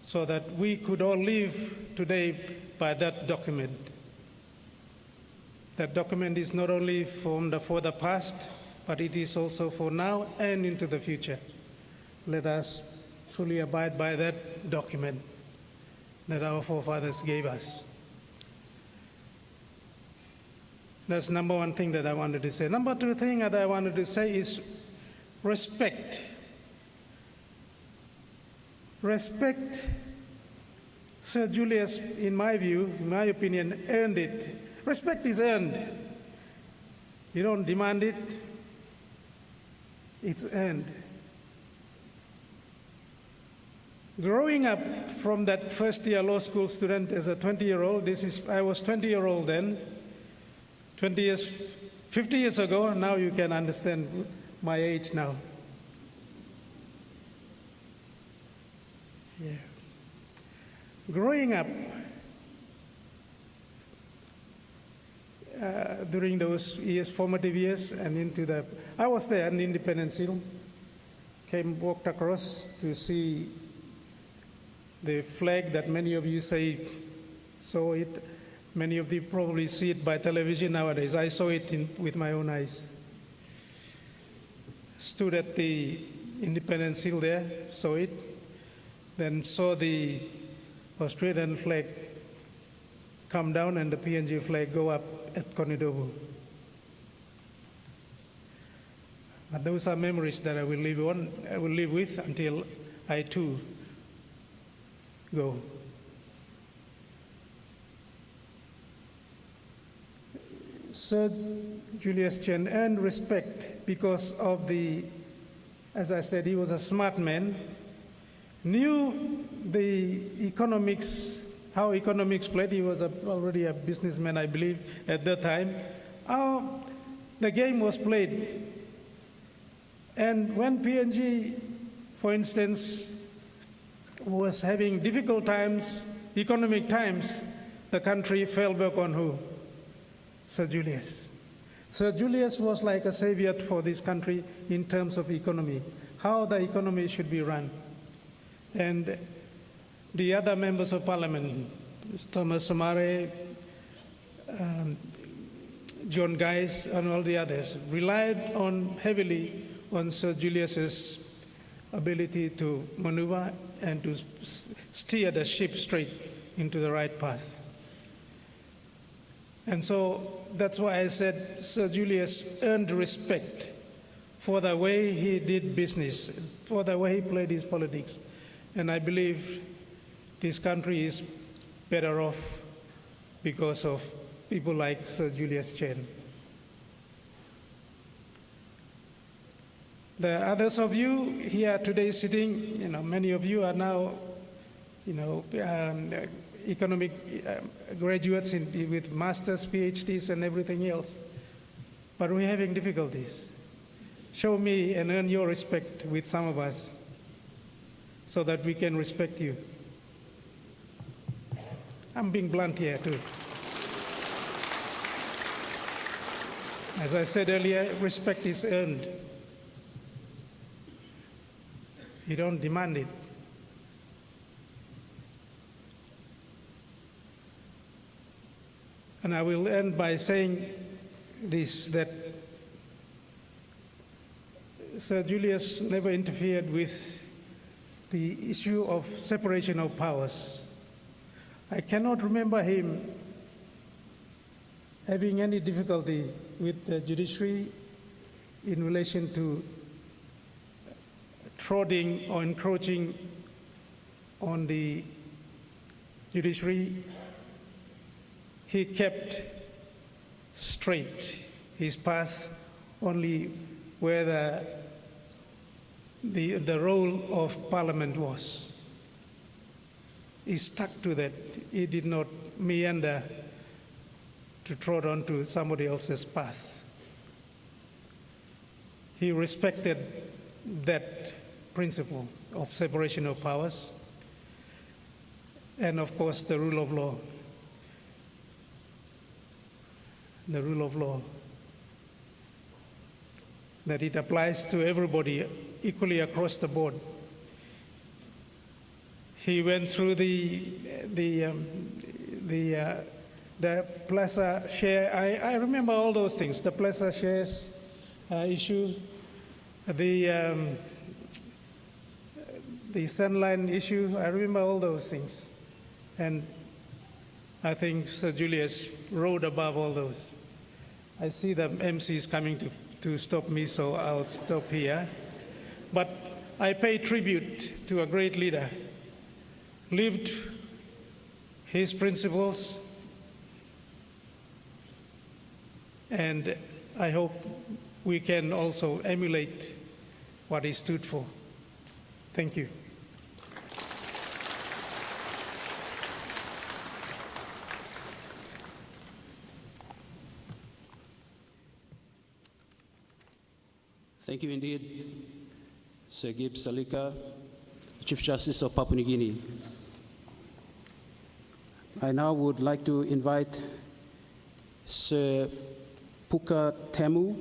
so that we could all live today by that document. That document is not only for the past, but it is also for now and into the future. Let us truly abide by that document that our forefathers gave us. That's number one thing that I wanted to say. Number two thing that I wanted to say is respect. Respect, Sir Julius, in my view, in my opinion, earned it. Respect is earned. You don't demand it, it's earned. Growing up from that first-year law school student as a 20-year-old, I was 20-year-old then, 50 years ago, now you can understand my age now. Yeah. Growing up during those years, formative years, and I was there in Independence Hill, walked across to see the flag that many of you say saw it. Many of you probably see it by television nowadays. I saw it with my own eyes. Stood at the Independence Hill there, saw it, then saw the Australian flag come down and the PNG flag go up at Konidobu. But those are memories that I will live with until I too go. Sir Julius Chen earned respect because of as I said, he was a smart man, knew the economics, how economics played. He was already a businessman, I believe, at that time. How the game was played. And when PNG, for instance, was having difficult times, economic times, the country fell back on who? Sir Julius. Sir Julius was like a savior for this country in terms of economy, how the economy should be run. And the other members of parliament, Thomas Somare, John Guise, and all the others, relied heavily on Sir Julius's ability to maneuver and to steer the ship straight into the right path. And so that's why I said Sir Julius earned respect for the way he did business, for the way he played his politics. And I believe this country is better off because of people like Sir Julius Chen. The others of you here today sitting, many of you are now economic graduates with masters, PhDs, and everything else. But we're having difficulties. Show me and earn your respect with some of us so that we can respect you. I'm being blunt here too. As I said earlier, respect is earned. You don't demand it. And I will end by saying this, that Sir Julius never interfered with the issue of separation of powers. I cannot remember him having any difficulty with the judiciary in relation to trodding or encroaching on the judiciary. He kept straight his path only where the role of Parliament was. He stuck to that. He did not meander to trot onto somebody else's path. He respected that principle of separation of powers and, of course, the rule of law. The rule of law, that it applies to everybody equally across the board. He went through the Plaza share. I remember all those things. The Plaza shares issue, the Sunline issue. I remember all those things, and I think Sir Julius rode above all those. I see the MCs coming to stop me, so I'll stop here. But I pay tribute to a great leader, lived his principles, and I hope we can also emulate what he stood for. Thank you. Thank you indeed, Sir Gibbs Salika, Chief Justice of Papua New Guinea. I now would like to invite Sir Puka Temu,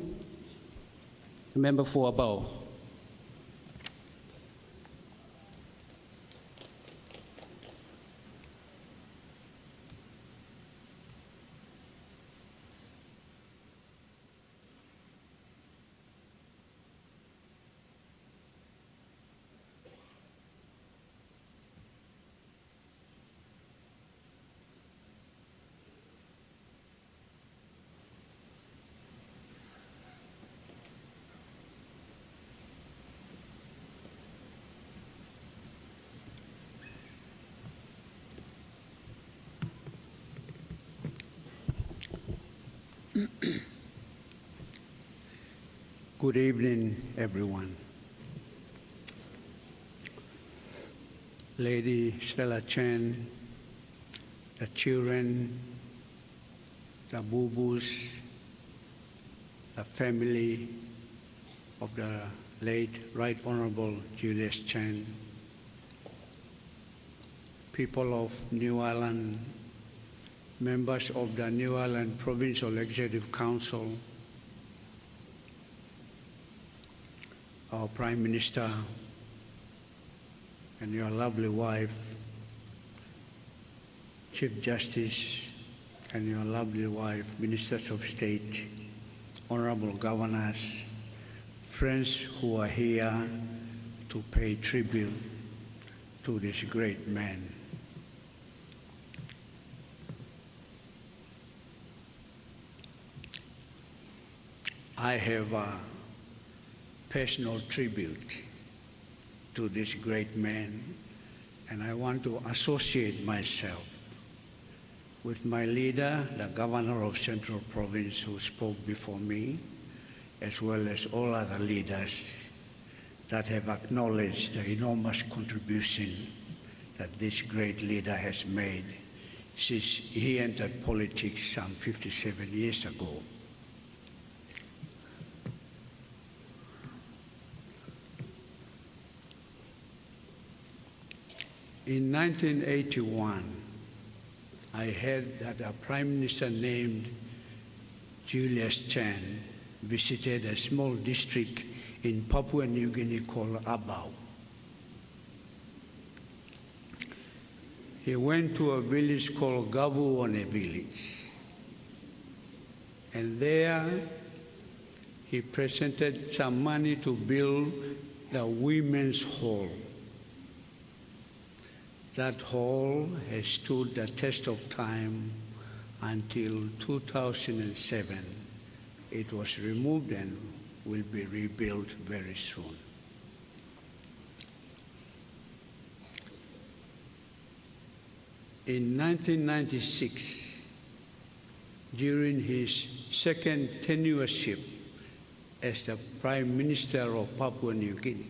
member for Abao. Good evening, everyone. Lady Stella Chen, the children, the boo-boos, the family of the late Right Honorable Julius Chen, people of New Ireland, members of the New Ireland Provincial Executive Council, our Prime Minister and your lovely wife, Chief Justice and your lovely wife, Ministers of State, Honorable Governors, friends who are here to pay tribute to this great man. I have a personal tribute to this great man, and I want to associate myself with my leader, the Governor of Central Province who spoke before me, as well as all other leaders that have acknowledged the enormous contribution that this great leader has made since he entered politics some 57 years ago. In 1981, I heard that a prime minister named Julius Chan visited a small district in Papua New Guinea called Abau. He went to a village called Gabuone village, and there he presented some money to build the women's hall. That hall has stood the test of time until 2007. It was removed and will be rebuilt very soon. In 1996, during his second tenureship as the Prime Minister of Papua New Guinea,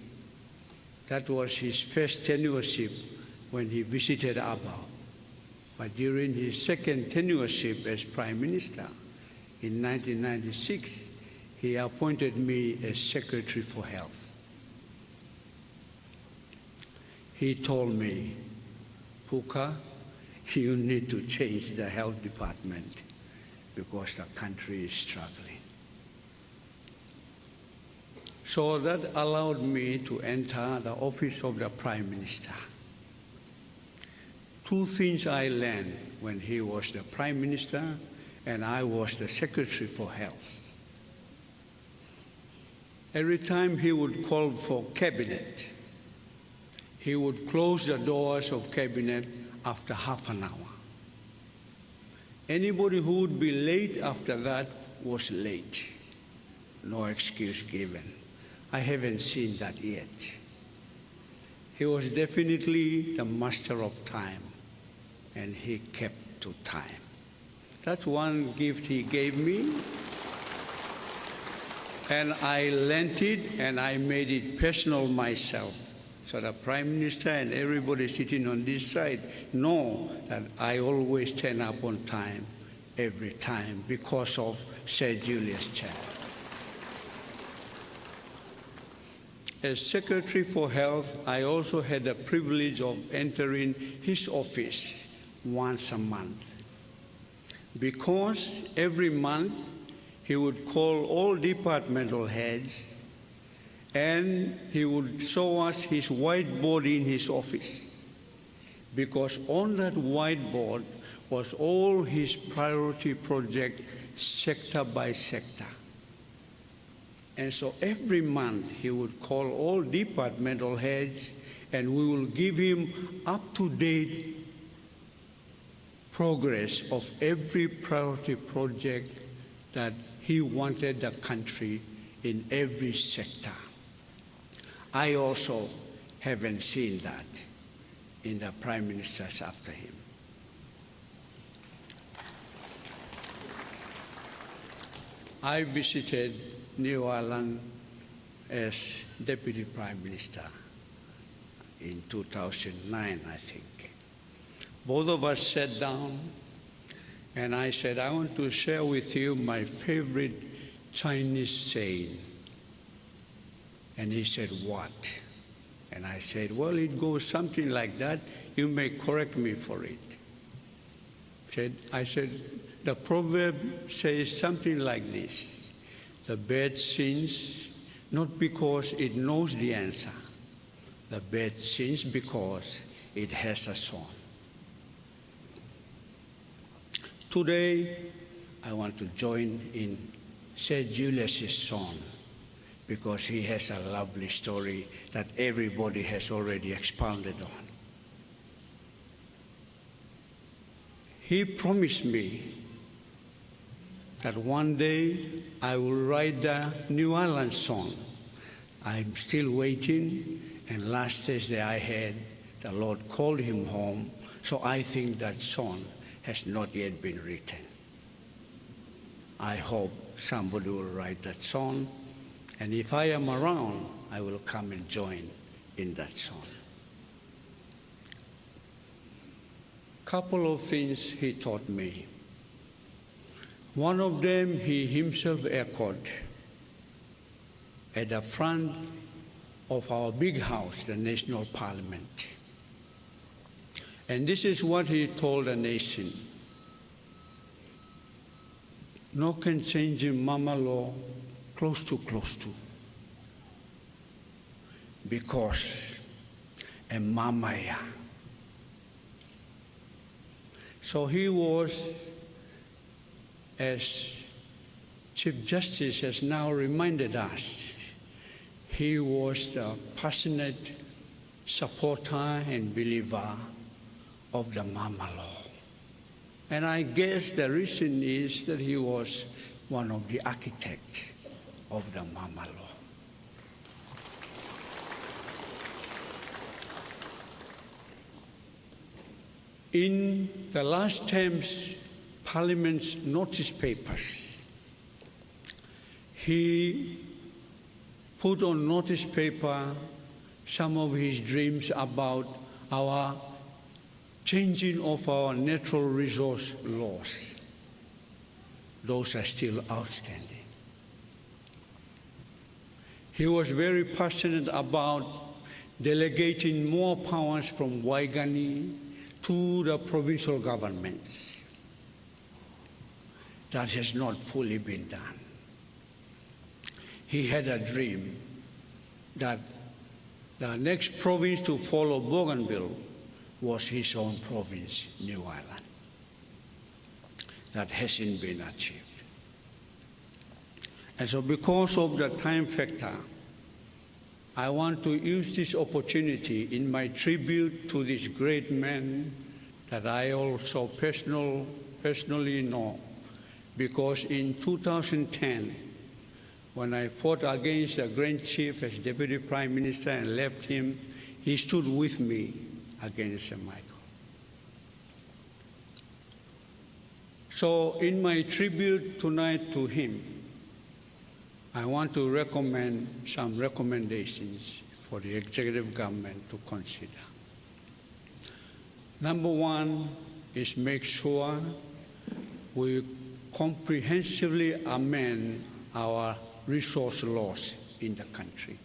that was his first tenureship when he visited Abau. But during his second tenureship as Prime Minister in 1996, he appointed me as Secretary for Health. He told me, Puka, you need to change the health department because the country is struggling. So that allowed me to enter the office of the Prime Minister. Two things I learned when he was the Prime Minister and I was the Secretary for Health. Every time he would call for cabinet, he would close the doors of cabinet after half an hour. Anybody who would be late after that was late. No excuse given. I haven't seen that yet. He was definitely the master of time, and he kept to time. That's one gift he gave me, and I lent it and I made it personal myself. So the Prime Minister and everybody sitting on this side know that I always turn up on time, every time, because of Sir Julius Chan. As Secretary for Health, I also had the privilege of entering his office once a month, because every month he would call all departmental heads and he would show us his whiteboard in his office, because on that whiteboard was all his priority project, sector by sector. And so every month he would call all departmental heads and we will give him up-to-date progress of every priority project that he wanted the country in every sector. I also haven't seen that in the prime ministers after him. I visited New Ireland as Deputy Prime Minister in 2009, I think. Both of us sat down and I said, I want to share with you my favorite Chinese saying. And he said, what? And I said, well, it goes something like that. You may correct me for it. I said, the proverb says something like this. The bird sings not because it knows the answer. The bird sings because it has a song. Today, I want to join in Sir Julius's song because he has a lovely story that everybody has already expounded on. He promised me that one day I will write the New Ireland song. I'm still waiting, and last Thursday I heard the Lord called him home, so I think that song has not yet been written. I hope somebody will write that song, and if I am around, I will come and join in that song. couple of things he taught me. One of them he himself echoed at the front of our big house, the National Parliament. And this is what he told the nation. No can change in mama law close to. Because a mama ya. So he was, as Chief Justice has now reminded us, he was the passionate supporter and believer of the mama law. And I guess the reason is that he was one of the architects of the mama law. In the last term's Parliament's notice papers, he put on notice paper some of his dreams about our changing of our natural resource laws. Those are still outstanding. He was very passionate about delegating more powers from Waigani to the provincial governments. That has not fully been done. He had a dream that the next province to follow Bougainville was his own province, New Ireland. That hasn't been achieved. And so because of the time factor, I want to use this opportunity in my tribute to this great man that I also personally know, because in 2010, when I fought against the Grand Chief as Deputy Prime Minister and left him, he stood with me against Sir Michael. So in my tribute tonight to him, I want to recommend some recommendations for the executive government to consider. Number one is make sure we comprehensively amend our resource laws in the country.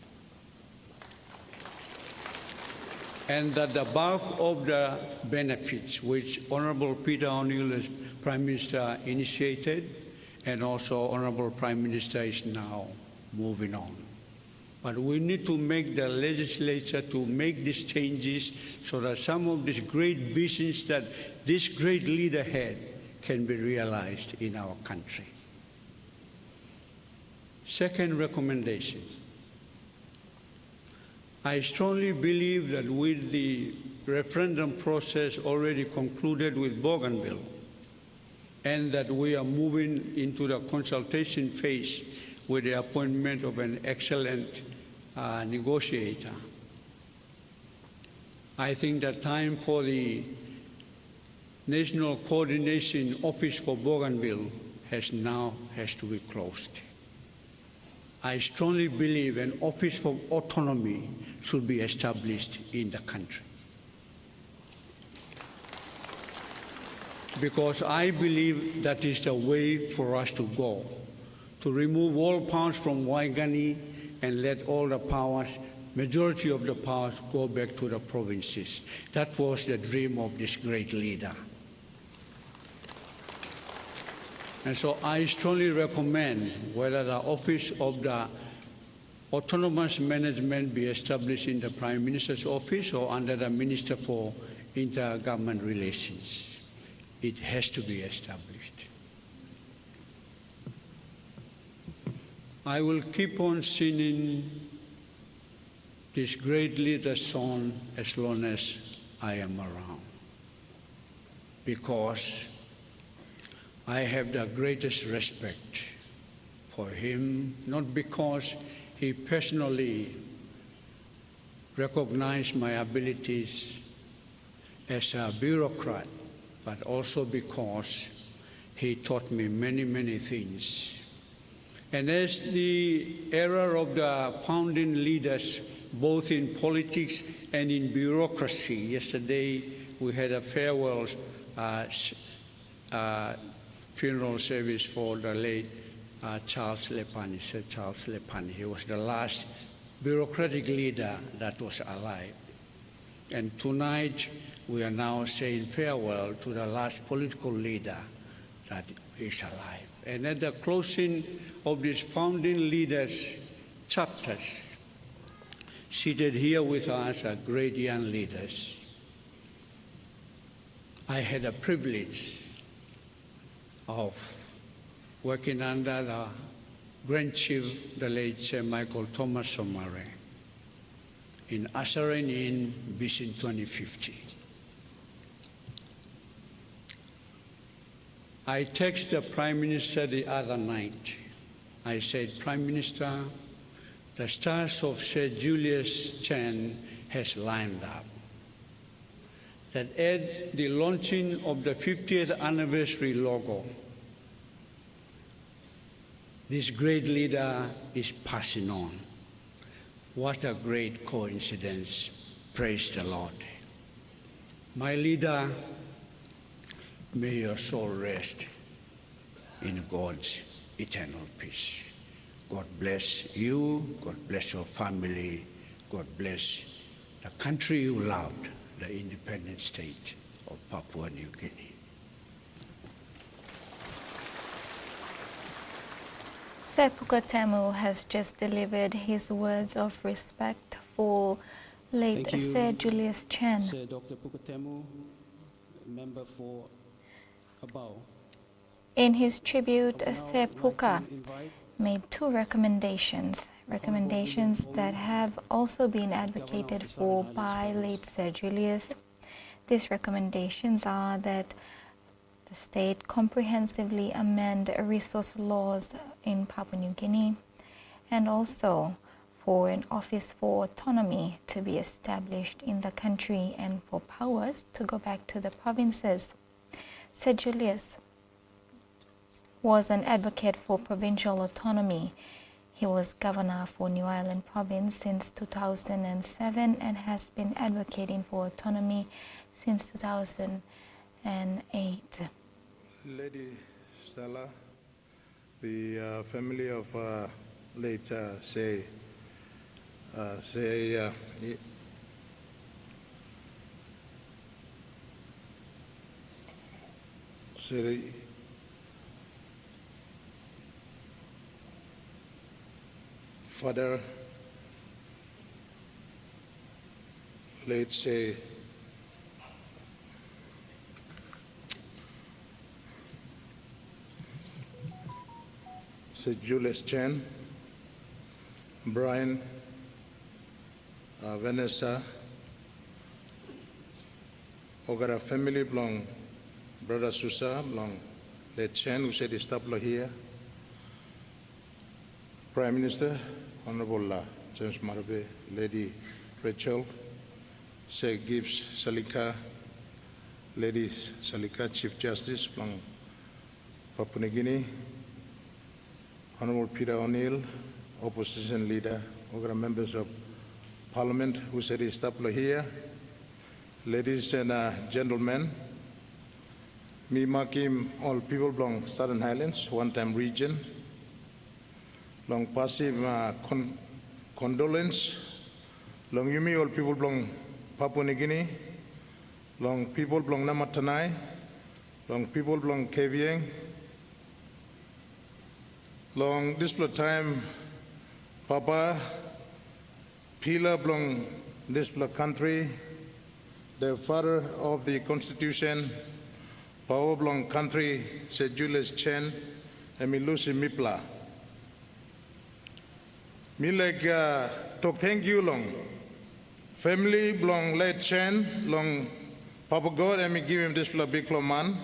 And that the bulk of the benefits which Honorable Peter O'Neill as Prime Minister initiated, and also Honorable Prime Minister is now moving on. But we need to make the legislature to make these changes so that some of these great visions that this great leader had can be realized in our country. Second recommendation. I strongly believe that with the referendum process already concluded with Bougainville, and that we are moving into the consultation phase with the appointment of an excellent negotiator, I think the time for the National Coordination Office for Bougainville has to be closed. I strongly believe an office for autonomy should be established in the country. Because I believe that is the way for us to go, to remove all powers from Waigani and let all the powers, majority of the powers, go back to the provinces. That was the dream of this great leader. And so I strongly recommend whether the office of the autonomous management be established in the Prime Minister's office or under the Minister for Intergovernment Relations. It has to be established. I will keep on singing this great leader's song as long as I am around, because I have the greatest respect for him, not because he personally recognized my abilities as a bureaucrat, but also because he taught me many, many things. And as the era of the founding leaders, both in politics and in bureaucracy, yesterday we had a farewell funeral service for the late Charles Lepani, Sir Charles Lepani. He was the last bureaucratic leader that was alive. And tonight, we are now saying farewell to the last political leader that is alive. And at the closing of these founding leaders' chapters, seated here with us are great young leaders. I had a privilege of working under the Grand Chief, the late Sir Michael Thomas Somare, in ushering in Vision 2050. I texted the Prime Minister the other night. I said, Prime Minister, the stars of Sir Julius Chen has lined up. That at the launching of the 50th anniversary logo, this great leader is passing on. What a great coincidence. Praise the Lord. My leader, may your soul rest in God's eternal peace. God bless you. God bless your family. God bless the country you loved, the independent state of Papua New Guinea. Sir Pukotemu has just delivered his words of respect for late Thank you, Sir Julius Chen. Sir Dr. Pukotemu, member for Abao. In his tribute, Now Sir I'd like Puka to invite made two recommendations that have also been advocated for by late Sir Julius. These recommendations are that the state comprehensively amend resource laws in Papua New Guinea, and also for an office for autonomy to be established in the country and for powers to go back to the provinces. Sir Julius was an advocate for provincial autonomy. He was governor for New Ireland Province since 2007 and has been advocating for autonomy since 2008. Lady Stella, the family of late say father, late say Sir Julius Chen, Brian, Vanessa, Ogara family belong, Brother Susa belong, late Chen, who said his tablo here, Prime Minister, Honorable James Marabe, Lady Rachel, Sir Gibbs Salika, Lady Salika, Chief Justice, belong Papua New Guinea, Honorable Peter O'Neill, Opposition Leader, Ogara members of Parliament, who said his tablo here, ladies and gentlemen, me Makim, all people belong Southern Highlands, one-time region, long passive condolence, long Yumi, all people belong Papua New Guinea, long people belong Namatanai, long people belong Kevieng, long display time, Papa, Pila belong display country, the father of the Constitution, Power belong country, Sir Julius Chen, and Milusi Mipla. Me like talk thank you long. Family belong late Chen, long Papa God, and me give him this big man.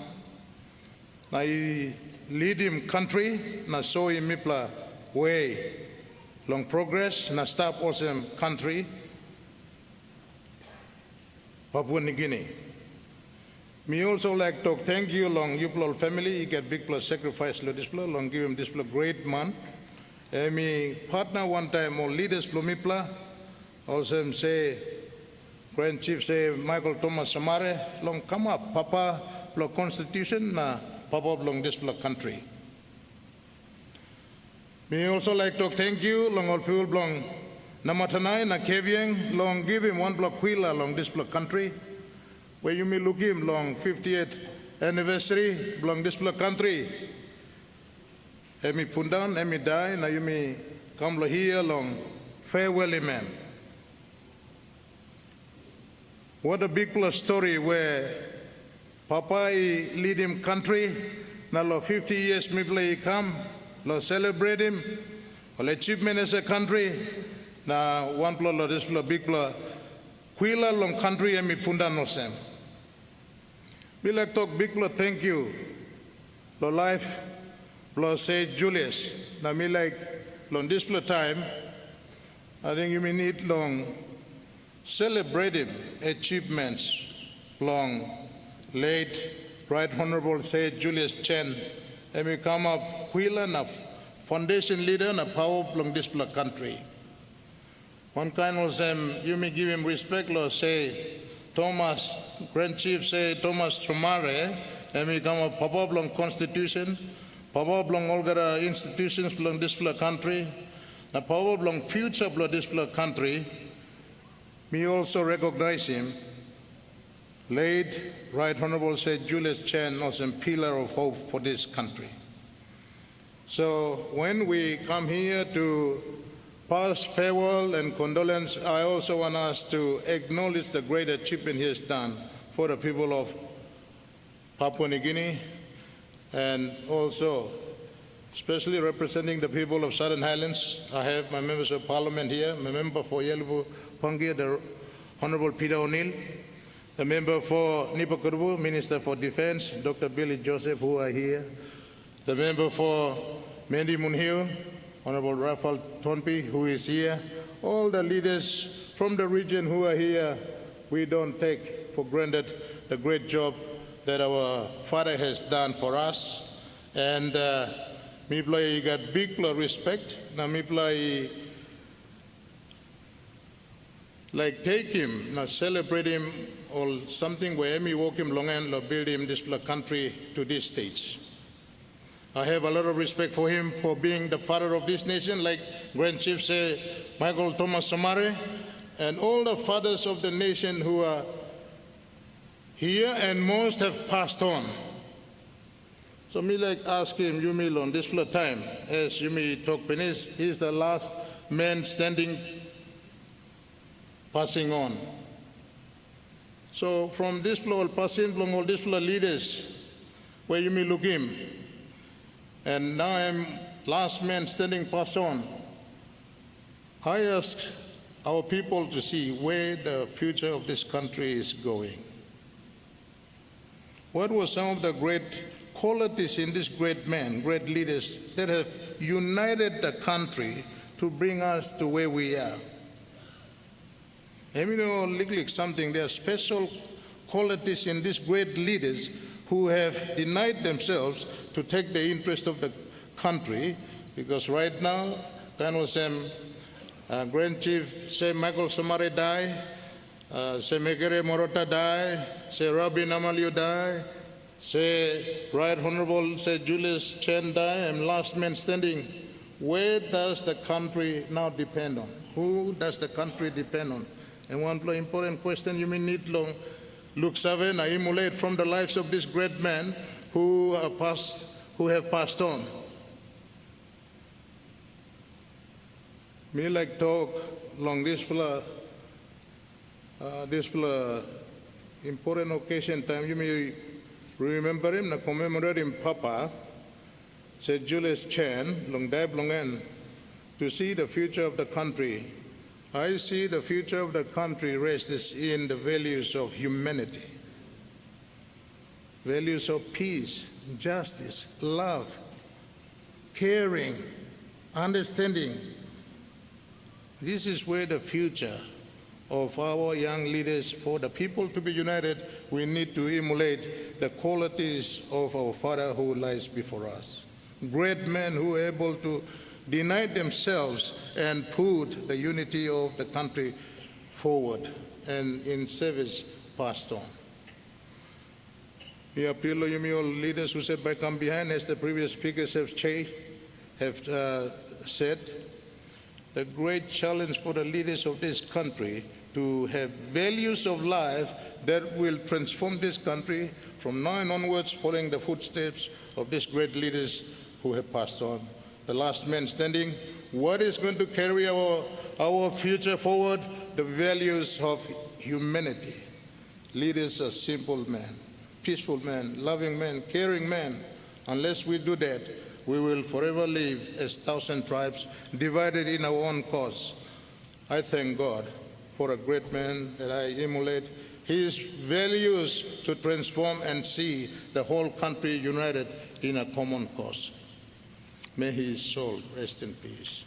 I lead him country, na show him Mipla way. Long progress, na stop also country, Papua New Guinea. Me also like talk thank you long Yuplol family, you get big plus sacrifice lo display, long give him display great man. Me partner one time or leaders plumipla, also say Grand Chief say Michael Thomas Samare, long come up, Papa constitution na papa long this country. Me also like to thank you long all people long namatanai na kevieng long give him one block quila long this country, where you may look him long 50th anniversary long this country. Emi pundan, emi die, na you may come lo here long farewell man. What a big story where Papa lead him country, na lo 50 years me play come, lo celebrate him, lo achievement as a country, na one plo lo this plo big plo, quila long country emi pundan no sem. We like talk big plo thank you, lo life, lo say Julius, na me like long this plo time, I think you may need long celebrate him achievements long late Right Honorable say Julius Chen, and we come up Quillan of foundation leader and a power long this country. One kind of them you may give him respect, Lord say Thomas Grand Chief say Thomas Sumare, and we come up papa long constitution, papa long all the institutions long this country, the power long future of this country. Me also recognize him, late Right Honorable said Julius Chen, also a pillar of hope for this country. So when we come here to pass farewell and condolence, I also want us to acknowledge the great achievement he has done for the people of Papua New Guinea, and also especially representing the people of Southern Highlands. I have my members of parliament here, my member for Yelvu Pangia, the Honorable Peter O'Neill, the member for Nipakurbu, Minister for Defense, Dr. Billy Joseph, who are here, the member for Mendi Munhiu, Honorable Rafael Tonpi, who is here, all the leaders from the region who are here. We don't take for granted the great job that our father has done for us. And me play got big respect. Now me play like take him, now celebrate him, or something where me walk him long and build him this country to this stage. I have a lot of respect for him for being the father of this nation, like Grand Chief say, Michael Thomas Samare, and all the fathers of the nation who are here, and most have passed on. So me like ask him, you mean on this time, as you may talk Penis, he's the last man standing, passing on. So from this floor, passing from all this leaders, where you may look him, and now I'm last man standing, pass on. I ask our people to see where the future of this country is going. What were some of the great qualities in this great man, great leaders that have united the country to bring us to where we are? And you know, like something, there are special qualities in these great leaders who have denied themselves to take the interest of the country, because right now, Colonel Sam, Grand Chief, say Michael Samare die, say Mekere Morota die, say Rabi Namalio die, say Right Honorable, say Julius Chen die, I'm last man standing. Where does the country now depend on? Who does the country depend on? And one important question you may need long look seven, I emulate from the lives of this great man who have passed on. Me like talk long this important occasion time, you may remember him, na commemorate him Papa, said Julius Chen, long dab long end, to see the future of the country. I see the future of the country rests in the values of humanity, values of peace, justice, love, caring, understanding. This is where the future of our young leaders, for the people to be united, we need to emulate the qualities of our Father who lies before us. Great men who are able to deny themselves and put the unity of the country forward and in service passed on. We appeal to you, all leaders who sit by come behind, as the previous speakers have said. The great challenge for the leaders of this country to have values of life that will transform this country from now and onwards, following the footsteps of these great leaders who have passed on. The last man standing, what is going to carry our future forward? The values of humanity. Leaders are simple men, peaceful men, loving men, caring men. Unless we do that, we will forever live as 1,000 tribes divided in our own cause. I thank God for a great man that I emulate, his values to transform and see the whole country united in a common cause. May his soul rest in peace.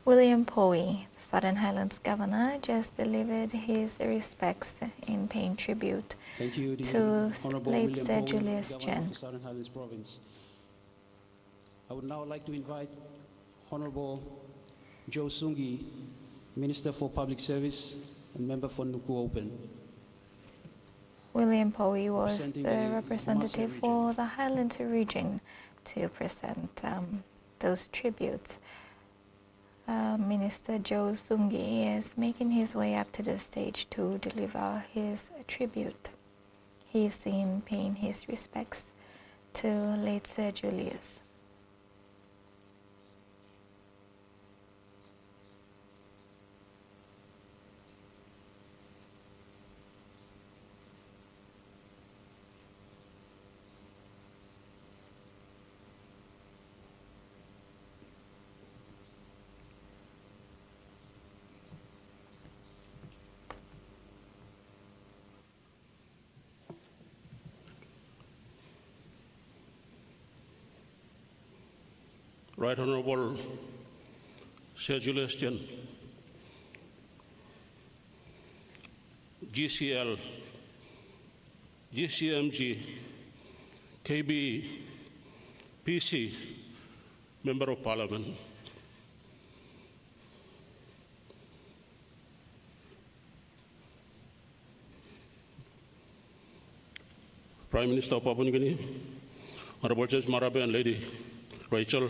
William Poe, Southern Highlands Governor, just delivered his respects in paying tribute Thank you, the to Honorable late William Sir Poe, Julius Governor Chen. of the Southern Highlands Province. I would now like to invite Honorable Joe Sungi, Minister for Public Service and Member for Nuku Open. William Poe was Representing the the representative Marshall for the Highlands region to present those tributes. Minister Joe Sungi is making his way up to the stage to deliver his tribute. He is seen paying his respects to late Sir Julius. Right Honorable Sir Julius Chen, GCL, GCMG, KBE, PC, Member of Parliament. Prime Minister of Papua New Guinea, Honorable Judge Marabe and Lady Rachel,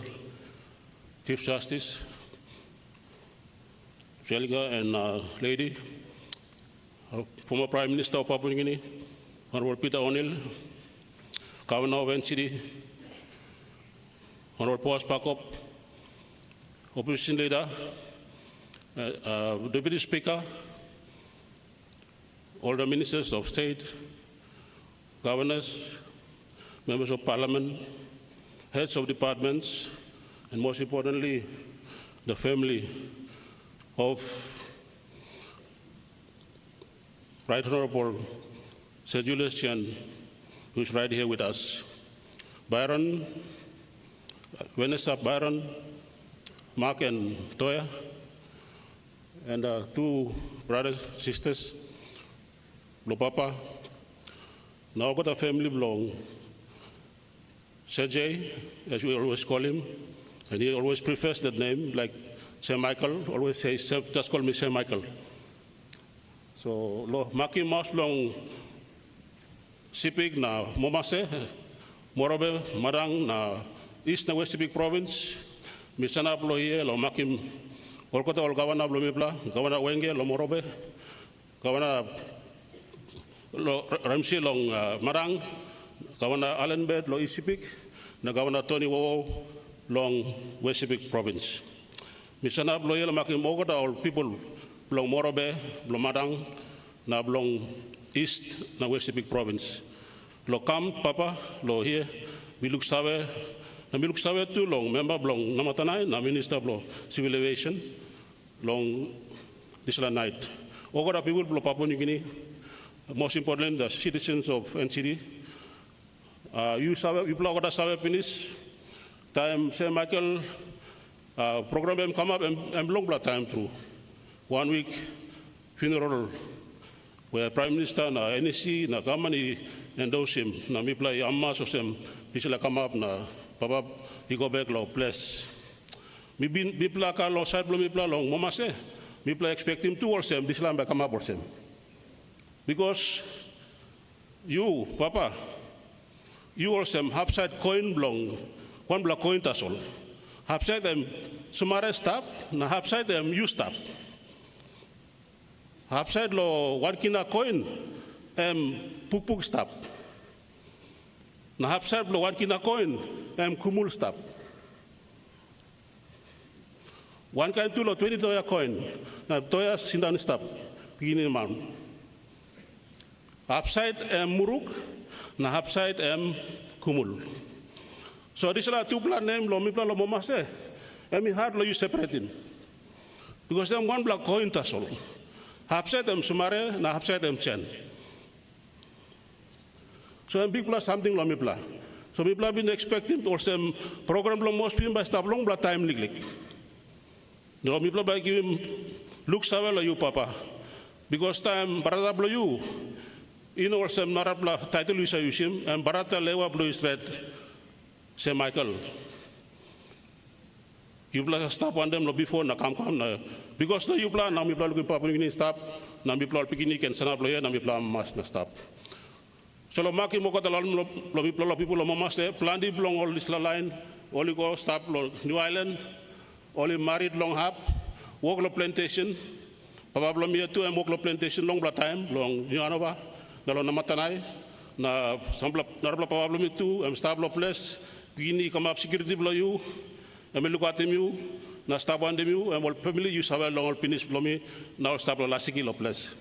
Chief Justice, Jelliga and Lady, former Prime Minister of Papua New Guinea, Honorable Peter O'Neill, Governor of NCD, Honorable Paul Pakop, Opposition Leader, Deputy Speaker, all the Ministers of State, Governors, Members of Parliament, Heads of Departments, and most importantly, the family of Right Honorable Sir Julius Chen, who is right here with us. Byron, Vanessa, Byron, Mark and Toya, and two brothers, sisters, Lopapa. Now got a family belong. Sergey, as we always call him, and he always prefers that name, like Sir Michael, always says, just call me Sir Michael. So, lo maki mas long sipig na Momase, Morobe, Marang na East na West Sipig Province, Misana lo here, lo makim, Olkota ol Gawana lo Mibla, Gawana Wenge, lo Morobe, Gawana lo Ramsey long Marang, Gawana Allenbed, lo Isipik, na Gawana Tony Wowo, long West Sipik Province. Misana lo here, lo makim Ogota all people belong Morobe, belong Marang, na belong East na West Sipik Province. Lo kam papa lo here miluk sawe na miluk sawe tu long member belong namatanai na minister belong civil aviation long this night. Ogora people belong Papua New Guinea, most importantly the citizens of NCD. You sawe you belong ogora sawe finish time Sir Michael program come up and belong bla time through 1 week funeral where Prime Minister na NEC na kamani endorse him na mi play amma so sem bisila come up na papa he go back lo bless Mi pla ka long side mi pla long mama se. Mi pla expect him to orsem this lambe come up orsem. Because you, Papa, you orsem half side coin blong, one block coin tasol. Half side them sumare stop, na half side them you stop. Half side lo 1 kina coin, puk stop. Na half side lo 1 kina coin, kumul stop. 1 kind 2 lo 20 toya coin, na toya sindan stop, begini man. Half side muruk, na half side kumul. So this is 2 plan name lo mi plan lo mama se. Emi hard lo you separating. Because them 1 block coin tasol. Half side sumare na half side chen. So big plus something lo mi plan. So mi plan been expecting or some program lo most pin by stop long bla time liglik. No mi plan by give him look savel lo you papa. Because time barata blo you. In or some narapla title you say yushim and barata lewa blo is red. Say Michael, you plan stop on them before na come na because no you plan na mi plan looking papa ni stop na mi plan picnic and sana plan na mi plan mas na stop. So lo maki mo ko talan lo mi plan lo people lo mama se plan di long all this line only go stop lo New Island only married long hap walk lo plantation papa lo mi tu and walk lo plantation long bla time long Yanova na lo namatanay na sambla narapla papa lo mi tu stop lo place begini come up security below you, and look at you, na stop on you, and all family you have a long finish below me, now stop the last kilo place.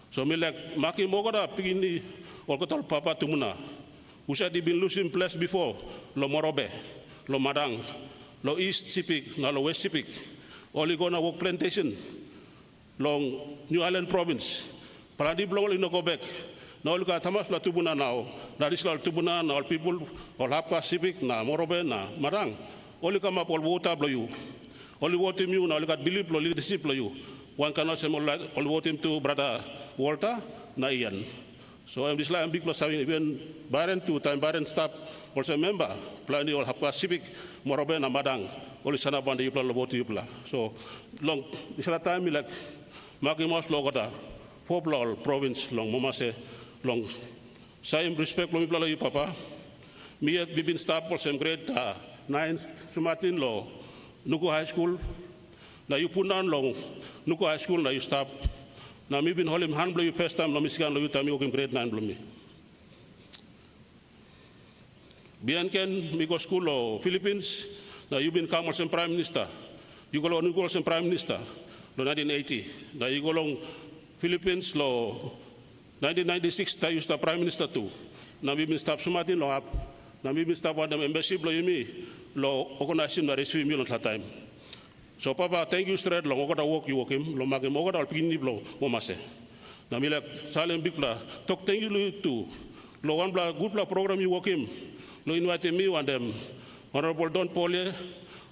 So me like maki mogora begini or kotal papa tumuna. Usa di been losing place before, lo Morobe, lo Madang, lo East Sipik, na lo West Sipik, only gonna work plantation, long New Island province, Paradi blong in no go back. Now look at Thomas la tubuna now. That is all tubuna now people all Hapa Civic na Morobe na Marang. Only come up all water blow you. Only vote him you now look at believe lo leadership blow you. One cannot say all vote him to brother Walter na Ian. So I'm this like big plus having even Baron 2 time Baron stop also member plan all Hapa Civic Morobe na Madang. Only sana band you plan vote you pla. So long this time me like Makimos logota 4 province long mama say long saya respect lo mi plala you papa mi at bibin stop for some grade 9 sumatin lo nuku high school na you punan long nuku high school na you stop na mi bin holim han blow you first time lo misikan lo you tami okim grade 9 blow mi bian ken mi go school lo Philippines na you bin come as prime minister you go lo nuku as prime minister lo 1980 na you go long Philippines lo 1996 tayo sta prime minister too. Na mi stop sumatin lo hap. Na mi stop one embassy lo yumi lo organization na receive mi lo sa time. So papa thank you straight lo ngoda work you work him lo magem ngoda al pini lo mo mase. Na mi like salem big pla talk thank you too. Lo one bla good bla program you work him. Lo invite me one them honorable Don Polye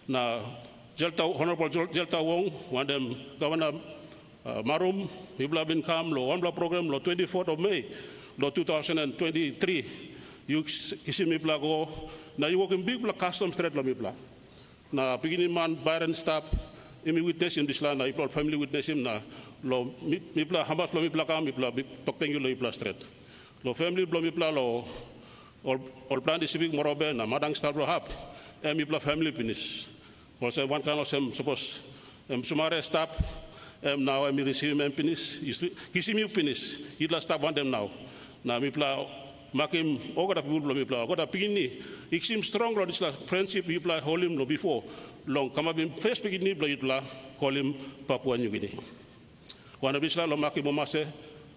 na honorable Jelta Wong one them governor Marum, Hibla bin Kam, lo one program, lo 24th of May, lo 2023. You see me go, now you work in big custom straight lo me pla. Na beginning man Byron stop, imi witness in this land, na ipla family witness him na lo me pla hamas lo me pla kam me pla talk thank you lo ipla straight. Lo family lo me pla lo all plan the civic Morobe na madang start lo hap, me pla family finish. Also one kind of some suppose sumare stop. Now I'm receiving them finish. Kisi me finish. It last stop one them now. Now me pla makim ogoda people me pla ogoda pini. It seems strong lo this friendship you pla hold him no before long. Come up in first beginning pla you pla call him Papua New Guinea. One of this lo makim momase.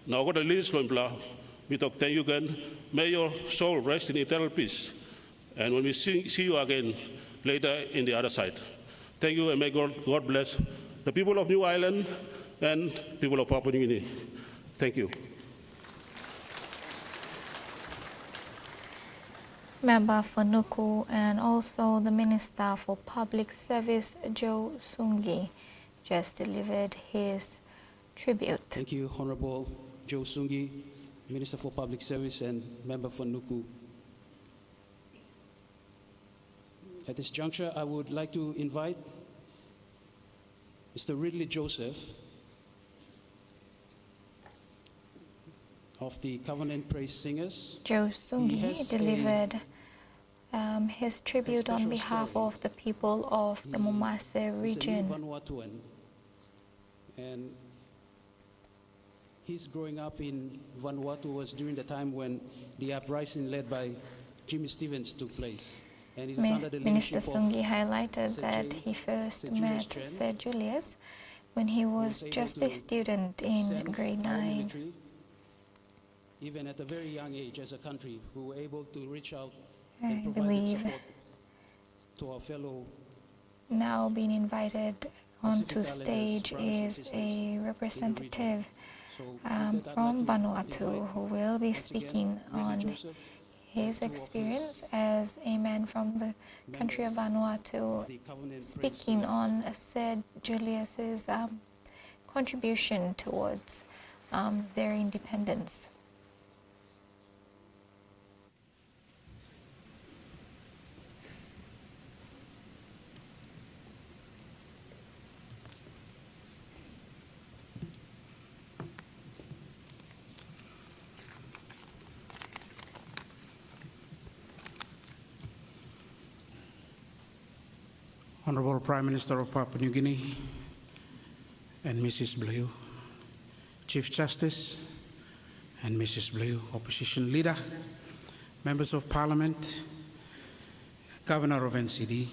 Now ogoda list lo pla. We talk thank you again. May your soul rest in eternal peace. And when we see you again later in the other side. Thank you and may God bless the people of New Island and people of Papua New Guinea. Thank you. Member for Nuku and also the Minister for Public Service, Joe Sungi, just delivered his tribute. Thank you, Honorable Joe Sungi, Minister for Public Service and Member for Nuku. At this juncture, I would like to invite Mr. Ridley Joseph of the Covenant Praise Singers. Joe Sungi delivered his tribute on special behalf story. of the people of the Momase He's a new region. Vanuatuan, and his growing up in Vanuatu was during the time when the uprising led by Jimmy Stevens took place. And it is under the Minister leadership of Sungi highlighted Sir that J- he first Sir Julius met Chen, Sir Julius when he was able just to a student in send grade our 9. military, even at a very young age as a country, who were able to reach out I and provide believe support to our fellow now being invited onto Pacific stage Islanders, brothers and is sisters a in the representative So with that, I'd from like to Vanuatu invite who will be once again speaking Ridley on Joseph, his two of experience as a man from the country of Vanuatu, the Covenant Praise speaking Singers. on Sir Julius's contribution towards their independence. Honorable Prime Minister of Papua New Guinea and Mrs. Blue, Chief Justice and Mrs. Blue, Opposition Leader, Members of Parliament, Governor of NCD,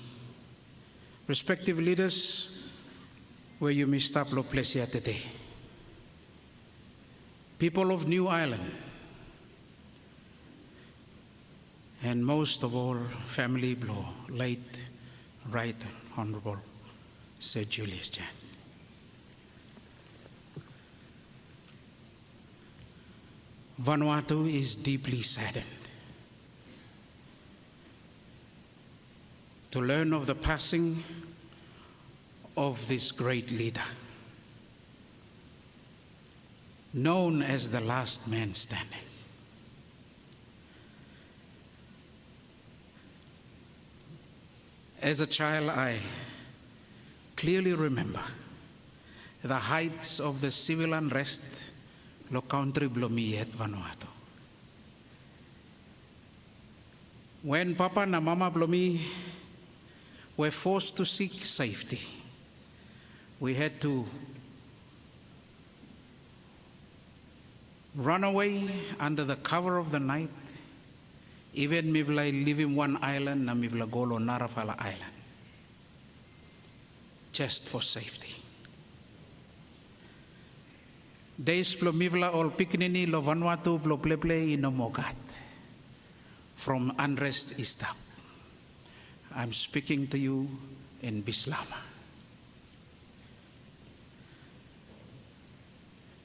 respective leaders where you may stop lo plesia today, people of New Ireland, and most of all, family blow, late Right Honorable Sir Julius Chen. Vanuatu is deeply saddened to learn of the passing of this great leader, known as the last man standing. As a child, I clearly remember the heights of the civil unrest lo country blomi at Vanuatu. When Papa and Mama blomi were forced to seek safety, we had to run away under the cover of the night. Even mivla live in one island, na mivla golo Narafala Island, just for safety. Days plo mivla ol piknini lo Vanuatu plo pleple ino mogat. From unrest is up. I'm speaking to you in Bislama.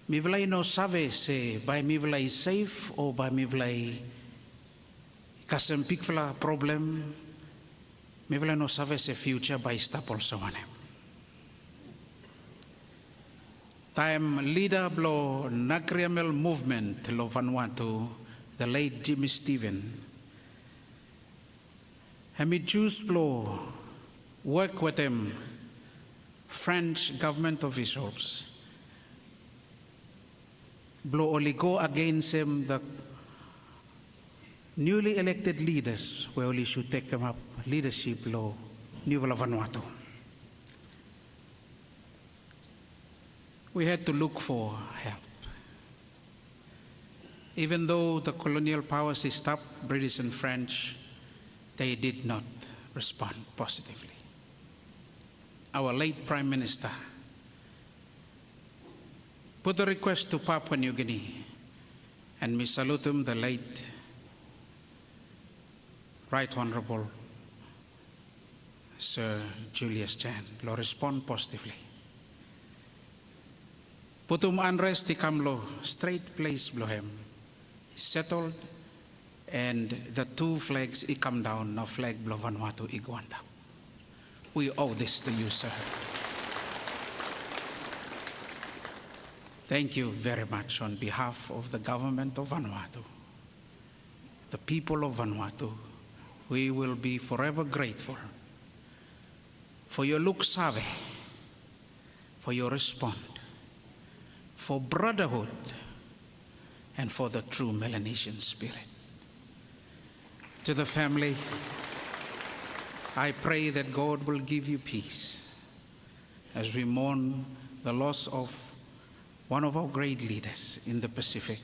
Mivla ino sabe se by mivla is safe or by mivla kasem pikfla problem, mivla no sabe se future by stapol sawane. Time leader blo Nagriamel movement lo Vanuatu, the late Jimmy Stevens, Hemi Jews blo work with them, French government officials, blo only go against him the newly elected leaders where only should take them up leadership law New Vanuatu. We had to look for help. Even though the colonial powers stopped, British and French, they did not respond positively. Our late Prime Minister put a request to Papua New Guinea, and we salute him, the late Right Honorable Sir Julius Chen, lo respond positively. Putum unrest ikamlo straight place blohem settled, and the two flags ikam down, no flag blo Vanuatu iguanta. We owe this to you, sir. Thank you very much on behalf of the government of Vanuatu, the people of Vanuatu. We will be forever grateful for your look savvy, for your respond, for brotherhood, and for the true Melanesian spirit. To the family, I pray that God will give you peace as we mourn the loss of one of our great leaders in the Pacific,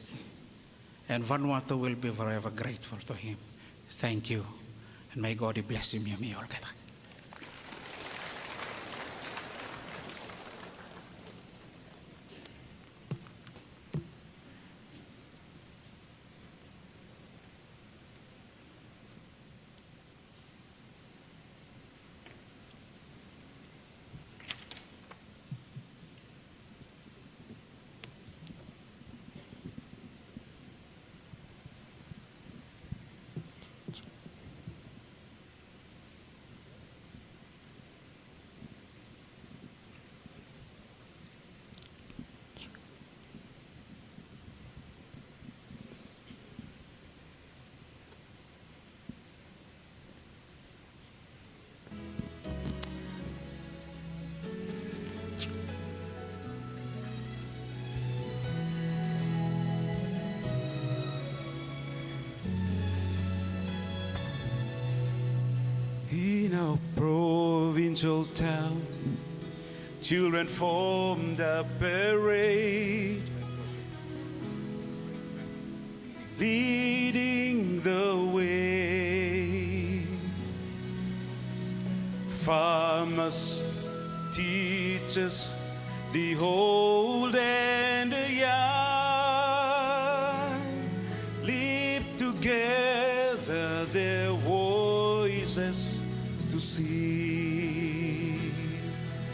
and Vanuatu will be forever grateful to him. Thank you, and may God bless him. Yami olkata. In our provincial town, children formed a parade, leading the way. Farmers, teachers, the old and the young, live together their voices to see.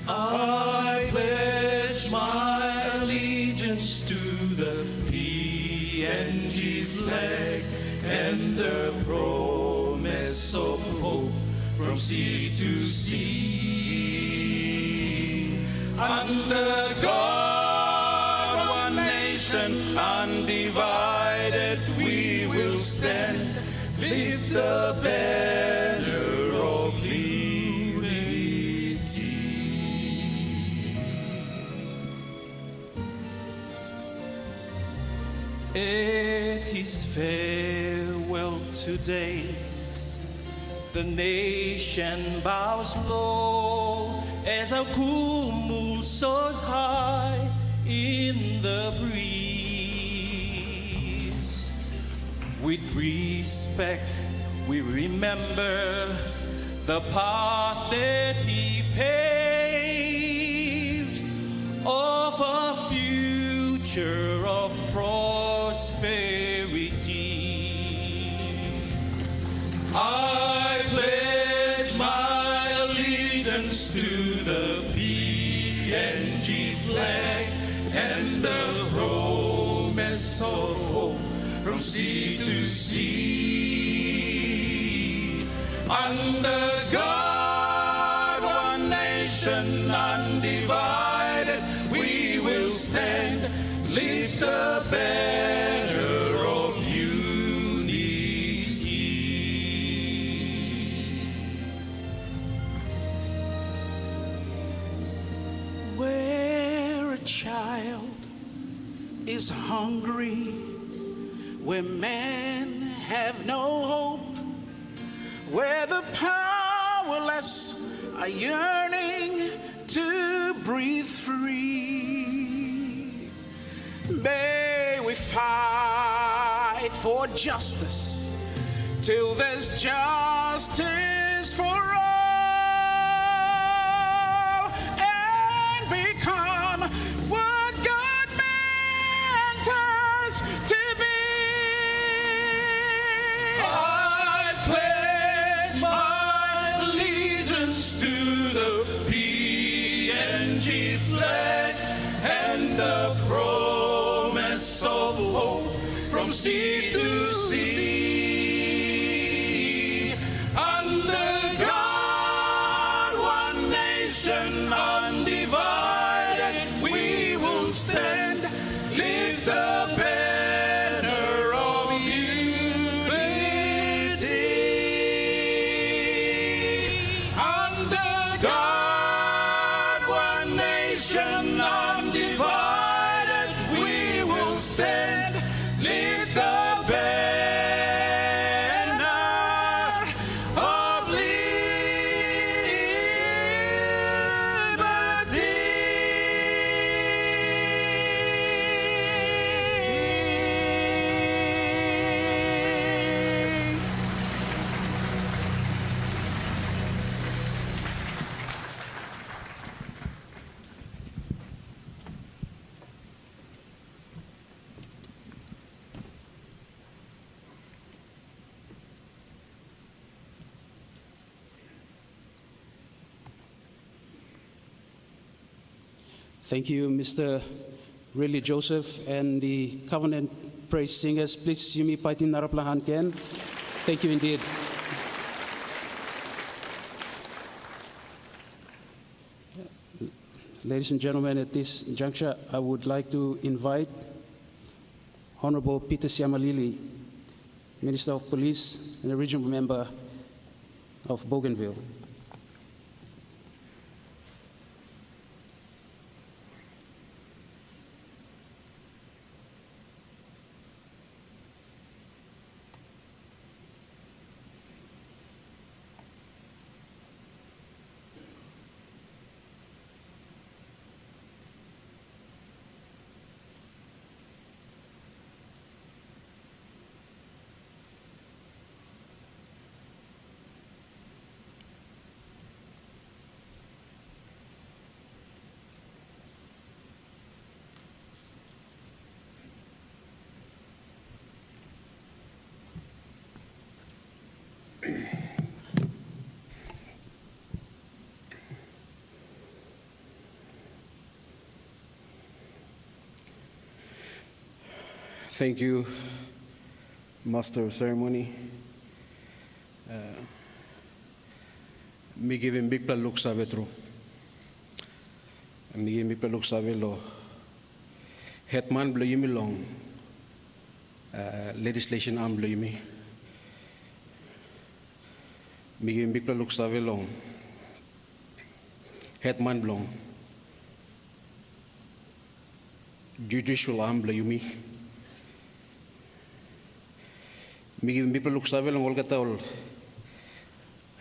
I pledge my allegiance to the PNG flag and the promise of hope from sea to sea. Under God, one nation, undivided, we will stand, lift the banner of liberty. At his farewell today, the nation bows low as our kumu soars high in the breeze. With respect, we remember the path that he paved of a future of prosperity. I pledge my allegiance to the PNG flag and the promise of hope from sea to sea. Under God, one nation, undivided, we will stand, lift the banner of unity. Where a child is hungry, where men have no hope, where the powerless are yearning to breathe free. May we fight for justice till there's justice for all, and become what God meant us to be. I pledge my allegiance to the PNG flag and the promise of hope from sea to sea. Under God, one nation, undivided, we will stand, lift the banner of unity. Under God, Thank you, Mr. Ridley Joseph, and the Covenant Praise Singers. Please, Yumi Paitin Naraplahan Ken. Thank you indeed. Ladies and gentlemen, at this juncture, I would like to invite Honorable Peter Siamalili, Minister of Police and a regional member of Bougainville. Thank you, Master of Ceremony. Me giving big look save true. Me giving big look save lo. Hetman blow yimi long. Legislation am blow yimi. Me giving big look save long. Hetman blong. Judicial am blow yimi. Me give people look save long all kata all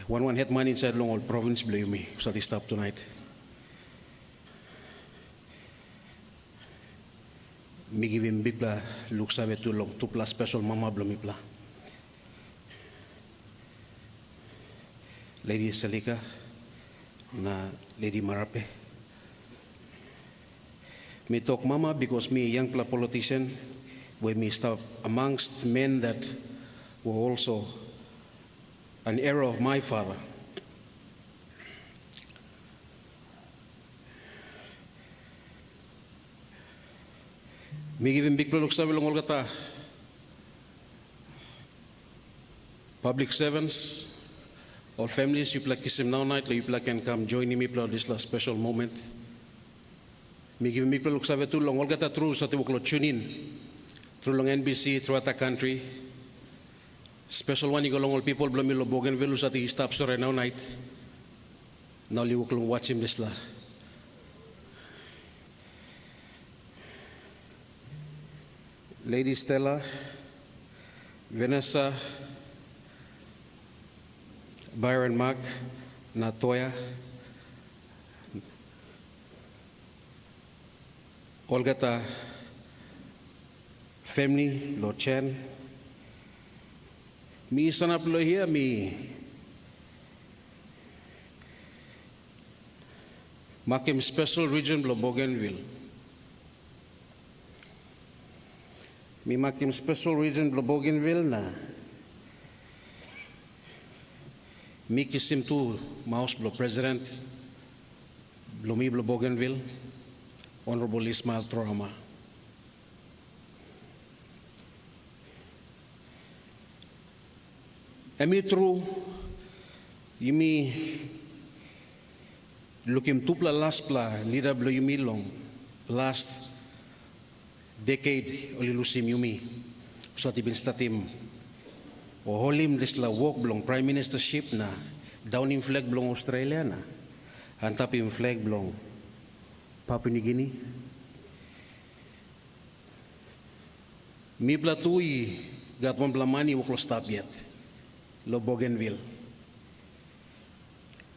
one hetman inside long all province blame me so they stop tonight. Me give him people look save too long 2 plus special mama blow me pla. Lady Salika na Lady Marape. Me talk mama because me a young politician where me stop amongst men that were also an era of my father. Me giving big look sabi long olgata public servants, all families, you play kiss him now night, you play can come join me play this last special moment. Me giving big look sabi too long olgata through sa tiwok lo tune in through long NBC throughout the country. Special one, you go along all people, Blamilo Bougainville, so he stops right now night. Now you will watch him this la. Lady Stella, Vanessa, Byron Mark, Natoya, Olgata, family, Lord Chan. Me sanap lo here me makim special region blo Bougainville. Me makim special region blo Bougainville na me kisim tu maus blo president blo mi blo Bougainville Honorable Ismail Torama. Emi true, yumi looking tupla last pla leader blo yumi long last decade olilusim yumi so tibin statim o holim disla walk blong prime ministership na downing flag blong Australia na antapim flag blong Papua New Guinea. Mi platui gat one blamani woklo stop yet. Lo Bougainville.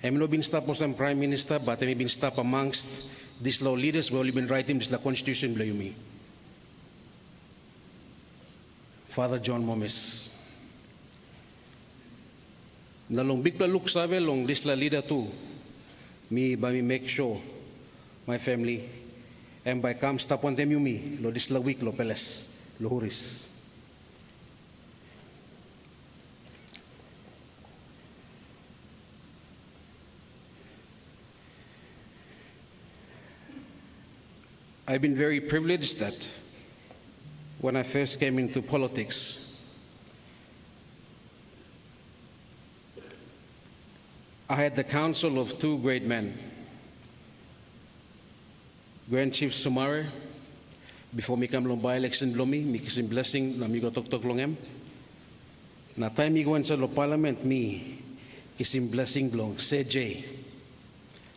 I'm not been stopped as Prime Minister, but I'm been stopped amongst these law leaders who have been writing this constitution below me. Father John Momes. Na long big look save long this la leader too. Me by me make sure my family and by come stop on them yumi lo this la week lo peles lo huris. I've been very privileged that when I first came into politics, I had the counsel of two great men, Grand Chief Sumare, before me come by election blomi, me kisim blessing na mi go tok longem. Na time mi go sa lo parliament mi kisim blessing blong CJ,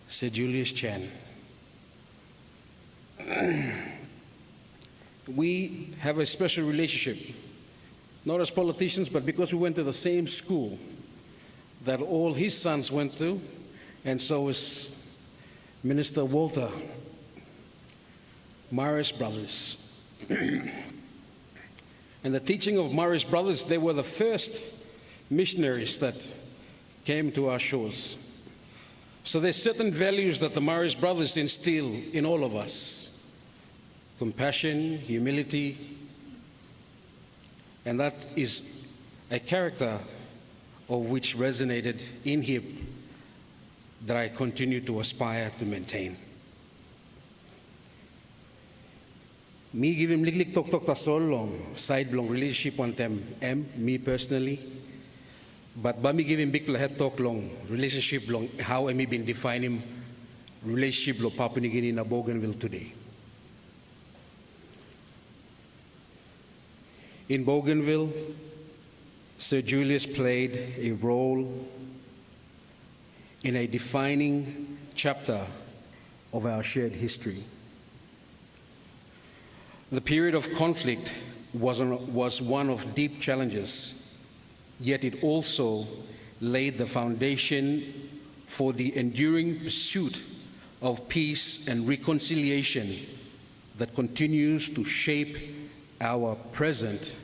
Sir Julius Chan. We have a special relationship, not as politicians, but because we went to the same school that all his sons went to, and so is Minister Walter, Maris brothers. And the teaching of Maris brothers, they were the first missionaries that came to our shores. So there's certain values that the Maris brothers instill in all of us. Compassion, humility, and that is a character of which resonated in him that I continue to aspire to maintain. Me give him lik tok tok tasol long side long relationship on them me personally, but ba me give him big lahat talk long relationship long how I me been defining relationship lo Papua New Guinea na Bougainville today. In Bougainville, Sir Julius played a role in a defining chapter of our shared history. The period of conflict was one of deep challenges, yet it also laid the foundation for the enduring pursuit of peace and reconciliation that continues to shape our present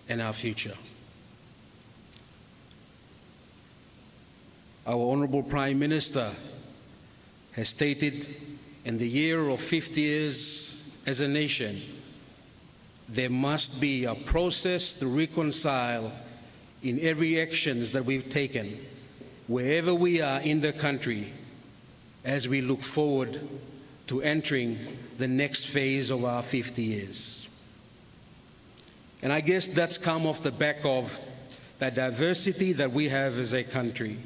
and our future. Our Honorable Prime Minister has stated in the year of 50 years as a nation, there must be a process to reconcile in every actions that we've taken, wherever we are in the country, as we look forward to entering the next phase of our 50 years. And I guess that's come off the back of the diversity that we have as a country,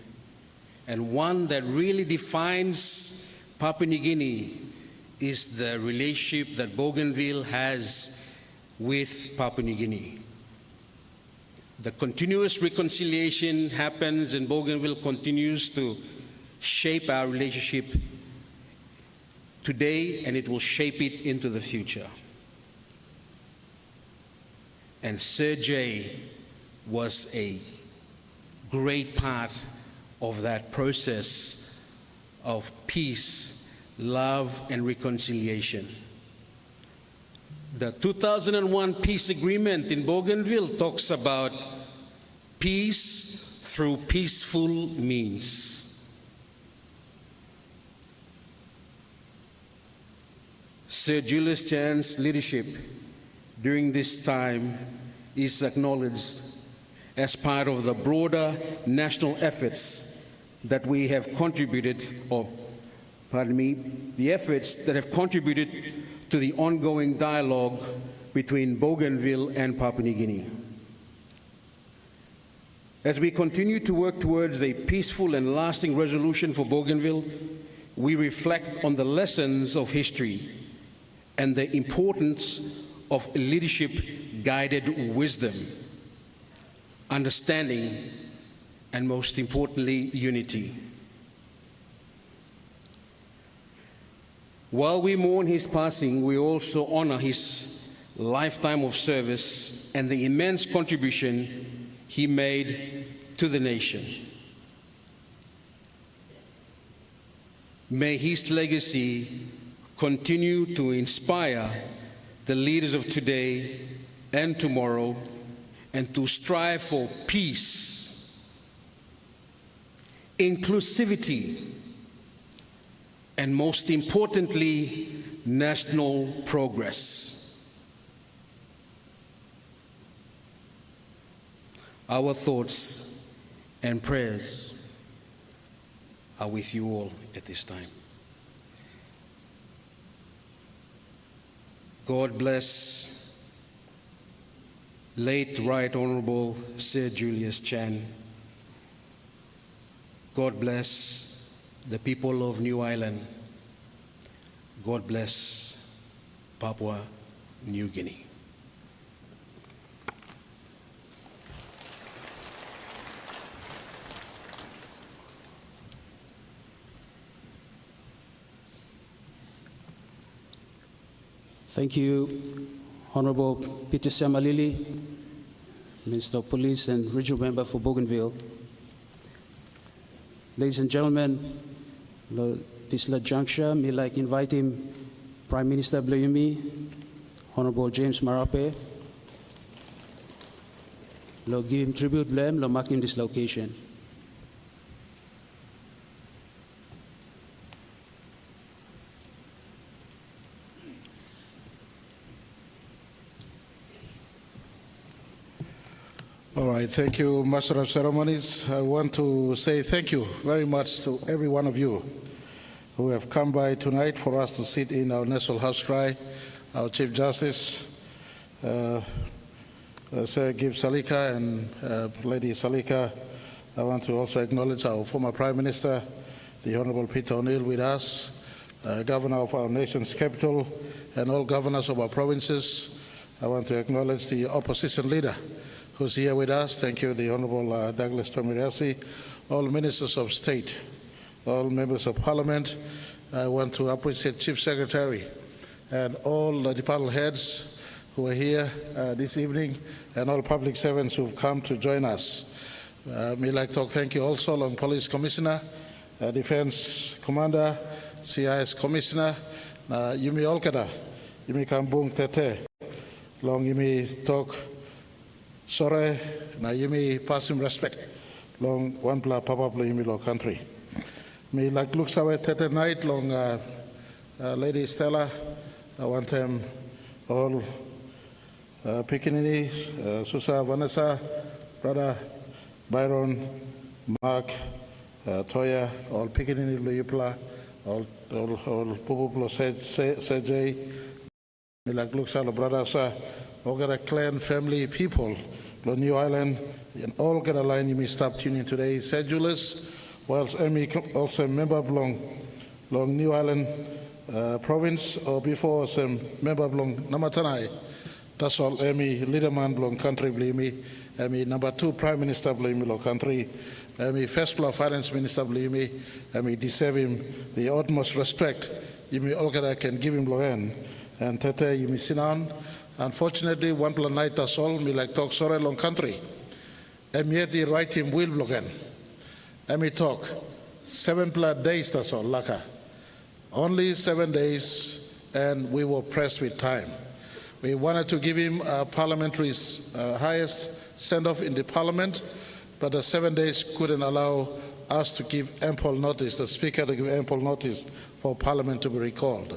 and one that really defines Papua New Guinea is the relationship that Bougainville has with Papua New Guinea. The continuous reconciliation happens and Bougainville continues to shape our relationship today, and it will shape it into the future. And Sir J was a great part of that process of peace, love, and reconciliation. The 2001 peace agreement in Bougainville talks about peace through peaceful means. Sir Julius Chan's leadership during this time is acknowledged as part of the broader national efforts that we have contributed, the efforts that have contributed to the ongoing dialogue between Bougainville and Papua New Guinea. As we continue to work towards a peaceful and lasting resolution for Bougainville, we reflect on the lessons of history and the importance of leadership-guided wisdom, understanding, and most importantly, unity. While we mourn his passing, we also honor his lifetime of service and the immense contribution he made to the nation. May his legacy continue to inspire the leaders of today and tomorrow, and to strive for peace, inclusivity, and most importantly, national progress. Our thoughts and prayers are with you all at this time. God bless late Right Honorable Sir Julius Chan. God bless the people of New Ireland. God bless Papua New Guinea. Thank you, Honorable Peter Samalili, Minister of Police and Regional Member for Bougainville. Ladies and gentlemen, this juncture, me like invite him, Prime Minister Blayumi, Honorable James Marape, lo give him tribute blame, lo mark him this location. All right, thank you, Master of Ceremonies. I want to say thank you very much to every one of you who have come by tonight for us to sit in our National House Cry, our Chief Justice, Sir Gib Salika and Lady Salika. I want to also acknowledge our former Prime Minister, the Honorable Peter O'Neill with us, Governor of our nation's capital, and all governors of our provinces. I want to acknowledge the opposition leader who's here with us. Thank you, the Honorable Douglas Tomirasi, all ministers of state, all members of parliament. I want to appreciate Chief Secretary and all the department heads who are here this evening, and all public servants who've come to join us. May like to thank you also, Long Police Commissioner, Defense Commander, CIS Commissioner, Yumi Olkada, Yumi Kambung Tete, Long Yumi Tok Sore, na Yumi pass him respect, long one pla papa pla Yumi lo country. Me like look sawe Tete night, long Lady Stella, I want them all Pikinini, Susa, Vanessa, Brother Byron, Mark, Toya, all Pikinini Luyupla, all Pupuplo Sejay, me like look sawe brother sa, all got a clan, family, people, New Ireland, and all got a line you may stop tuning today. Sir Julius, whilst Emmy also a member of long New Ireland province, or before some member of long Namatanai. That's all Emmy leaderman belong country blame Emmy number 2 Prime Minister blame lo country. Emmy first law finance minister blame Emmy deserve him the utmost respect. You may all can give him lo and Tete you may sit down. Unfortunately, one plan night that's all me like talk sorry long country. And yet the right him will blogan. And me talk 7 plus days that's all laka. Only 7 days, and we were pressed with time. We wanted to give him a parliamentary highest send-off in the parliament, but the 7 days couldn't allow us to give ample notice, the speaker to give ample notice for parliament to be recalled.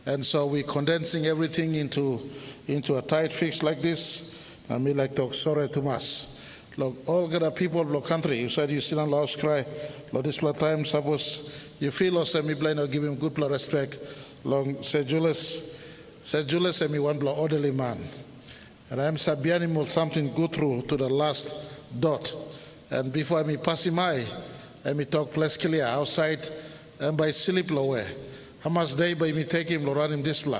And so we're condensing everything into a tight fix like this. I mean, like talk sorry to us. Look, all the people of the country, you said you sit on Laos cry. Look, this time, suppose you feel us and me blind or give him good respect. Long Sir Julius and me one orderly man. And I'm Sabianim with something go through to the last dot. And before me pass him I me talk place clear outside and by sleep lower. How much day by me take him, run him display.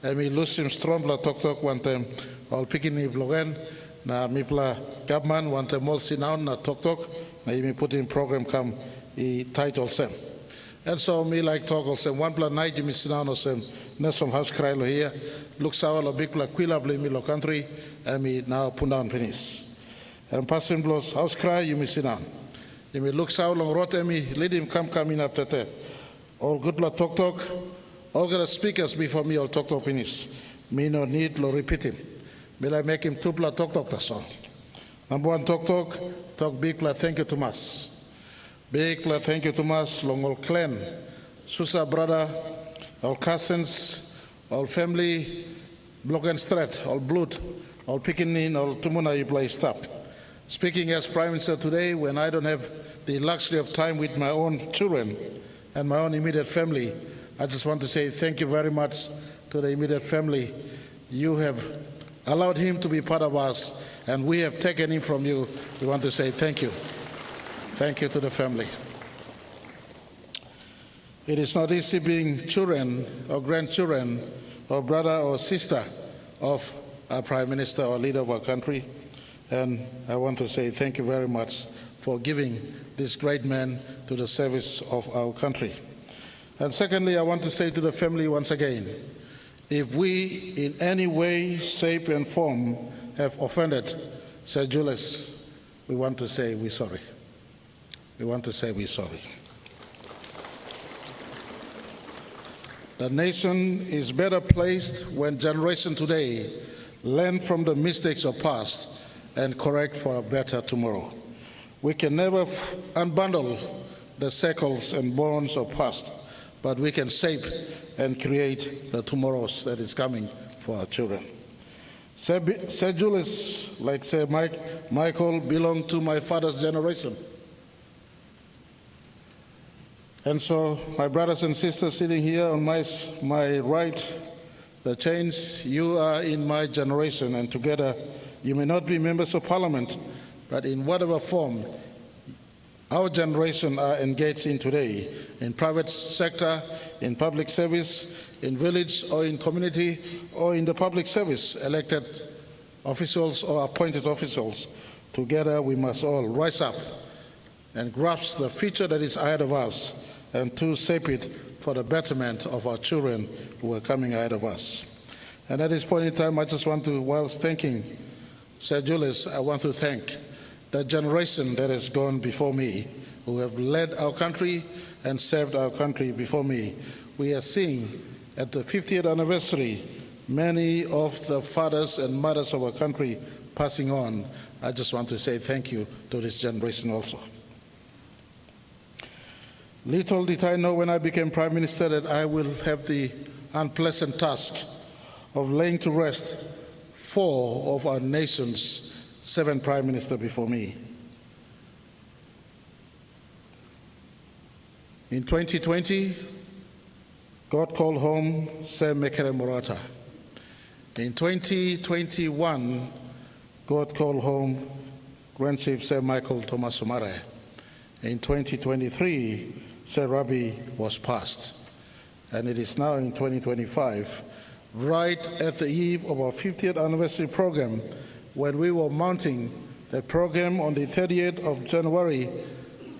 And me lose him strong talk one time. All picking him blogan. Na me pla government one time all sit down na talk. Na me put in program come he title sem. And so me like talk also one plan night you me sit down also National House Cry lo here. Looks our lo big pla quilla blame me lo country and me now put down penis. And passing blows House Cry you me sit down. You me looks out long rote me let him come in up tete. All good la talk. All got speakers before me all talk penis. Me no need lo repeat him. May I make him 2 pla talk that's all. Number 1 talk big pla thank you to mas. Big pla thank you to mas long all clan, Susa brother, all cousins, all family, block and strat, all blood, all picking in, all tumuna you play stop. Speaking as Prime Minister today when I don't have the luxury of time with my own children and my own immediate family, I just want to say thank you very much to the immediate family You have allowed him to be part of us, and we have taken him from you. We want to say thank you. Thank you to the family. It is not easy being children or grandchildren or brother or sister of our Prime Minister or leader of our country. And I want to say thank you very much for giving this great man to the service of our country. And secondly, I want to say to the family once again, if we in any way, shape and form have offended Sir Julius, we want to say we're sorry. We want to say we're sorry. The nation is better placed when generations today learn from the mistakes of past and correct for a better tomorrow. We can never unbundle the shackles and bonds of past, but we can shape and create the tomorrows that is coming for our children. Sir Julius, like Sir Michael, belonged to my father's generation. And so, my brothers and sisters sitting here on my right, the Chains, you are in my generation, and together you may not be members of parliament, but in whatever form our generation are engaged in today, in private sector, in public service, in village or in community or in the public service, elected officials or appointed officials, together we must all rise up and grasp the future that is ahead of us and to shape it for the betterment of our children who are coming ahead of us. And at this point in time, I just want to, whilst thanking Sir Julius, I want to thank the generation that has gone before me, who have led our country and served our country before me. We are seeing at the 50th anniversary, many of the fathers and mothers of our country passing on. I just want to say thank you to this generation also. Little did I know when I became Prime Minister that I will have the unpleasant task of laying to rest 4 of our nation's 7 Prime Ministers before me. In 2020, God called home Sir Mekere Morata. In 2021, God called home Grand Chief Sir Michael Thomas Omare. In 2023, Sir Rabi was passed. And it is now in 2025, right at the eve of our 50th anniversary program, when we were mounting the program on the 30th of January,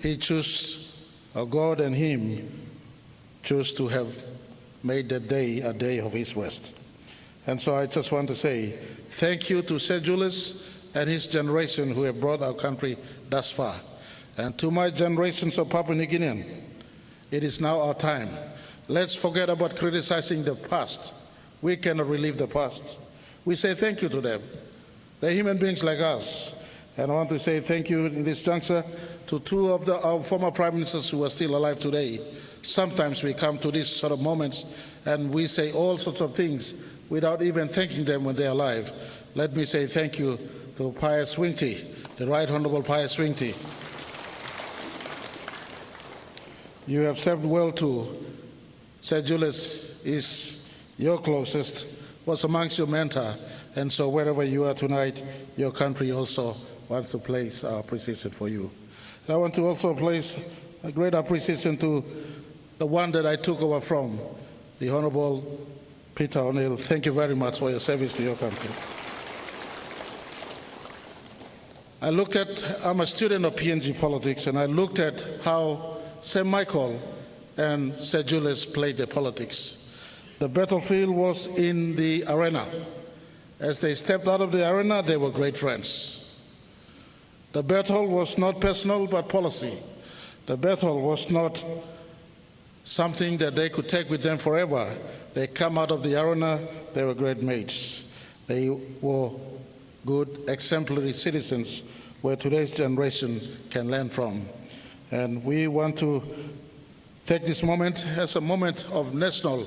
he chose, or God and him, chose to have made that day a day of his rest. And so I just want to say thank you to Sir Julius and his generation who have brought our country thus far. And to my generations of Papua New Guinean, it is now our time. Let's forget about criticizing the past. We cannot relive the past. We say thank you to them. They're human beings like us. And I want to say thank you in this juncture to 2 of our former Prime Ministers who are still alive today. Sometimes we come to these sort of moments and we say all sorts of things without even thanking them when they're alive. Let me say thank you to Pius Swingty, the Right Honourable Pius Swingty. You have served well too. Sir Julius is your closest, was amongst your mentor, and so wherever you are tonight, your country also wants to place our appreciation for you. And I want to also place a great appreciation to the one that I took over from, the Honourable Peter O'Neill. Thank you very much for your service to your country. I'm a student of PNG politics, and I looked at how Sir Michael and Sir Julius played their politics. The battlefield was in the arena. As they stepped out of the arena, they were great friends. The battle was not personal, but policy. The battle was not something that they could take with them forever. They come out of the arena, they were great mates. They were good, exemplary citizens where today's generation can learn from. And we want to take this moment as a moment of national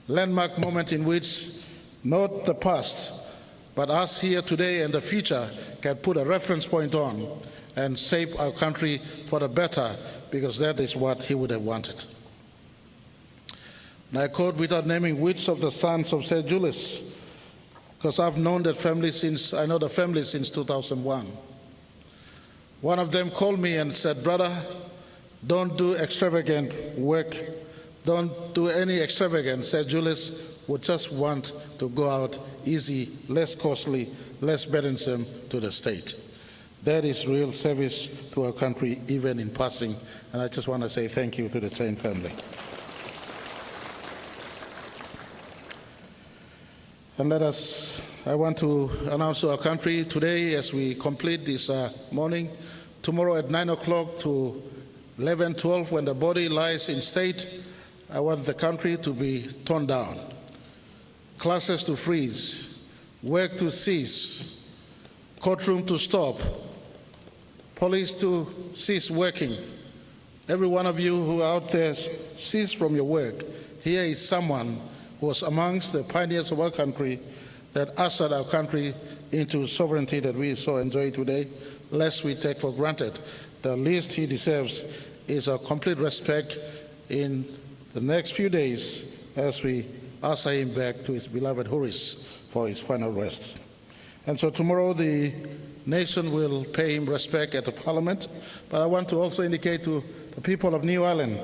landmark moment in which not the past, but us here today and the future can put a reference point on and shape our country for the better, because that is what he would have wanted. And I quote, without naming which of the sons of Sir Julius, because I've known that family since, I know the family since 2001. One of them called me and said, brother, don't do extravagant work. Don't do any extravagant. Sir Julius would just want to go out easy, less costly, less burdensome to the state. That is real service to our country, even in passing. And I just want to say thank you to the Chen family. And I want to announce to our country today, as we complete this morning, tomorrow at 9 o'clock to 11, 12, when the body lies in state, I want the country to be torn down. Classes to freeze, work to cease, courtroom to stop, police to cease working. Every one of you who are out there, cease from your work. Here is someone who was amongst the pioneers of our country that ushered our country into sovereignty that we so enjoy today, lest we take for granted. The least he deserves is our complete respect in the next few days as we usher him back to his beloved Horis for his final rest. And so tomorrow the nation will pay him respect at the Parliament, but I want to also indicate to the people of New Ireland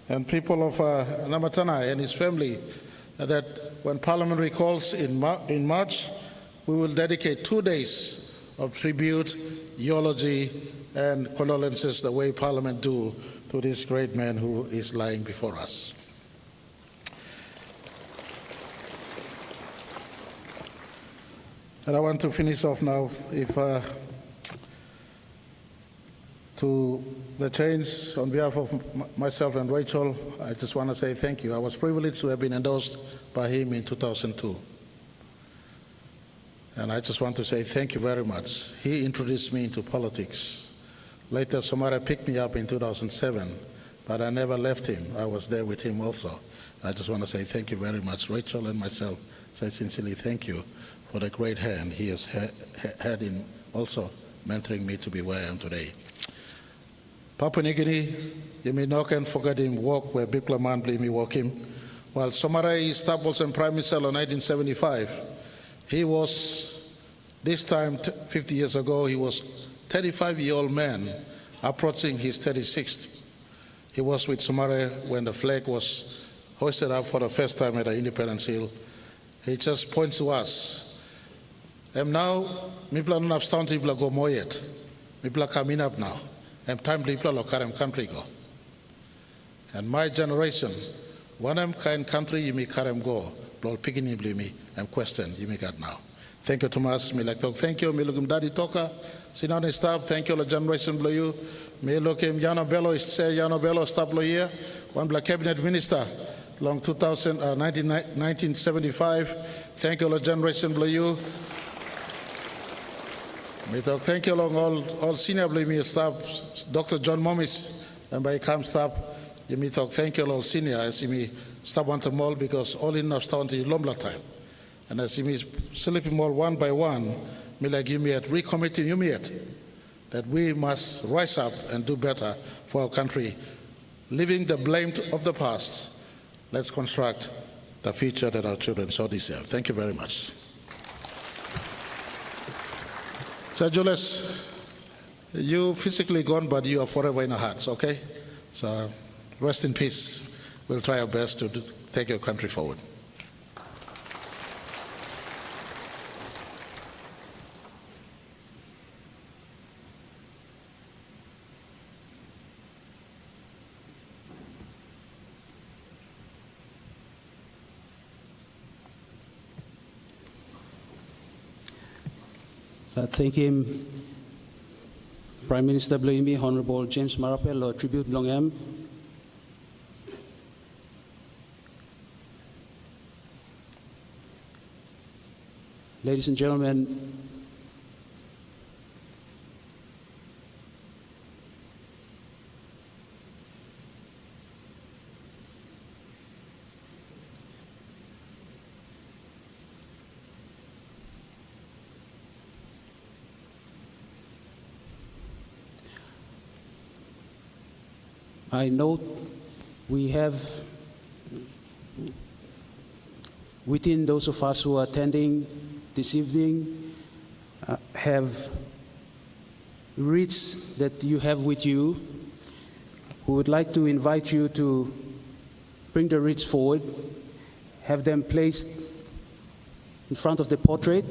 and people of Namatana and his family that when Parliament recalls in March, we will dedicate 2 days of tribute, eulogy, and condolences the way Parliament do to this great man who is lying before us. And I want to finish off now to the Chains, on behalf of myself and Rachel, I just want to say thank you. I was privileged to have been endorsed by him in 2002. And I just want to say thank you very much. He introduced me into politics. Later, Somara picked me up in 2007, but I never left him. I was there with him also. I just want to say thank you very much. Rachel and myself say sincerely thank you for the great hand he has had in also mentoring me to be where I am today. Papua New Guinea, you may not can forget him walk where Bikla man blame me walk him. While Somarai established and Prime Minister in 1975, he was, this time 50 years ago, he was 35-year-old man approaching his 36th. He was with Somarai when the flag was hoisted up for the first time at the Independence Hill. He just points to us. And now, mipla nun abstant mipla go moyet. Mipla coming up now. And time mipla lo karem country go. And my generation, one am kind country yimi karem go. Lol picking me and question yimi got now. Thank you, Thomas. Me like talk. Thank you, me lookum daddy toka. Sinane staff. Thank you, the generation blow you. Me lookum Yano Bello is say Yano Bello staff blow here. One black cabinet minister. Long 1975. Thank you, the generation blow you. Me talk. Thank you, long all senior blow me staff. Dr. John Momis and by come staff. You me talk. Thank you, all senior. I see me stop on the mall because all in us down to Lombla time. And as you me sleeping all one by one, me like you me at recommitting you me at that we must rise up and do better for our country, leaving the blame of the past. Let's construct the future that our children so deserve. Thank you very much. Sir Julius, you physically gone, but you are forever in our hearts. Okay, so rest in peace. We'll try our best to take your country forward. Thank him, Prime Minister Blaimi, Honorable James Marapel, or tribute long am. Ladies and gentlemen, I note we have within those of us who are attending this evening have wreaths that you have with you. We would like to invite you to bring the wreaths forward, have them placed in front of the portrait.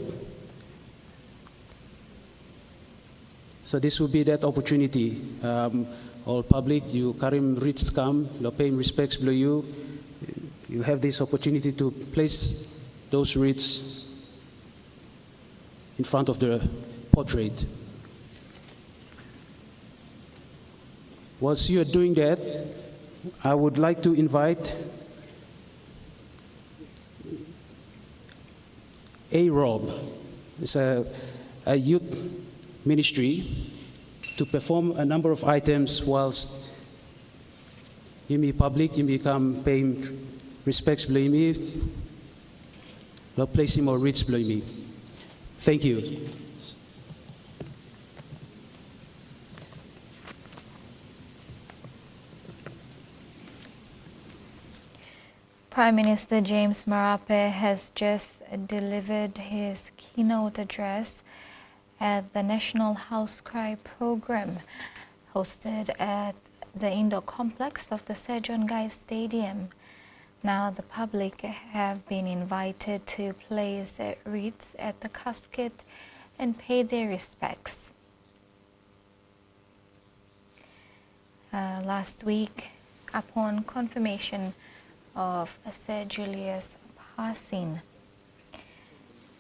So this will be that opportunity. All public, you Karim wreaths come, you're paying respects below you. You have this opportunity to place those wreaths in front of the portrait. Whilst you are doing that, I would like to invite Rob, it's a youth ministry, to perform a number of items whilst you may public, you may come paying respects below me, Lord place him or wreaths below me. Thank you. Prime Minister James Marape has just delivered his keynote address at the National HAUS KRAI program hosted at the indoor complex of the Sir John Guise Stadium. Now the public have been invited to place wreaths at the casket and pay their respects. Last week, upon confirmation of Sir Julius' passing,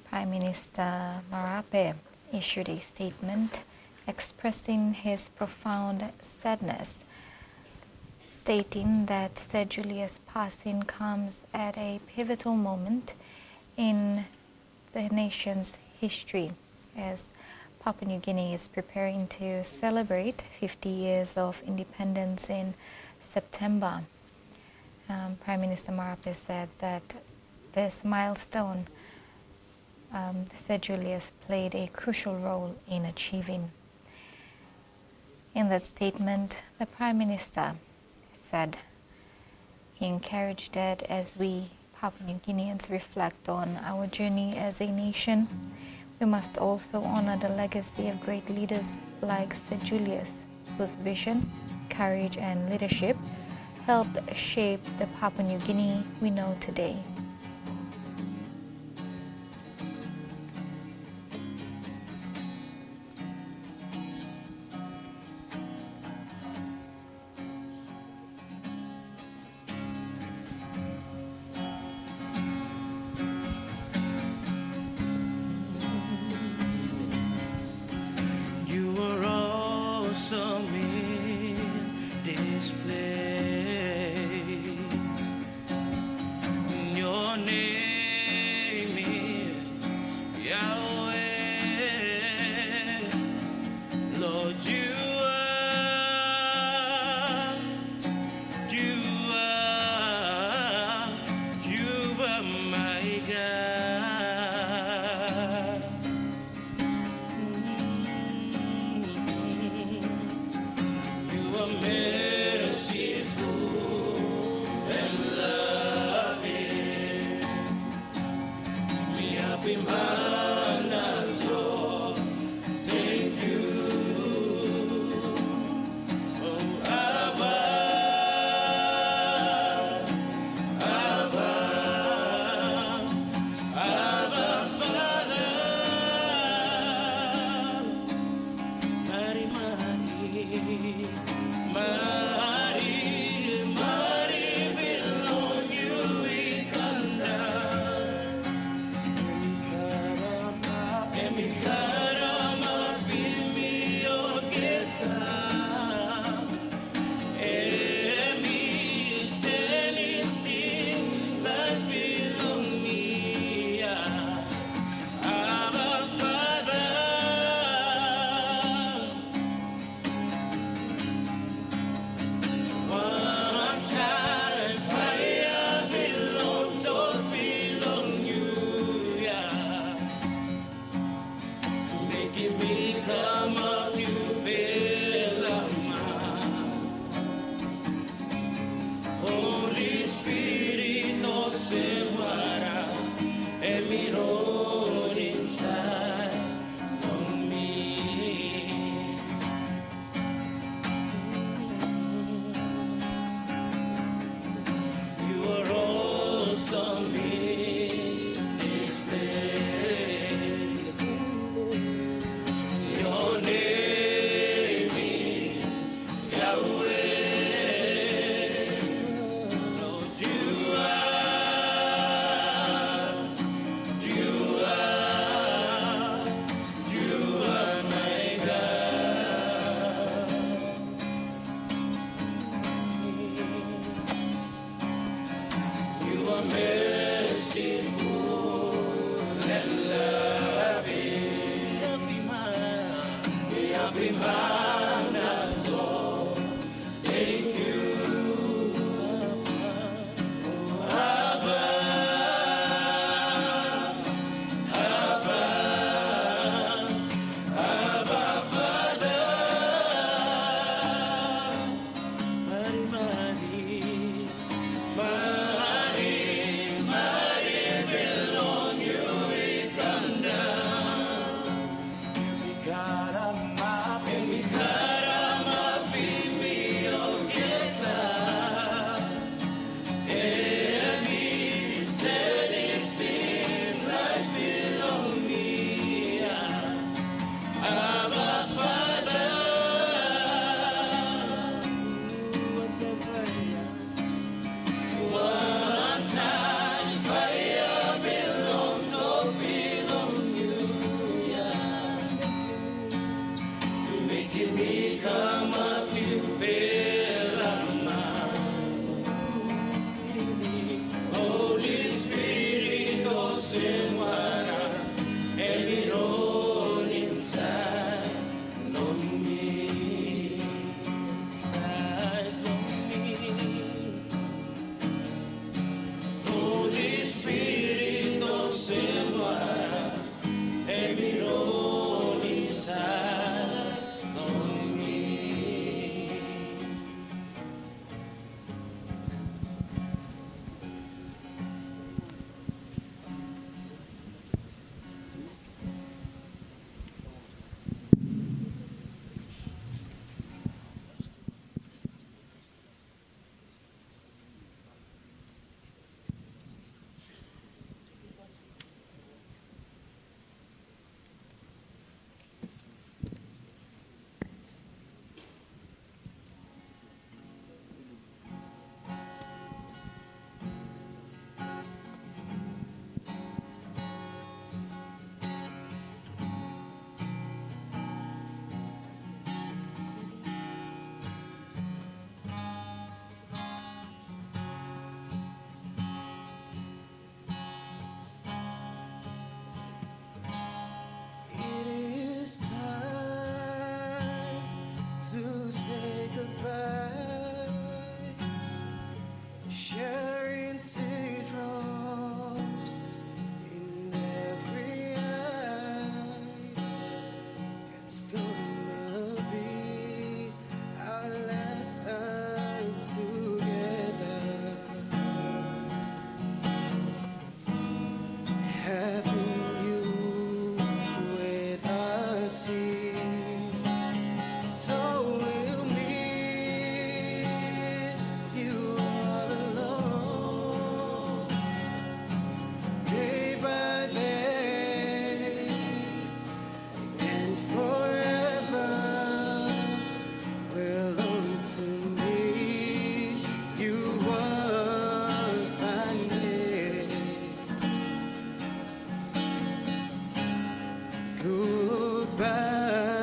Prime Minister Marape issued a statement expressing his profound sadness, stating that Sir Julius' passing comes at a pivotal moment in the nation's history as Papua New Guinea is preparing to celebrate 50 years of independence in September. Prime Minister Marape said that this milestone Sir Julius played a crucial role in achieving. In that statement, the Prime Minister said he encouraged that as we Papua New Guineans reflect on our journey as a nation, we must also honor the legacy of great leaders like Sir Julius, whose vision, courage and leadership helped shape the Papua New Guinea we know today. You are awesome in this place. Your name is Yahweh. Lord, you are my God. You are merciful and loving. Me happy man and so thank you. Oh Abba, Abba, Abba Father. Mari, Mari, belong you ikanda. Emi karama bimi ogeta. Emi seni sin that belong me. Abba Father. One time fire belong you, yeah. Making me come up, you belama. Holy Spirit, no se muera. Goodbye.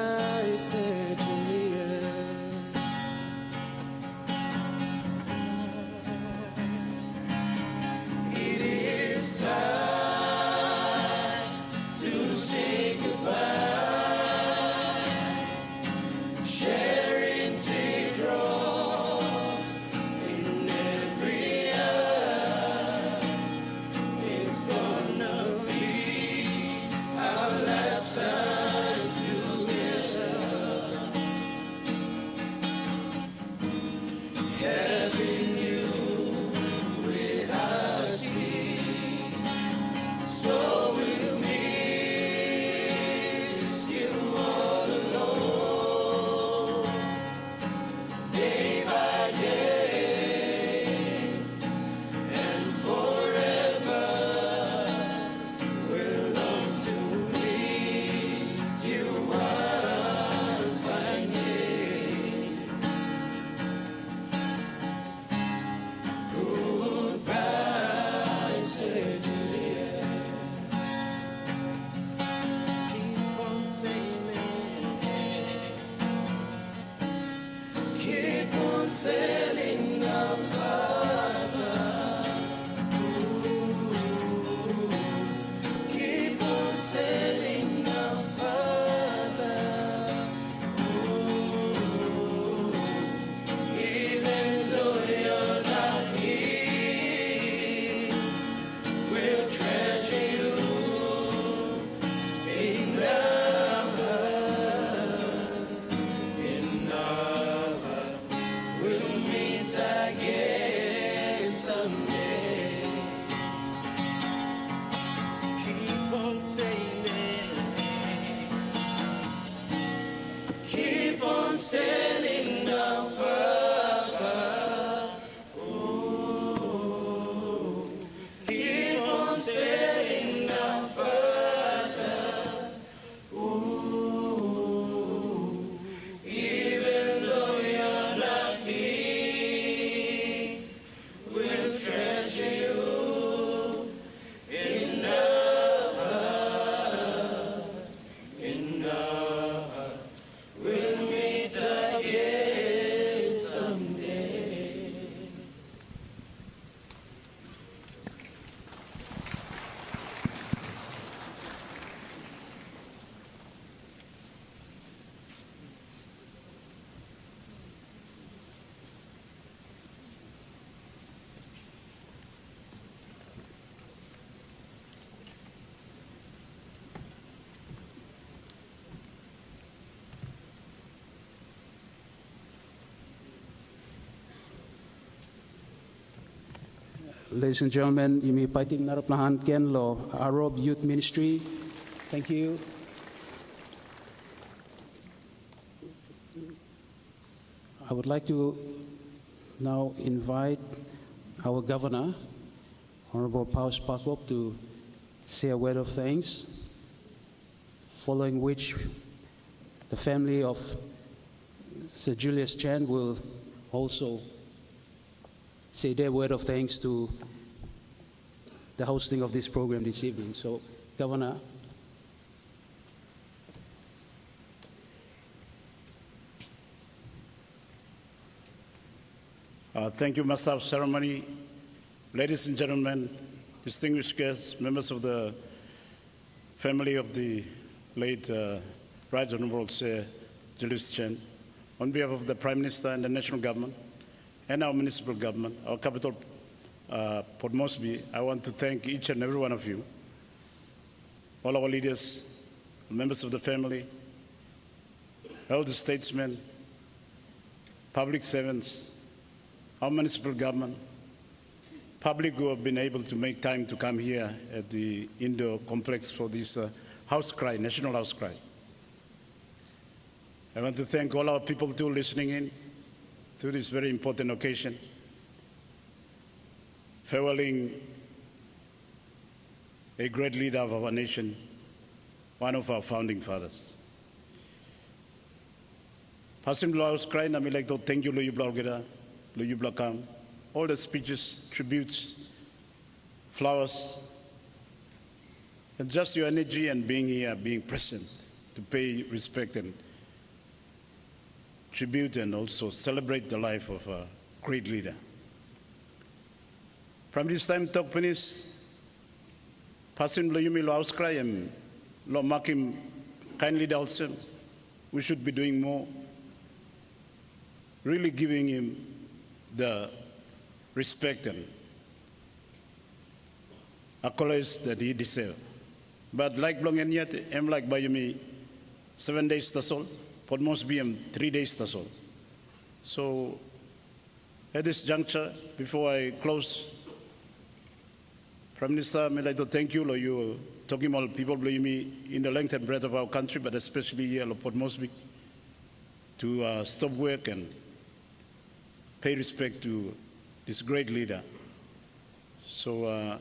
sailing down further. Ooh, keep on sailing down further. Ooh, even though you're not here, we'll treasure you in the heart, in the heart. We'll meet again someday. Ladies and gentlemen, imi paiting naraplahan ken lo Arab Youth Ministry. Thank you. I would like to now invite our governor, Honorable Paus Pakop, to say a word of thanks, following which the family of Sir Julius Chan will also say their word of thanks to the hosting of this program this evening. So, Governor. Thank you, Master of Ceremony. Ladies and gentlemen, distinguished guests, members of the family of the late Right Honorable Sir Julius Chen, on behalf of the Prime Minister and the national government, and our municipal government, our capital, Port Moresby, I want to thank each and every one of you, all our leaders, members of the family, elder statesmen, public servants, our municipal government, public who have been able to make time to come here at the indoor complex for this House Cry, National House Cry. I want to thank all our people too listening in to this very important occasion, farewelling a great leader of our nation, one of our founding fathers. Pasim House Cry, I would like to thank you, Loyu Blaugeda, Loyu Blakam, all the speeches, tributes, flowers, and just your energy and being here, being present to pay respect and tribute and also celebrate the life of a great leader. From this time, talk penis, Pasim Loyumi Lo House Cry and Lo Makim kindly also, we should be doing more, really giving him the respect and accolades that he deserves. But like Blongen yet, I'm like Bayumi, 7 days that's all. Port Moresby 3 days that's all. So at this juncture, before I close, Prime Minister, I'd like to thank you. You talking about people in the length and breadth of our country, but especially here at Port Moresby, to stop work and pay respect to this great leader. So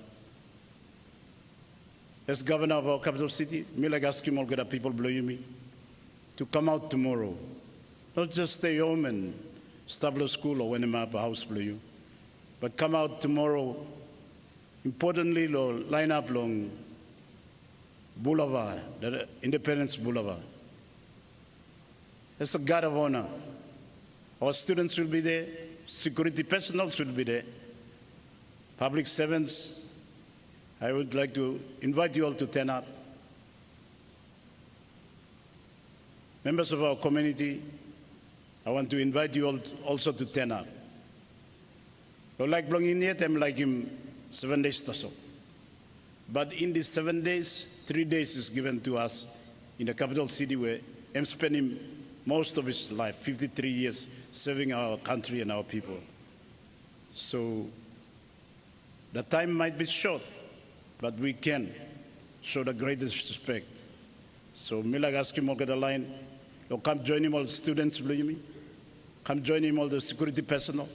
as governor of our capital city, me like asking all the people to come out tomorrow, not just stay home and establish school or when I'm up a house but come out tomorrow. Importantly, line up along Boulevard, the Independence Boulevard. It's a guard of honor. Our students will be there, security personnel will be there, public servants. I would like to invite you all to turn up. Members of our community, I want to invite you all also to turn up. Like belonging yet, I'm like him 7 days or so. But in these 7 days, 3 days is given to us in the capital city where I'm spending most of his life, 53 years, serving our country and our people. So the time might be short, but we can show the greatest respect. So Milag aski mo kada line, come join him, all the students, believe me. Come join him, all the security personnel,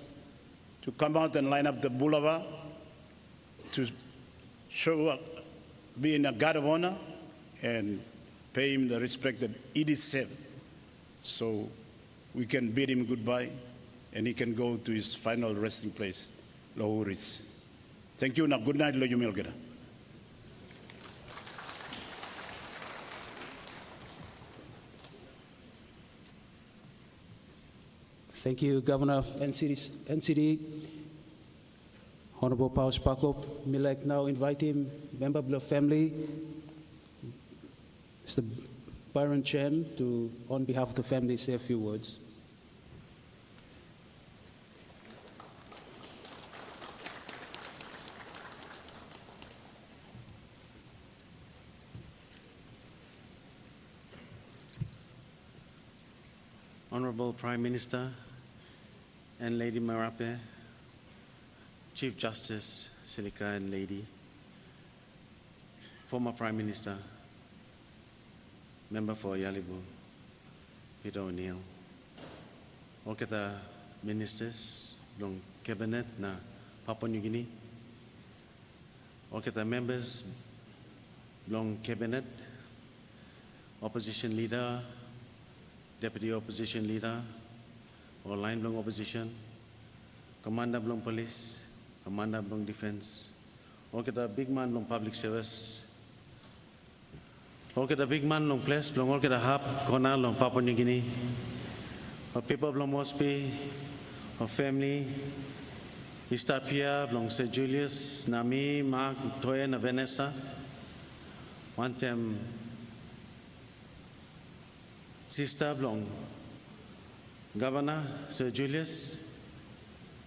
to come out and line up the boulevard to show up, being a guard of honor, and pay him the respect that he deserves. So we can bid him goodbye, and he can go to his final resting place, Lahuris. Thank you, and good night, Lo Yumilgera. Thank you, Governor of NCD, Honorable Paus Pakop. May like now invite him, member of the family, Mr. Byron Chen, to, on behalf of the family, say a few words. Honorable Prime Minister and Lady Marape, Chief Justice Silika and Lady, former Prime Minister, Member for Yalibu, Peter O'Neill, all kita ministers, long cabinet na Papua New Guinea, all kita members, long cabinet, opposition leader, deputy opposition leader, or line belong opposition, commander belong police, commander belong defense, all kita big man belong public service, all kita big man long place belong all kita hub kona long Papua New Guinea, or people belong Mosby, or family, Istapia belong Sir Julius, Nami, Mark, Toya, na Vanessa, one time sister belong Governor Sir Julius,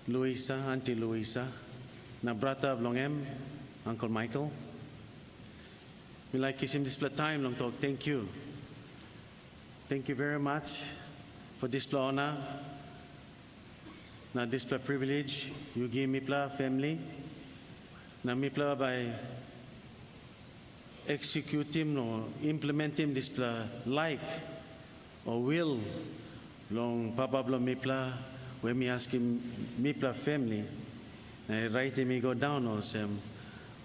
Louisa, Auntie Louisa, na brother belong em, Uncle Michael. We like kiss him this time long talk. Thank you. Thank you very much for this honor. Na this privilege you give me family. Na me by executing or implementing this like or will long Papa Blo Mipla, when me ask him Mipla family, I write me go down or some,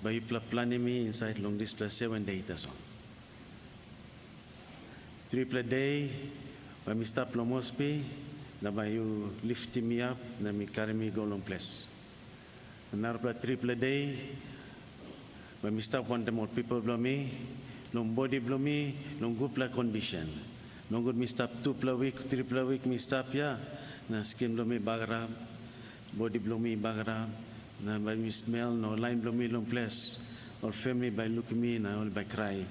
but you planning me inside long this 7 days or so. 3 day, when me stop long Mosby, na by you lift me up, na me carry me go long place. Another 3 day, when me stop one them more people blow me, long body blow me, long good condition. No good me stop 2 week, 3 week me stop ya. Na skin blow me bagram, body blow me bagram, na by me smell no line blow me long place. Or family by look me na all by cry.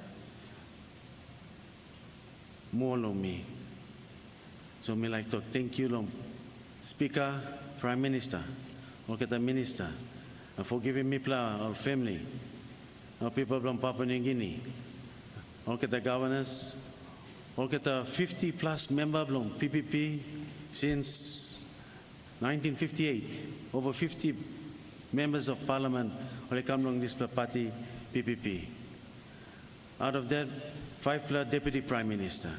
More long me. So me like to thank you long Speaker, Prime Minister, all the minister, for giving me our family, our people from Papua New Guinea, all the governors. All get 50 plus member belong PPP since 1958. Over 50 members of parliament only come along this party PPP. Out of that, 5 deputy prime minister.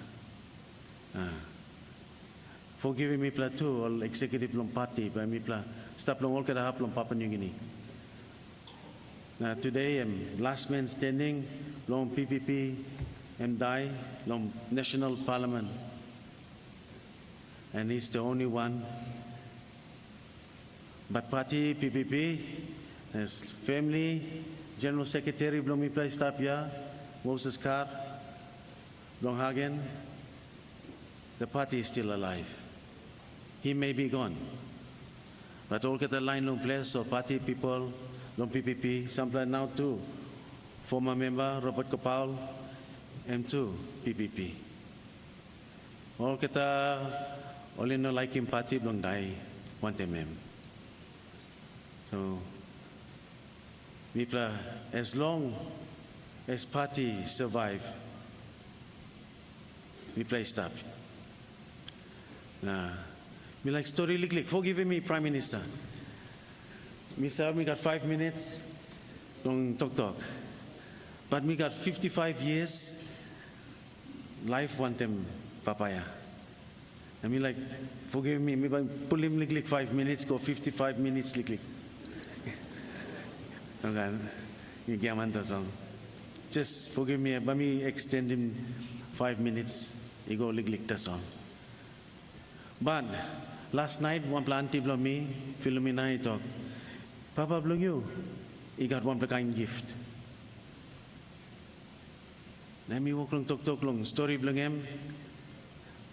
For giving me 2 all executive long party by me stop long all get a long Papua New Guinea. Now today I'm last man standing long PPP. And die long national parliament, and he's the only one. But party PPP, as family, General Secretary Blomi Place Tapia, Moses Carr, Longhagen, the party is still alive. He may be gone, but all get the line long place or party people, long PPP, some plan now too. Former member Robert Kopal. M2 PPP. All kita only no like him party belong die one time. So Mipla, as long as party survive, Mipla stop. Nah, me like story lick. Forgive me, Prime Minister. Me got 5 minutes. Don't talk. But me got 55 years. Life want them papaya. I mean, like, forgive me, maybe I pull him like 5 minutes, go 55 minutes like. Okay, you get one song. Just forgive me, let me extend him 5 minutes, he go like the song. But last night, one planty blow me, Philomena, he talk. Papa blow you, he got one kind gift. Let me walk long, talk long, story blow him,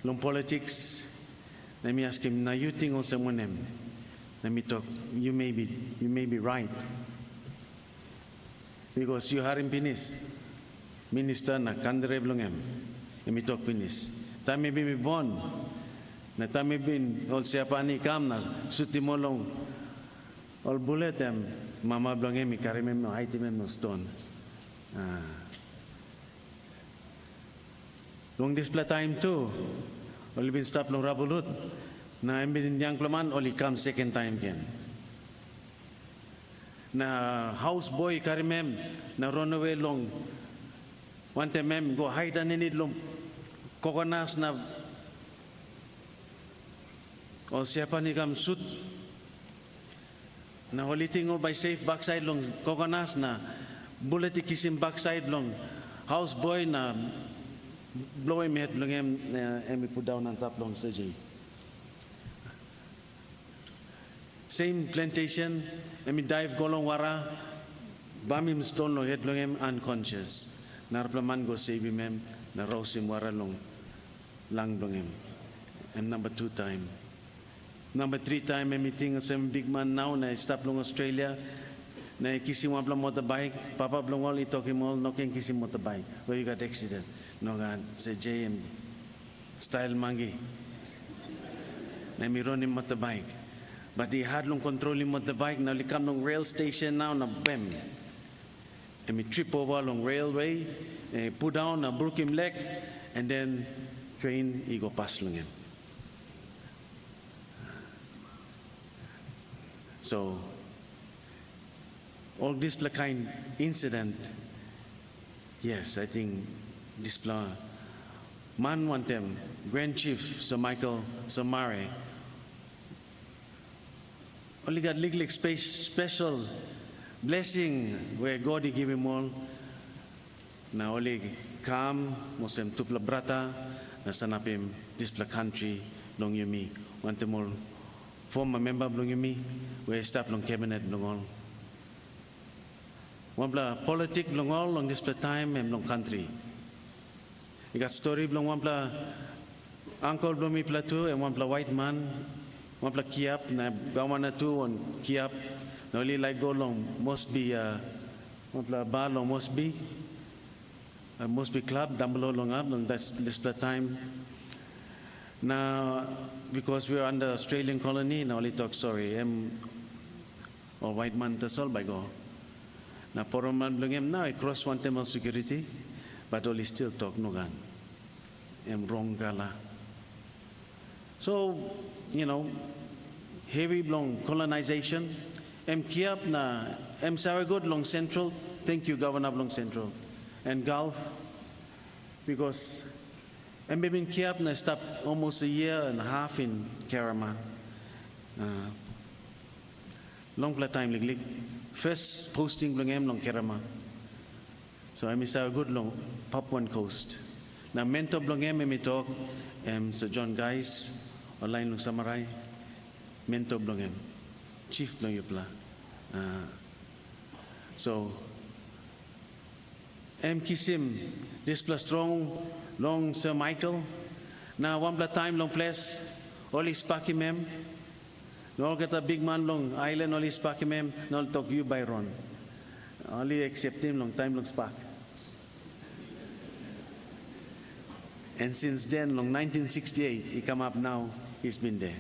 long politics. Let me ask him, now you think on someone him. Let me talk, you may be right. Because you are in Pinis. Minister na kandre blong him. Let me talk Pinis. Time may be born. Na time may be all siapa ni kam na suti mo long all bullet em mama blong him ikari mem no haiti mem no stone. Long display time too. Only been stop long rabulut. Na em bin yang plaman only come second time again. Na houseboy karimem na run away long. One time mem go hide and in it long kokonas na o siapa ni kam shoot na holiting o by safe backside long kokonas na bullet kisim backside long houseboy na blow him head long em put down on top long surgery. Same plantation, emi dive golong wara, bamim stone lo head long him unconscious. Narplaman go save him, na rose him wara long lang long him. And number 2 time. Number 3 time, emi ting some big man now na stop long Australia. Na kisim wapla motorbike, papa blong all itok him all knocking kisim motorbike. Where you got accident? No God, say JM style mangi. Na mi run him motorbike. But he had long controlling motorbike. Now he come long rail station now na bam. And we trip over along railway, put down, broke him leg, and then train he go past long him. So all this kind incident, yes, I think this man want them, Grand Chief Sir Michael Sir Murray, only got legally special blessing where God he give him all. Na only come, Muslim tupla brata, na sanapim this country long yumi. Want them all former member long yumi, where staff long cabinet long all. One bla politic long all long this time and long country. You got story long one bla uncle long me plateau and one bla white man, one bla kiap na gawana two on kiap. Only like go long must be bar long must be club down below long up long this time. Now because we are under Australian colony now only talk sorry or white man to solve by go. Now poor man blong him now I cross one time of security, but only still talk no gun. Wrong gala. So you know heavy long colonization. Kiap na Saragod long Central. Thank you, Governor of Long Central and Gulf, because been Kiap na stop almost a year and a half in Karama. Long time liglig. First posting long Karama. So Saragod long Papuan Coast. Na mentor blong talk Sir John Guise online long Samarai. Mentor blong Chief blong yupla. So kisim this plus strong long Sir Michael. Now one time long place only spaki mem. No get a big man long island only spaki mem. No talk you by Ron. Only accept him long time long spark. And since then long 1968 he come up now he's been there.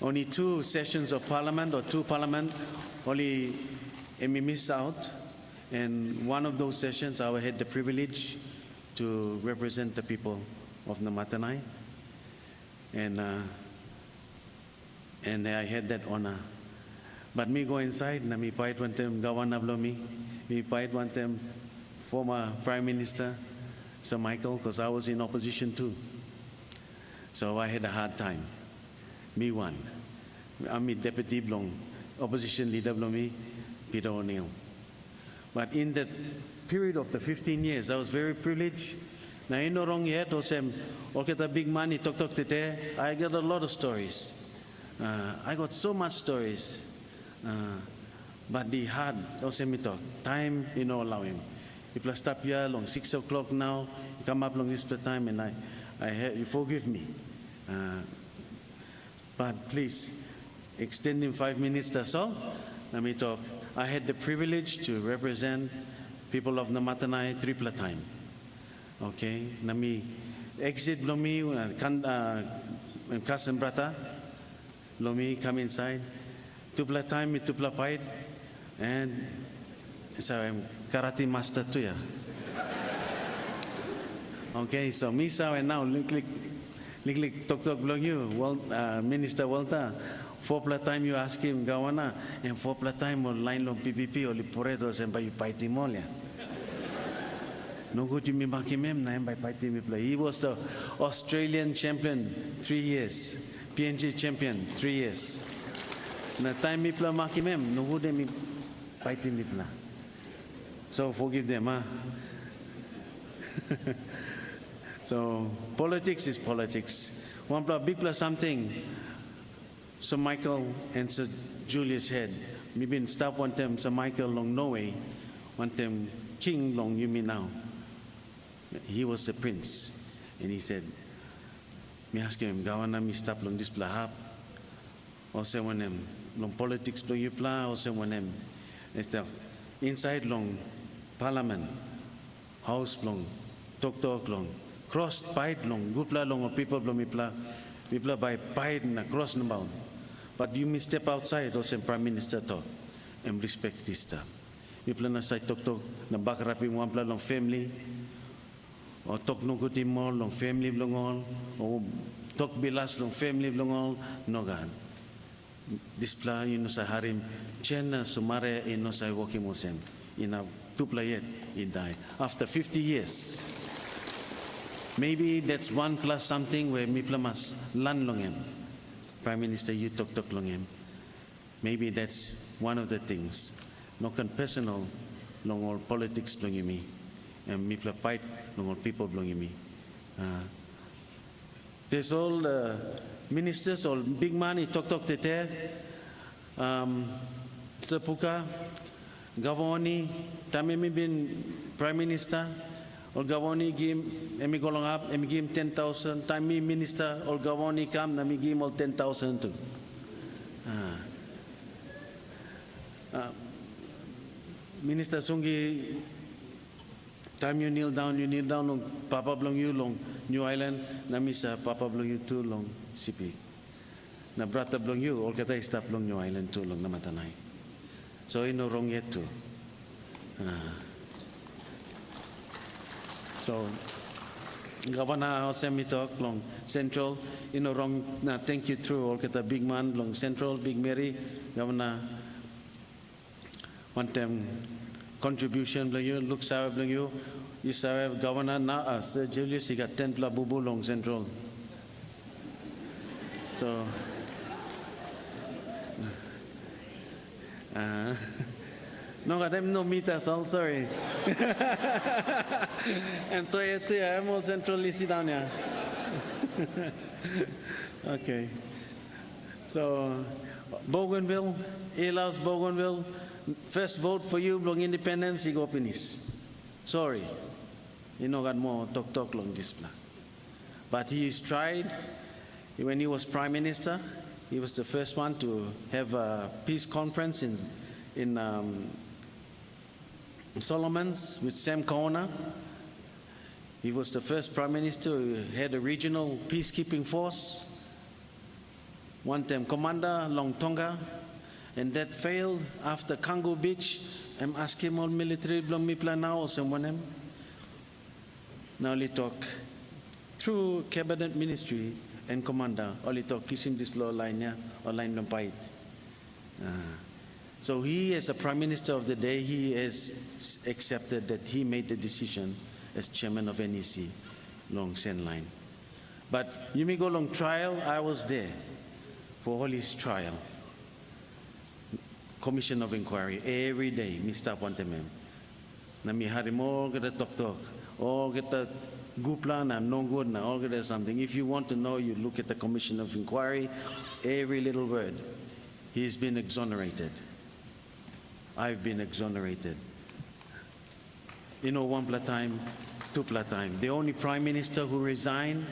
Only 2 sessions of parliament or 2 parliament, only we missed out. And one of those sessions I had the privilege to represent the people of Namatanai. And I had that honor. But me go inside, na me fight one time Gawana Blomi, me fight one time former Prime Minister Sir Michael, because I was in opposition too. So I had a hard time. Me one. I'm the deputy blong, opposition leader blong me, Peter O'Neill. But in that period of the 15 years, I was very privileged. Now, you know wrong yet, okay, the big money, talk today. I got a lot of stories. I got so much stories. But the hard, also me talk, time, you know, allow him. If I stop here long 6 o'clock now, you come up long this time, and you forgive me. But please, extend him 5 minutes, that's all. Let me talk. I had the privilege to represent people of Namatanai triple time. Okay, nami exit lomi cousin brother lomi come inside. Tupla time, tupla fight, and so I'm karate master too, yeah. Okay, so Misa and now lick talk belong you. Well, Minister Walter, 4 time you ask him gawana, and 4 time online long PPP or liporetos and by paitimolia. No good to me bakimem na by paitimipla. He was the Australian champion 3 years, PNG champion 3 years. Na time mipla makimem, no good me paitimipla. So forgive them, huh? So politics is politics. One plus big plus something. So Michael and Sir Julius had. Me been stop one time. So Michael long Norway, one time King long you mean now. He was the prince, and he said, "Me ask him, gawana mi stop long this plahap, or say when them long politics long you pla, or say when them inside long Parliament, House long, talk long." Cross fight long, gupla long, or people by fight and across the bound. But you may step outside, or say Prime Minister talk, and respect this stuff. People na side talk, na bakraping one plan long family, or talk no good more long family long all, or talk bilas long family long all, no God. This plan, you know, sa harim, chena sumare, you know, sa walking mosem, in a tupla yet, he died. After 50 years. Maybe that's 1 plus something where miplamas lan longem. Prime Minister, you talk longem. Maybe that's one of the things. No can personal long all politics longem me, and mipla fight long all people longem me. There's all ministers, all big money talk tete. Sepuka, Gavoni, Tamimi bin Prime Minister. Olgawani game, emi golong up, emi game 10,000. Time me minister, Olgawani come, nami game all 10,000 too. Minister Sungi, time you kneel down long Papa belong you long New Island, nami sa Papa belong you too long CP. Na brata belong you, all kata stop long New Island too long Namatanai. So no wrong yet too. So, Governor Hosemi talk long Central, you know, wrong. Now, thank you through all kata big man long Central, Big Mary, Governor. One time contribution belong you, look sawe belong you sawe Governor now Sir Julius he got 10 plus bubu long Central. So, no, got them no meet us all, sorry. And Toya, I'm all centrally sit down here. Okay. So, Bougainville, Elas, Bougainville, first vote for you, long independence, you go finish. Sorry. You know, got more talk long this plan. But he's tried, when he was Prime Minister, he was the first one to have a peace conference in Solomons with Sam Kaona. He was the first Prime Minister who had a regional peacekeeping force. One time commander, Long Tonga, and that failed after Kango Beach. I'm asking all military blong me plan now or someone. Now we talk through cabinet ministry and commander, only talk kissing this blow line or line no bite. So he, as a Prime Minister of the day, he has accepted that he made the decision as chairman of NEC, long send line. But you may go along trial, I was there for all his trial. Commission of Inquiry, every day, Mr. Pontemem. Na mi hari mo kita tok, or kita gupla na no good na, or kita something. If you want to know, you look at the Commission of Inquiry, every little word. He's been exonerated. I've been exonerated. You know, one pla time, two pla time. The only Prime Minister who resigned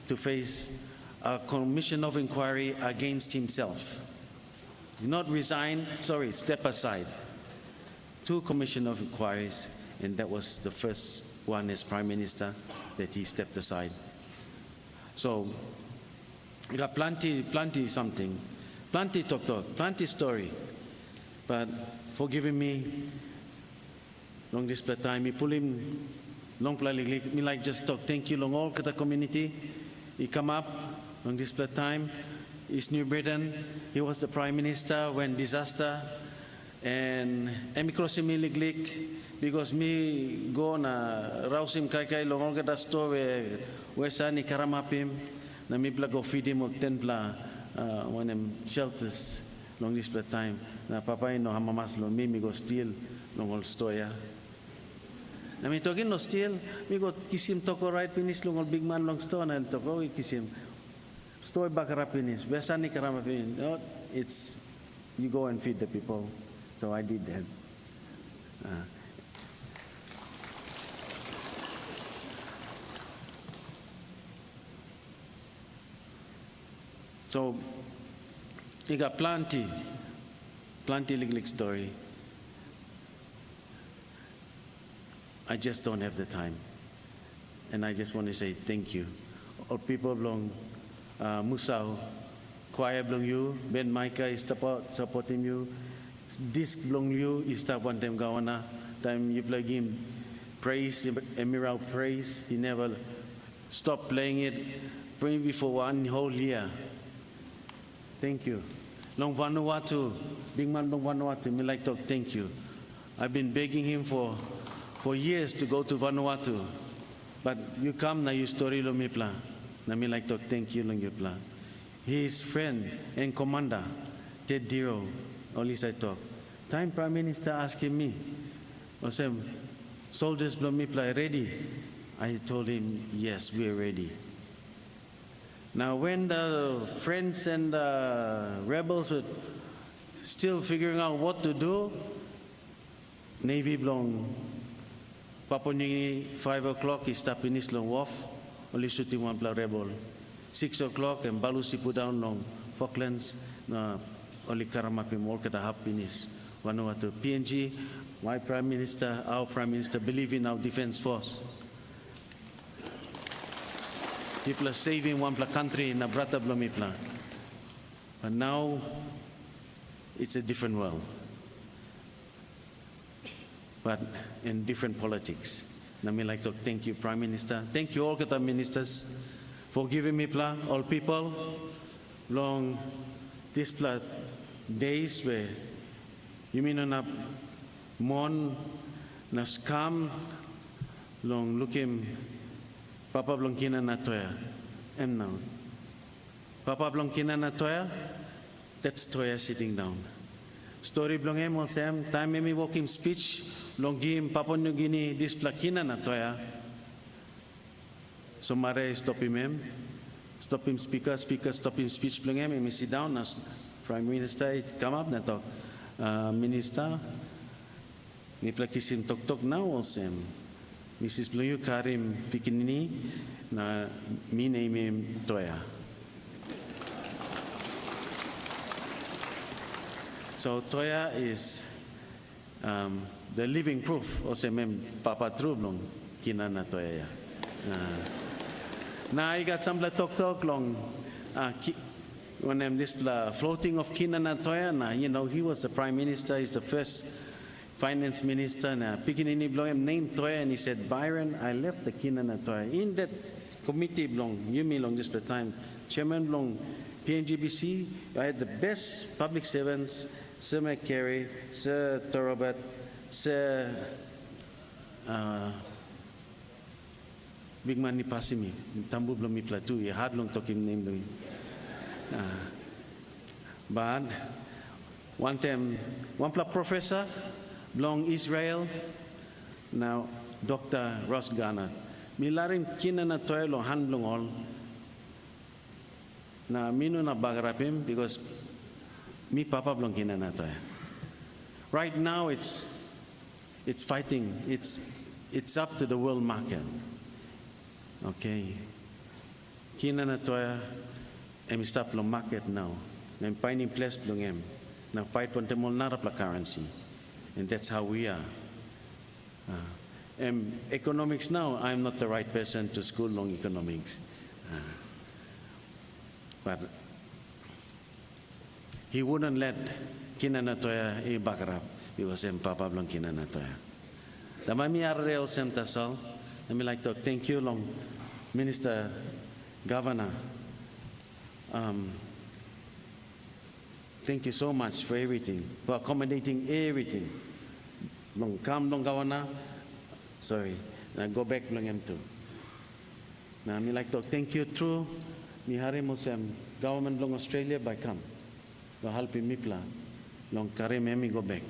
to face a Commission of Inquiry against himself. Not resign, sorry, step aside. 2 Commission of Inquiries, and that was the first one as Prime Minister that he stepped aside. So, we got plenty something, plenty talk, plenty story. But for giving me long this time, me pull him long play me like just talk. Thank you long all the community. He come up long this time. East New Britain. He was the Prime Minister when disaster. And emi crossing me liglik because me go na rausim kai long all the store where sani karamapim na mi pla go feed him of 10 pla one em shelters long this time. Na papa no hamamas lo me go steal long all store ya. Na mi talking no steal me go kisim toko right finish long all big man long store na toko kisim. Stoy bakarapinis, besani karamapin. No, it's you go and feed the people. So I did that. So you got plenty little story. I just don't have the time, and I just want to say thank you, all people belong. Musau, choir belong you, Ben Micah is supporting you, disc belong you, is that one time gawana, time you play him, praise, emerald praise, he never stopped playing it, praying before 1 whole year. Thank you. Long Vanuatu, big man long Vanuatu, me like talk, thank you. I've been begging him for years to go to Vanuatu, but you come na you story lo me plan. Na me like talk, thank you long you plan. His friend and commander, Ted Diro, at least I talk. Time Prime Minister asking me, I said, soldiers blow me play ready. I told him, yes, we're ready. Now when the friends and the rebels were still figuring out what to do, Navy belong Papua New Guinea, 5 o'clock, he stopped in Islam Wharf. Only shooting one pla rebel. 6 o'clock and Balusi put down long Falklands. Only Karamapim all kata happiness. Vanuatu PNG, my Prime Minister, our Prime Minister believe in our defense force. People are saving one pla country in a brata blomipla. But now it's a different world. But in different politics. And I like to thank you, Prime Minister. Thank you all kata ministers for giving me pla, all people, long this pla days where you mean on a mon na scam long looking Papa Blonkina na toya. Now. Papa Blonkina na toya, that's toya sitting down. Story blongem on Sam, time me walking speech, longim Papua New Guinea, this plakina na toya. So Mare stop him, speaker, stop him speech blongem, me sit down as Prime Minister, come up na talk. Minister, ni plakisim tok now on Sam. Mrs. Blongu Karim Pikinini na mi name toya. So Toya is the living proof. Also, mem Papa Trublong kina na Toya. Na I got some talk long. When I'm this floating of kina na Toya na, you know, he was the Prime Minister. He's the first Finance Minister. Na Pikinini Blong named Toya, and he said, Byron, I left the kina na Toya in that committee Blong. You me long this time, Chairman Blong, PNGBC. I had the best public servants. Sir McCary, Sir Torobert, Sir big man ni pasimi, tambu belum mi platu, ya hard long talking name dong. But one time, one professor belong Israel, now Dr. Ross Garner, milarin kina na toy long hand long all, na minu na bagarapim because mi papa belong kina na toy. Right now it's fighting, it's up to the world market. Okay. Kina na toy, em stop long market now. I'm finding place belong em. Now fight one temol narap la currency, and that's how we are. Economics now, I'm not the right person to school long economics, but he wouldn't let kina na toya e bagrap because em papa belong kina na toya. Damami arrel sem tasal. Let me like to thank you long, Minister, Governor. Thank you so much for everything, for accommodating everything. Long come, long gawana. Sorry, now go back long em too. Now me like to thank you through mi hari musem government long Australia by come. Go help him mipla. Long kare me go back.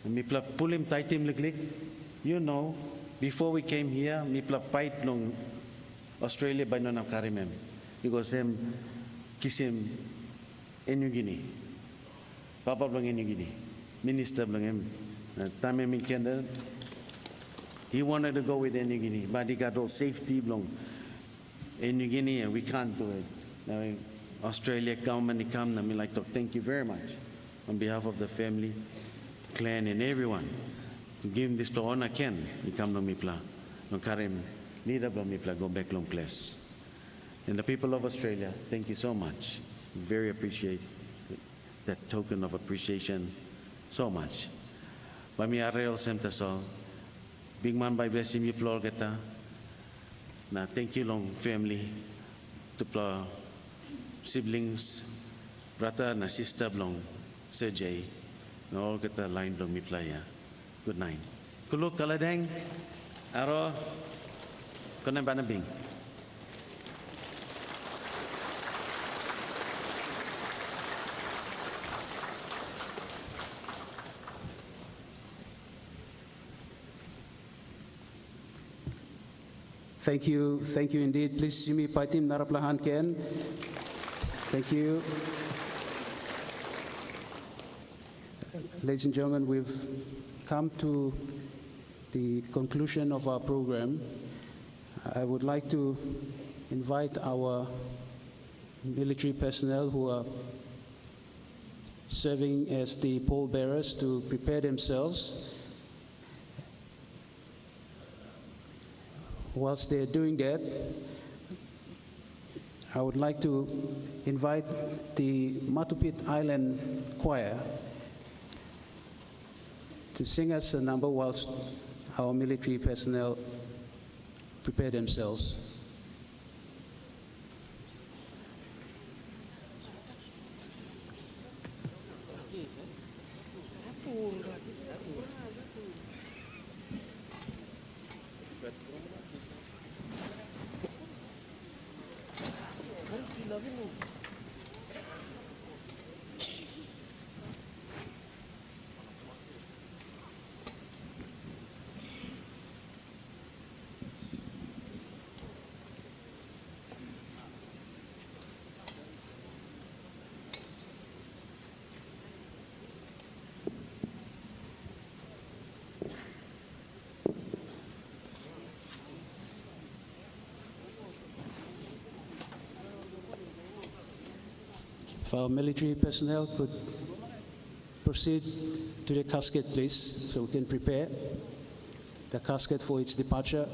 Mipla pull him tight him lik. You know, before we came here, mipla fight long Australia by non kare mem because him kisim in New Guinea. Papa belong in New Guinea. Minister belong him. Time in Canada. He wanted to go with New Guinea, but he got all safety belong in New Guinea, and we can't do it. Now, Australia government they come, and we like to thank you very much on behalf of the family, clan, and everyone. To give him this to honor Ken, he come to Mipla. No Karim, leader of Mipla, go back long place. And the people of Australia, thank you so much. Very appreciate that token of appreciation so much. Bami arel sem tasol. Big man by blessing you plor kita. Na thank you long family to plor siblings, brother na sister long Sir Jay. Na all kita line long mi playa. Good night. Kuluk kaladeng aro konan banabing. Thank you indeed. Please Jimmy Paitim Naraplahan Ken. Thank you. Ladies and gentlemen, we've come to the conclusion of our program. I would like to invite our military personnel who are serving as the pallbearers to prepare themselves. Whilst they're doing that, I would like to invite the Matupit Island Choir to sing us a number whilst our military personnel prepare themselves. If our military personnel could proceed to the casket, please, so we can prepare the casket for its departure.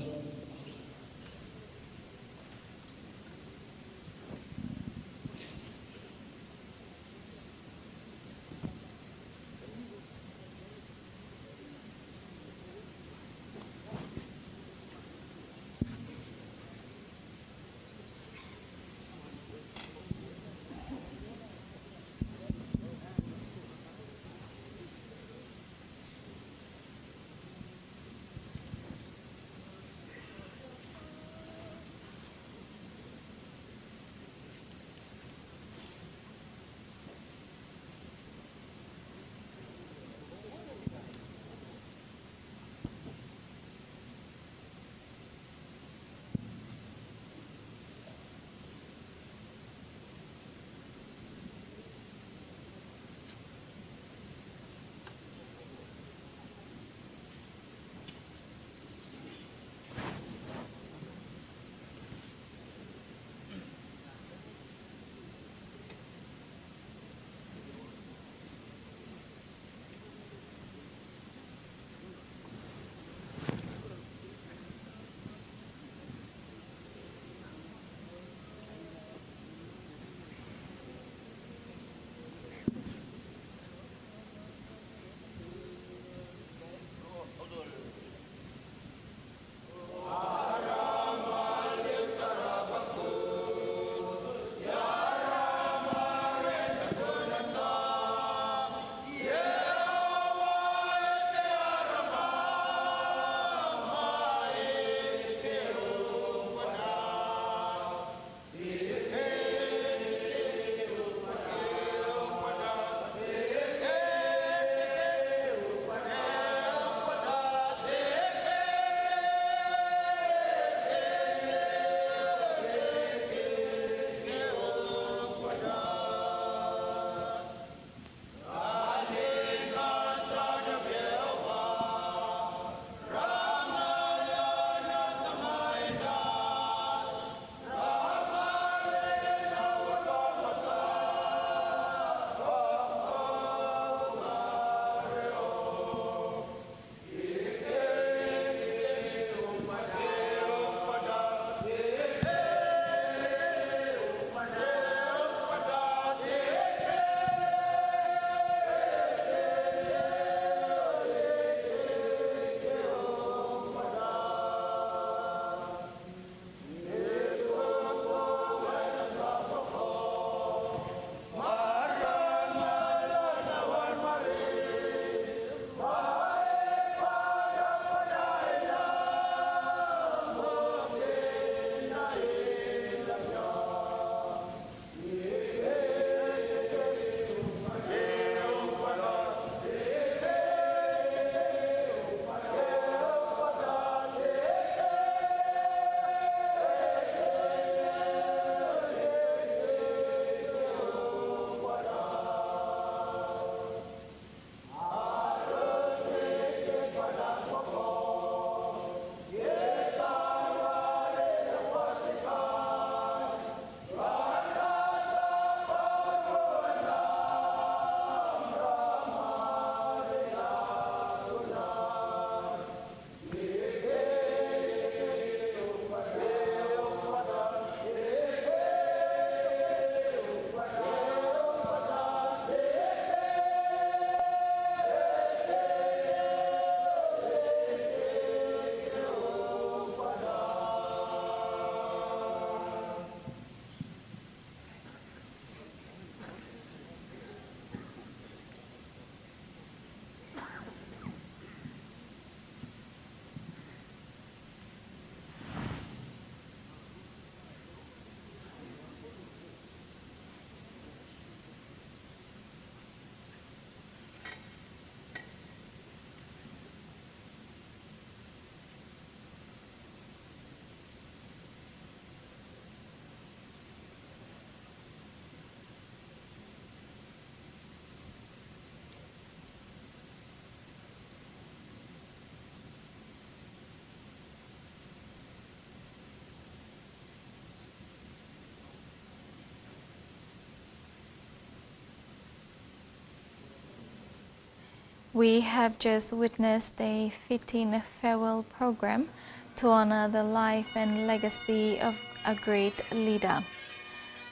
We have just witnessed a fitting farewell program to honor the life and legacy of a great leader.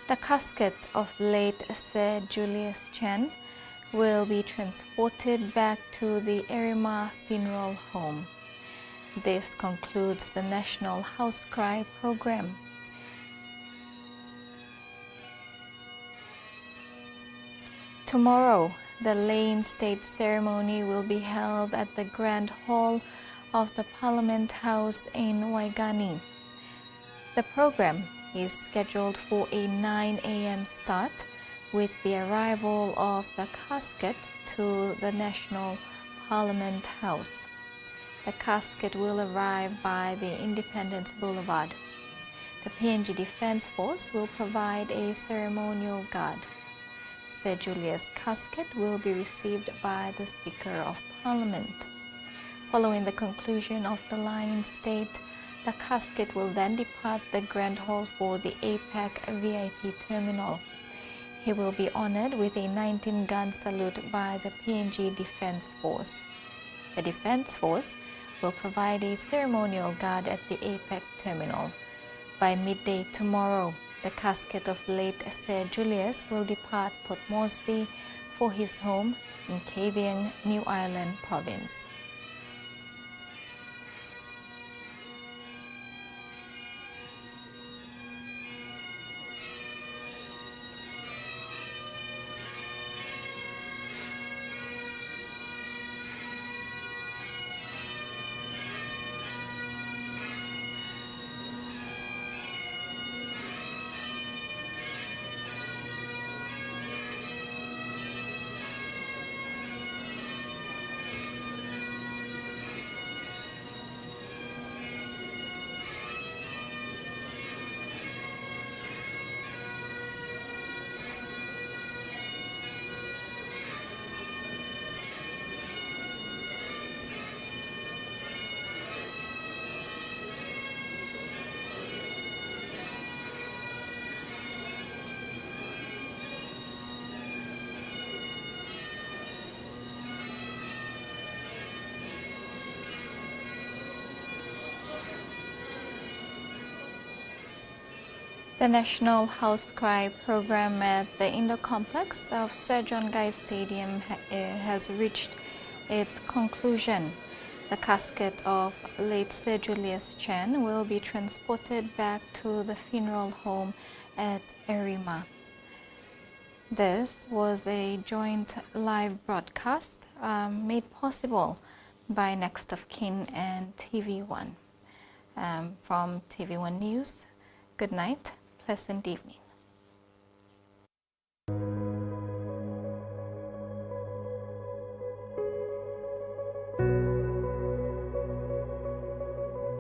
The casket of late Sir Julius Chen will be transported back to the Erima Funeral Home. This concludes the National House Cry program. Tomorrow, the laying state ceremony will be held at the Grand Hall of the Parliament House in Waigani. The program is scheduled for a 9 a.m. start with the arrival of the casket to the National Parliament House. The casket will arrive by the Independence Boulevard. The PNG Defence Force will provide a ceremonial guard. Sir Julius' casket will be received by the Speaker of Parliament. Following the conclusion of the lying state, the casket will then depart the Grand Hall for the APAC VIP terminal. He will be honored with a 19-gun salute by the PNG Defence Force. The Defence Force will provide a ceremonial guard at the APAC terminal. By midday tomorrow, the casket of late Sir Julius will depart Port Moresby for his home in Kavieng, New Ireland Province. The National House Cry program at the indoor complex of Sir John Guise Stadium has reached its conclusion. The casket of late Sir Julius Chen will be transported back to the funeral home at Erima. This was a joint live broadcast made possible by Next of Kin and TVWAN. From TVWAN News, good night, pleasant evening.